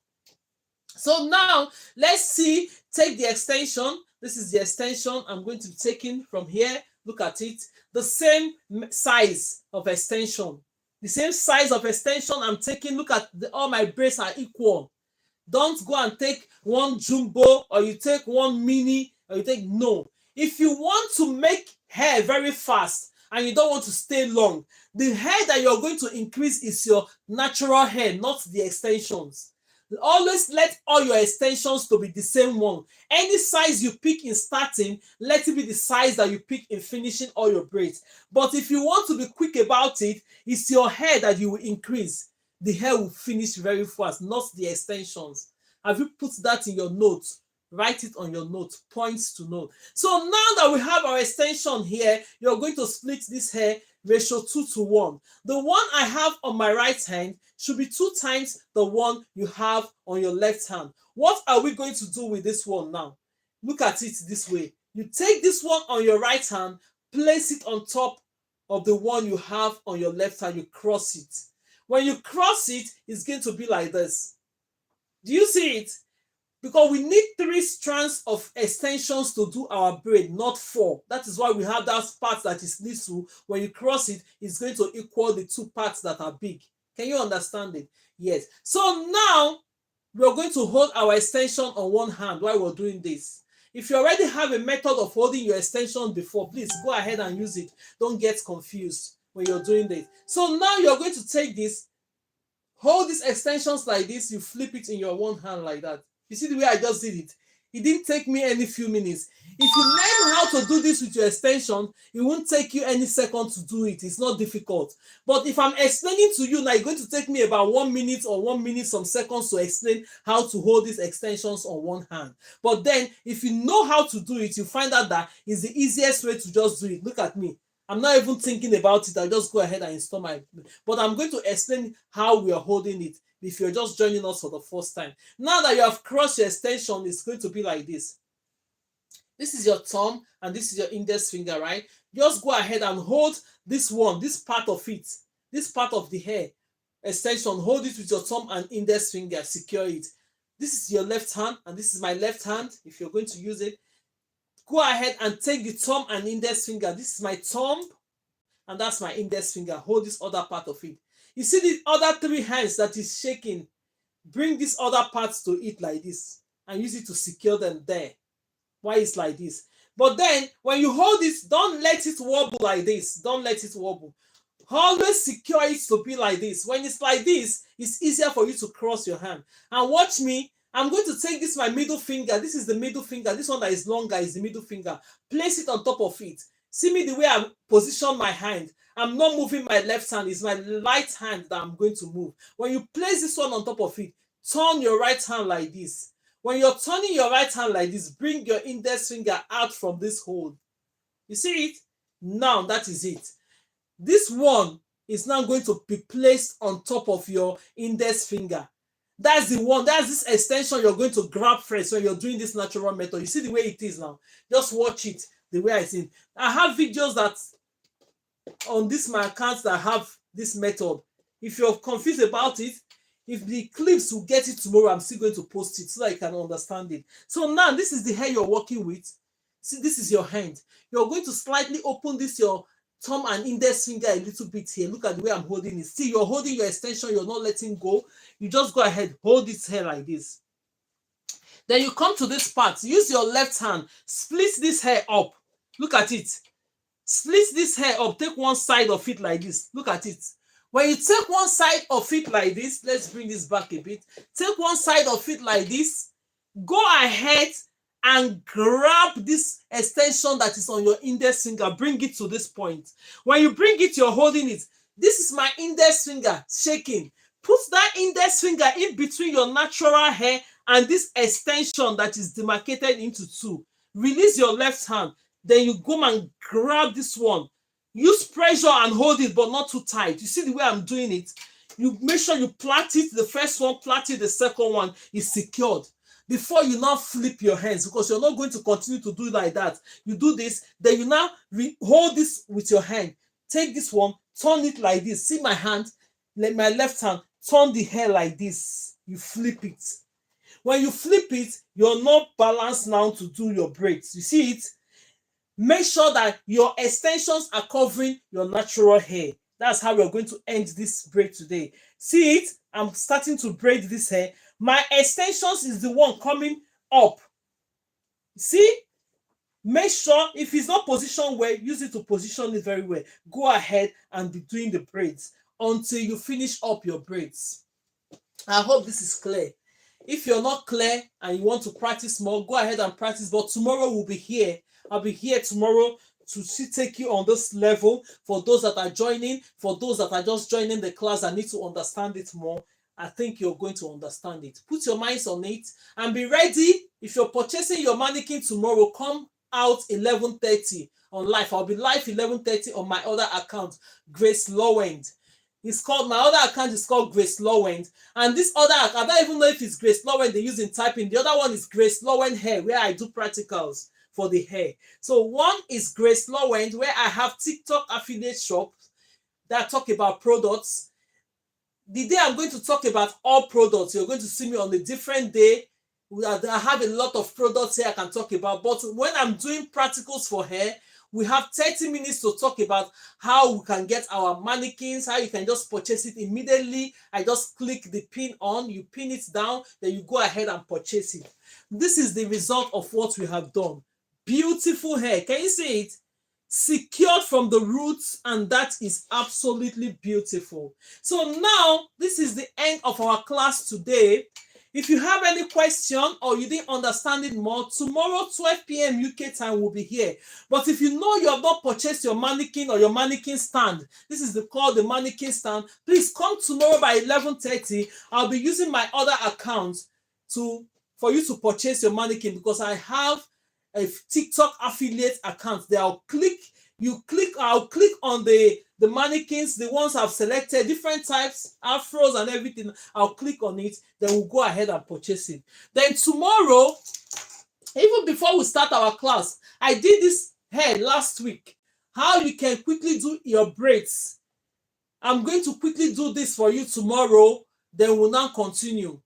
A: So now let's see, take the extension. This is the extension I'm going to be taking from here. Look at it. The same size of extension. The same size of extension I'm taking. Look at all my braids are equal. Don't go and take one jumbo or you take one mini or you take no. If you want to make hair very fast and you don't want to stay long, the hair that you're going to increase is your natural hair, not the extensions. Always let all your extensions to be the same one. Any size you pick in starting, let it be the size that you pick in finishing all your braids. But if you want to be quick about it, it's your hair that you will increase. The hair will finish very fast, not the extensions. Have you put that in your notes? Write it on your note, points to note. So now that we have our extension here, you're going to split this hair ratio 2:1. The one I have on my right hand should be 2 times the one you have on your left hand. What are we going to do with this one now? Look at it this way. You take this one on your right hand, place it on top of the one you have on your left hand, you cross it. When you cross it, it's going to be like this. Do you see it? Because we need 3 strands of extensions to do our braid, not 4. That is why we have that part that is little. When you cross it, it's going to equal the 2 parts that are big. Can you understand it? Yes. So now we're going to hold our extension on one hand while we're doing this. If you already have a method of holding your extension before, please go ahead and use it. Don't get confused when you're doing this. So now you're going to take this, hold these extensions like this, you flip it in your one hand like that. You see the way I just did it? It didn't take me any few minutes. If you learn how to do this with your extension, it won't take you any second to do it. It's not difficult. But if I'm explaining to you now, it's going to take me about 1 minute or 1 minute some seconds to explain how to hold these extensions on one hand. But then if you know how to do it, you find out that it's the easiest way to just do it. Look at me. I'm not even thinking about it. I just go ahead and install my... But I'm going to explain how we are holding it if you're just joining us for the first time. Now that you have crossed your extension, it's going to be like this. This is your thumb and this is your index finger, right? Just go ahead and hold this one, this part of it, this part of the hair extension. Hold it with your thumb and index finger, secure it. This is your left hand and this is my left hand if you're going to use it. Go ahead and take the thumb and index finger. This is my thumb and that's my index finger. Hold this other part of it. You see the other 3 hands that is shaking? Bring these other parts to it like this and use it to secure them there. Why it's like this? But then when you hold this, don't let it wobble like this. Don't let it wobble. Always secure it to be like this. When it's like this, it's easier for you to cross your hand. And watch me. I'm going to take this, my middle finger. This is the middle finger. This one that is longer is the middle finger. Place it on top of it. See me the way I position my hand. I'm not moving my left hand. It's my right hand that I'm going to move. When you place this one on top of it, turn your right hand like this. When you're turning your right hand like this, bring your index finger out from this hold. You see it? Now that is it. This one is now going to be placed on top of your index finger. That's the one, that's this extension you're going to grab first when you're doing this natural method. You see the way it is now. Just watch it the way I see. I have videos that on this my account that have this method. If you're confused about it, if the clips will get it tomorrow, I'm still going to post it so that you can understand it. So now this is the hair you're working with. See, this is your hand. You're going to slightly open this your thumb and index finger a little bit here. Look at the way I'm holding it. See, you're holding your extension, you're not letting go. You just go ahead, hold this hair like this. Then you come to this part. Use your left hand, split this hair up. Look at it. Split this hair up. Take one side of it like this. Look at it. When you take one side of it like this, let's bring this back a bit. Take one side of it like this. Go ahead and grab this extension that is on your index finger. Bring it to this point. When you bring it, you're holding it. This is my index finger shaking. Put that index finger in between your natural hair and this extension that is demarcated into 2. Release your left hand. Then you go and grab this one. Use pressure and hold it, but not too tight. You see the way I'm doing it? You make sure you plait it. The first one, plait it. The second one is secured. Before you now flip your hands, because you're not going to continue to do like that. You do this, then you now hold this with your hand. Take this one, turn it like this. See my hand? My left hand, turn the hair like this. You flip it. When you flip it, you're not balanced now to do your braids. You see it? Make sure that your extensions are covering your natural hair. That's how we're going to end this braid today. See it? I'm starting to braid this hair. My extensions is the one coming up. See? Make sure if it's not positioned well, use it to position it very well. Go ahead and be doing the braids until you finish up your braids. I hope this is clear. If you're not clear and you want to practice more, go ahead and practice. But tomorrow we'll be here. I'll be here tomorrow to take you on this level. For those that are joining, for those that are just joining the class and need to understand it more, I think you're going to understand it. Put your minds on it and be ready. If you're purchasing your mannequin tomorrow, come out 11:30 on live. I'll be live 11:30 on my other account, GraceLawendhair. It's called, my other account is called GraceLawendhair. And this other account, I don't even know if it's GraceLawendhair they use in typing. The other one is GraceLawendhair, where I do practicals for the hair. So one is GraceLawendhair, where I have TikTok affiliate shop that talk about products. The day I'm going to talk about all products, you're going to see me on a different day. I have a lot of products here I can talk about. But when I'm doing practicals for hair, we have 30 minutes to talk about how we can get our mannequins, how you can just purchase it immediately. I just click the pin on, you pin it down, then you go ahead and purchase it. This is the result of what we have done. Beautiful hair. Can you see it? Secured from the roots, and that is absolutely beautiful. So now, this is the end of our class today. If you have any question or you didn't understand it more, tomorrow 12 p.m. UK time will be here. But if you know you have not purchased your mannequin or your mannequin stand, this is called the mannequin stand, please come tomorrow by 11:30. I'll be using my other account for you to purchase your mannequin, because I have a TikTok affiliate account. I'll click on the mannequins, the ones I've selected, different types, afros and everything. I'll click on it, then we'll go ahead and purchase it. Then tomorrow, even before we start our class, I did this hair last week, how you can quickly do your braids. I'm going to quickly do this for you tomorrow, then we'll now continue.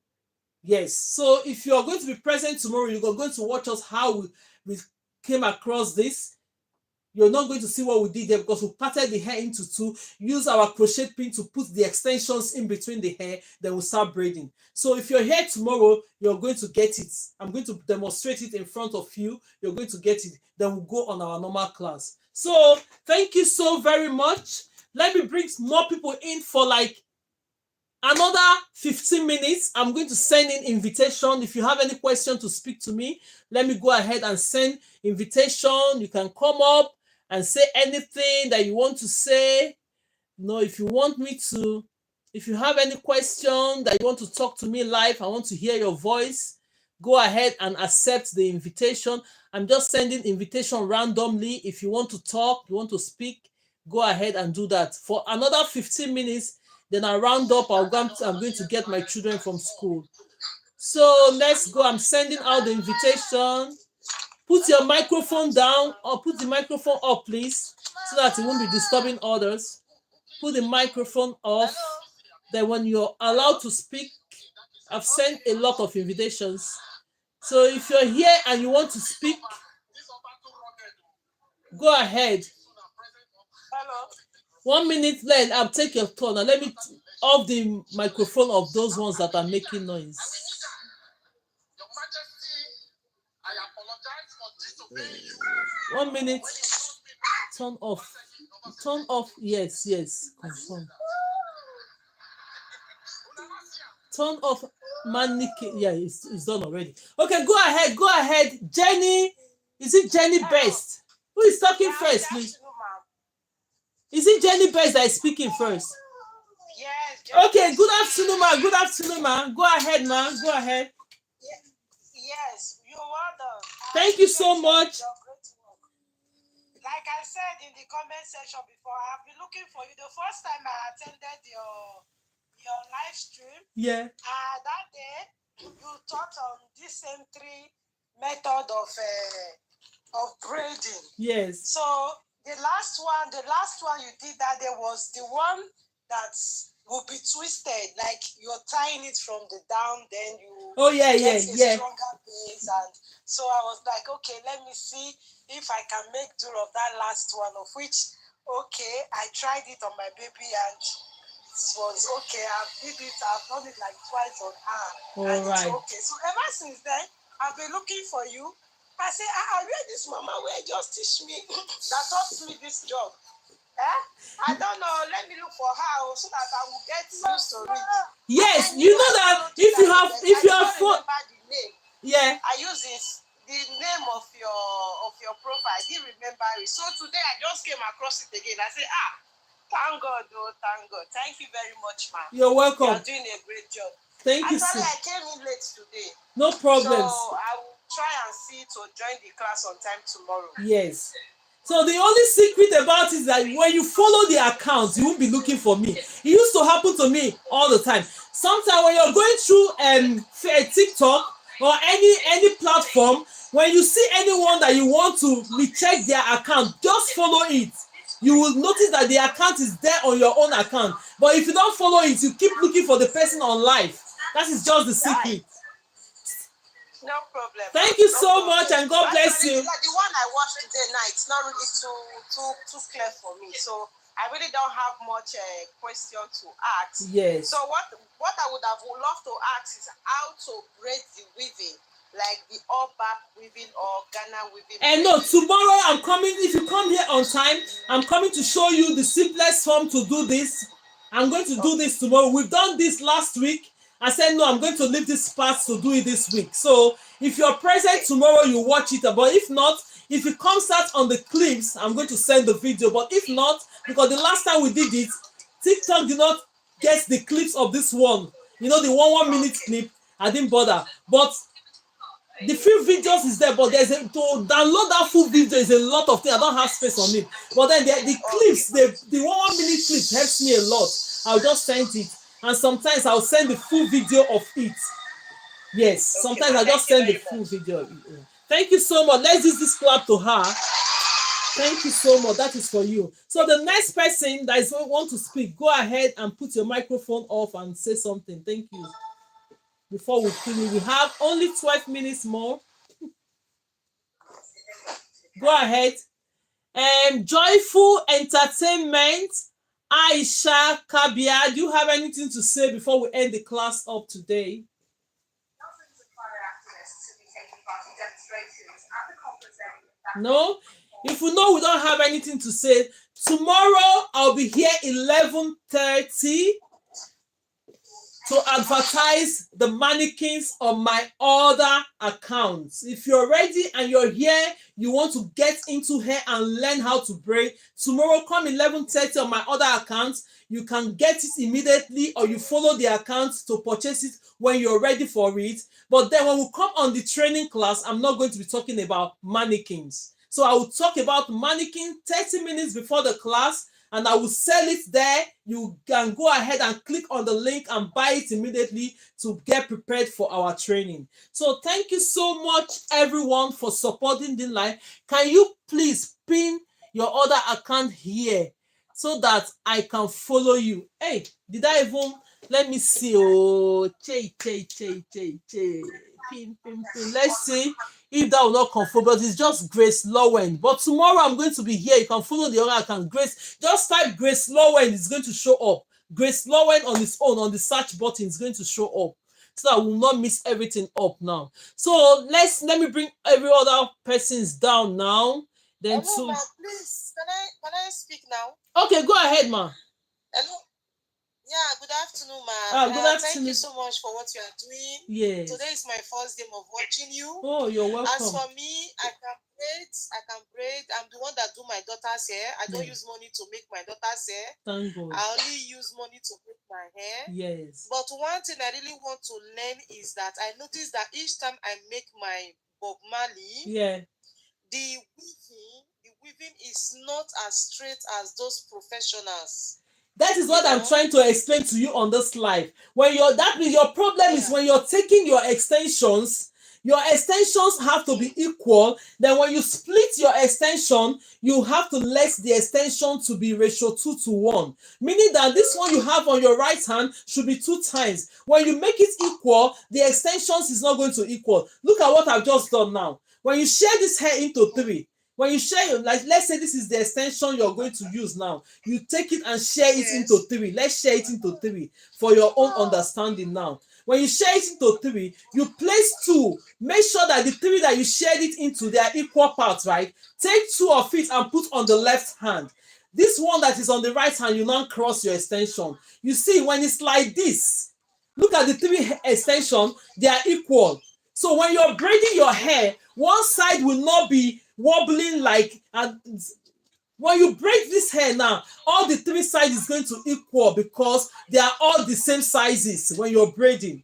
A: Yes, so if you're going to be present tomorrow, you're going to watch us how we came across this. You're not going to see what we did there, because we parted the hair into two, use our crochet pin to put the extensions in between the hair, then we'll start braiding. So if you're here tomorrow, you're going to get it. I'm going to demonstrate it in front of you. You're going to get it. Then we'll go on our normal class. So thank you so very much. Let me bring more people in for like another 15 minutes. I'm going to send in invitation. If you have any question to speak to me, let me go ahead and send invitation. You can come up and say anything that you want to say. If you have any question that you want to talk to me live, I want to hear your voice, go ahead and accept the invitation. I'm just sending invitation randomly. If you want to talk, you want to speak, go ahead and do that. For another 15 minutes, then I round up. I'm going to get my children from school. So let's go. I'm sending out the invitation. Put your microphone down, or put the microphone up, please, so that it won't be disturbing others. Put the microphone off. Then when you're allowed to speak, I've sent a lot of invitations. So if you're here and you want to speak, go ahead.
D: Hello.
A: 1 minute, then I'll take your turn, and let me off the microphone of those ones that are making noise.
D: Your Majesty, I apologize for disobeying you.
A: 1 minute. Turn off. Turn off. Yes. Confirm. Turn off mannequin. Yeah, it's done already. Okay, go ahead. Jenny. Is it Jenny Best? Who is talking first, please? Is it Jenny Best that is speaking first?
D: Yes.
A: Okay, good afternoon, ma. Go ahead, ma. Go ahead.
D: Yes, you're welcome.
A: Thank you so much.
D: Like I said in the comment section before, I've been looking for you. The first time I attended your live stream, that day you taught on this same 3 method of braiding.
A: Yes.
D: So the last one you did that day was the one that will be twisted, like you're tying it from the down, then you get a stronger base. And so I was like, okay, let me see if I can make do of that last one, of which, okay, I tried it on my baby and it was okay. I've done it like twice on her.
A: All right.
D: It's okay. So ever since then, I've been looking for you. I say, I read this mama where just teach me, that taught me this job. I don't know. Let me look for her so that I will get used to it.
A: Yes, you know that if you have
D: remember the name.
A: Yeah.
D: I use the name of your profile. I didn't remember it. So today I just came across it again. I said, thank God, thank God. Thank you very much, ma'am.
A: You're welcome.
D: You're doing a great job.
A: Thank you, sir.
D: Actually, I came in late today.
A: No problems.
D: So I will try and see to join the class on time tomorrow.
A: Yes. So the only secret about it is that when you follow the account, you won't be looking for me. It used to happen to me all the time. Sometimes when you're going through TikTok or any platform, when you see anyone that you want to recheck their account, just follow it. You will notice that the account is there on your own account. But if you don't follow it, you keep looking for the person on live. That is just the secret.
D: No problem.
A: Thank you so much, and God bless you.
D: Like the one I watched today night, it's not really too clear for me. So I really don't have much question to ask.
A: Yes.
D: So what I would have loved to ask is how to braid the weaving, like the all back weaving or Ghana weaving.
A: And no, tomorrow I'm coming. If you come here on time, I'm coming to show you the simplest form to do this. I'm going to do this tomorrow. We've done this last week. I said, no, I'm going to leave this part to do it this week. So if you're present tomorrow, you watch it. But if not, if it comes out on the clips, I'm going to send the video. But if not, because the last time we did it, TikTok did not get the clips of this one. You know, the 1 minute clip. I didn't bother. But the few videos is there, but to download that full video is a lot of things. I don't have space on it. But then the clips, the 1 minute clip helps me a lot. I'll just send it. And sometimes I'll send the full video of it. Yes, sometimes I just send the full video. Thank you so much. Let's use this clap to her. Thank you so much. That is for you. So the next person that is want to speak, go ahead and put your microphone off and say something. Thank you. Before we finish, we have only 12 minutes more. Go ahead. Joyful Entertainment, Aisha Kabia, do you have anything to say before we end the class up today? No? If we know we don't have anything to say, tomorrow I'll be here 11:30 to advertise the mannequins on my other accounts. If you're ready and you're here, you want to get into hair and learn how to braid, tomorrow come 11:30 on my other accounts. You can get it immediately, or you follow the account to purchase it when you're ready for it. But then when we come on the training class, I'm not going to be talking about mannequins. So I will talk about mannequin 30 minutes before the class, and I will sell it there. You can go ahead and click on the link and buy it immediately to get prepared for our training. So thank you so much, everyone, for supporting the live. Can you please pin your other account here so that I can follow you? Hey, did I even, let me see. Oh, pin. Let's see if that will not confirm, but it's just Grace Lowen. But tomorrow I'm going to be here. You can follow the other account. Grace, just type Grace Lowen, it's going to show up. Grace Lowen on its own, on the search button, is going to show up. So I will not miss everything up now. So let me bring every other persons down now. Then
D: Hello, ma, please, can I speak now?
A: Okay, go ahead, ma.
D: Hello. Yeah, good afternoon, ma.
A: Good afternoon.
D: Thank you so much for what you are doing.
A: Yes.
D: Today is my first day of watching you.
A: Oh, you're welcome.
D: As for me, I can braid. I'm the one that do my daughter's hair. I don't use money to make my daughter's hair.
A: Thank God.
D: I only use money to make my hair.
A: Yes.
D: But one thing I really want to learn is that I notice that each time I make my Bob Marley, the weaving is not as straight as those professionals.
A: That is what I'm trying to explain to you on this live. When your problem is when you're taking your extensions have to be equal. Then when you split your extension, you have to let the extension to be ratio 2:1. Meaning that this one you have on your right hand should be 2 times. When you make it equal, the extensions is not going to equal. Look at what I've just done now. When you share this hair into 3, when you share, like, let's say this is the extension you're going to use now. You take it and share it into 3. Let's share it into 3 for your own understanding now. When you share it into 3, you place 2. Make sure that the 3 that you shared it into, they are equal parts, right? Take 2 of it and put on the left hand. This one that is on the right hand, you now cross your extension. You see, when it's like this, look at the 3 extensions, they are equal. So when you're braiding your hair, one side will not be wobbling like, when you braid this hair now, all the 3 sides is going to equal because they are all the same sizes when you're braiding.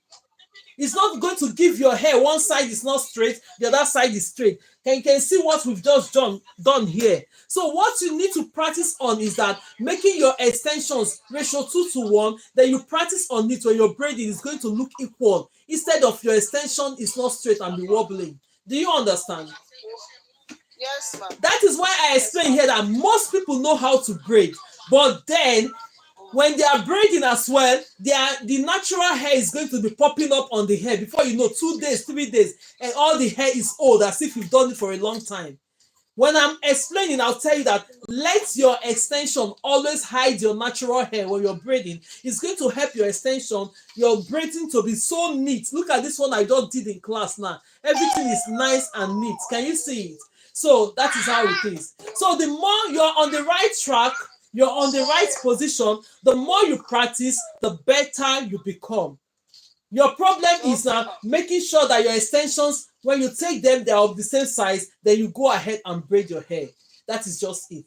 A: It's not going to give your hair, one side is not straight, the other side is straight. You can see what we've just done here. So what you need to practice on is that making your extensions ratio 2:1, then you practice on it when you're braiding, it's going to look equal. Instead of your extension is not straight and be wobbling. Do you understand?
D: Yes, ma'am.
A: That is why I explain here that most people know how to braid, but then when they are braiding as well, the natural hair is going to be popping up on the hair before you know, 2 days, 3 days, and all the hair is old as if you've done it for a long time. When I'm explaining, I'll tell you that let your extension always hide your natural hair when you're braiding. It's going to help your extension, your braiding to be so neat. Look at this one I just did in class now. Everything is nice and neat. Can you see it? So that is how it is. So the more you're on the right track, you're on the right position, the more you practice, the better you become. Your problem is making sure that your extensions, when you take them, they're of the same size, then you go ahead and braid your hair. That is just it.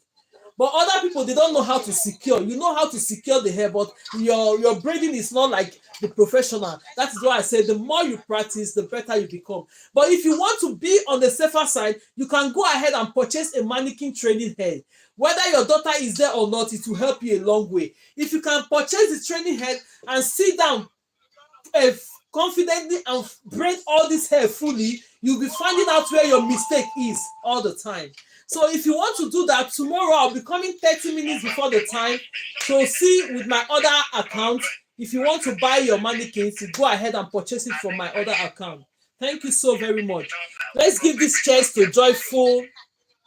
A: But other people, they don't know how to secure. You know how to secure the hair, but your braiding is not like the professional. That is why I say the more you practice, the better you become. But if you want to be on the safer side, you can go ahead and purchase a mannequin training head. Whether your daughter is there or not, it will help you a long way. If you can purchase the training head and sit down confidently and braid all this hair fully, you'll be finding out where your mistake is all the time. So if you want to do that, tomorrow I'll be coming 30 minutes before the time to see with my other account. If you want to buy your mannequins, you go ahead and purchase it from my other account. Thank you so very much. Let's give this chest to Joyful.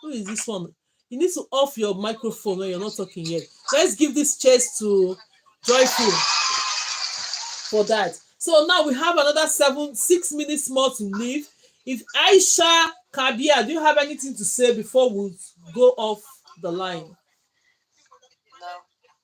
A: Who is this one? You need to off your microphone when you're not talking yet. Let's give this chest to Joyful for that. So now we have another 6 minutes more to leave. If Aisha Kabia, do you have anything to say before we go off the line?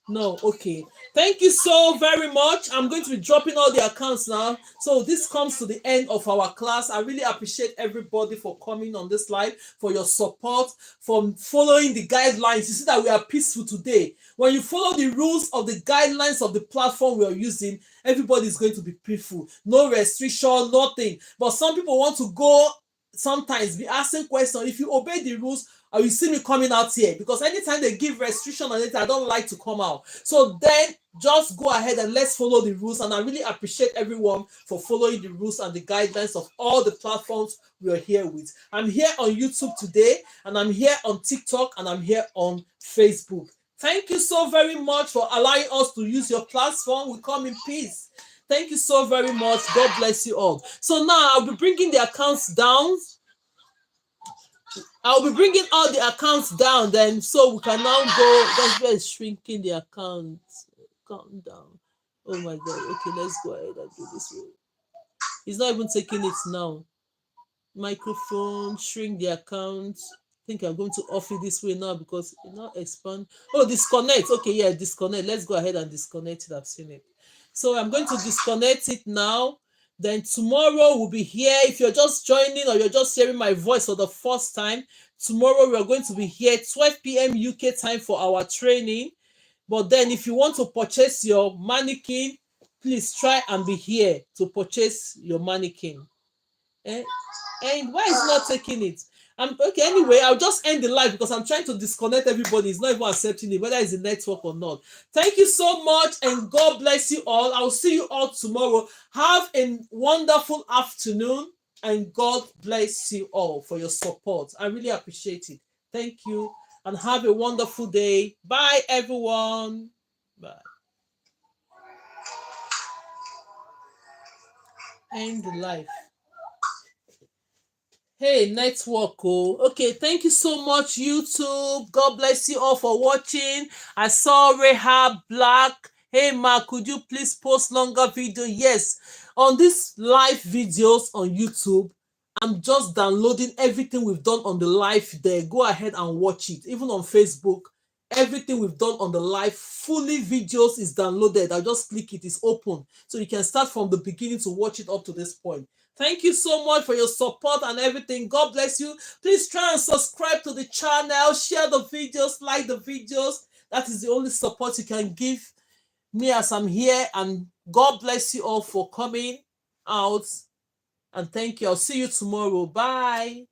A: No, okay. Thank you so very much. I'm going to be dropping all the accounts now. So this comes to the end of our class. I really appreciate everybody for coming on this live, for your support, for following the guidelines. You see that we are peaceful today. When you follow the rules of the guidelines of the platform we are using, everybody is going to be peaceful. No restriction, nothing. But some people want to go sometimes be asking questions. If you obey the rules, or you see me coming out here, because anytime they give restriction on it, I don't like to come out. So then just go ahead and let's follow the rules. And I really appreciate everyone for following the rules and the guidelines of all the platforms we are here with. I'm here on YouTube today, and I'm here on TikTok, and I'm here on Facebook. Thank you so very much for allowing us to use your platform. We come in peace. Thank you so very much. God bless you all. So now I'll be bringing the accounts down. I'll be bringing all the accounts down then, so we can now go. That's where it's shrinking the accounts. Calm down. Oh my God. Okay, let's go ahead and do this way. He's not even taking it now. Microphone, shrink the accounts. I think I'm going to off it this way now because it now expand. Oh, disconnect. Okay, yeah, disconnect. Let's go ahead and disconnect it. I've seen it. So I'm going to disconnect it now. Then tomorrow we'll be here. If you're just joining or you're just hearing my voice for the first time, tomorrow we are going to be here 12 p.m. UK time for our training. But then if you want to purchase your mannequin, please try and be here to purchase your mannequin. And why is not taking it? Okay, anyway, I'll just end the live because I'm trying to disconnect everybody. It's not even accepting it, whether it's a network or not. Thank you so much, and God bless you all. I'll see you all tomorrow. Have a wonderful afternoon, and God bless you all for your support. I really appreciate it. Thank you, and have a wonderful day. Bye, everyone. Bye. End the live. Hey, network. Oh, okay. Thank you so much, YouTube. God bless you all for watching. I saw Rehab Black. Hey, Mark, could you please post longer video? Yes, on these live videos on YouTube, I'm just downloading everything we've done on the live there. Go ahead and watch it. Even on Facebook, Everything we've done on the live, fully videos is downloaded. I'll just click it, it's open. So you can start from the beginning to watch it up to this point. Thank you so much for your support and everything. God bless you. Please try and subscribe to the channel, share the videos, like the videos. That is the only support you can give me as I'm here. And God bless you all for coming out. And thank you. I'll see you tomorrow. Bye.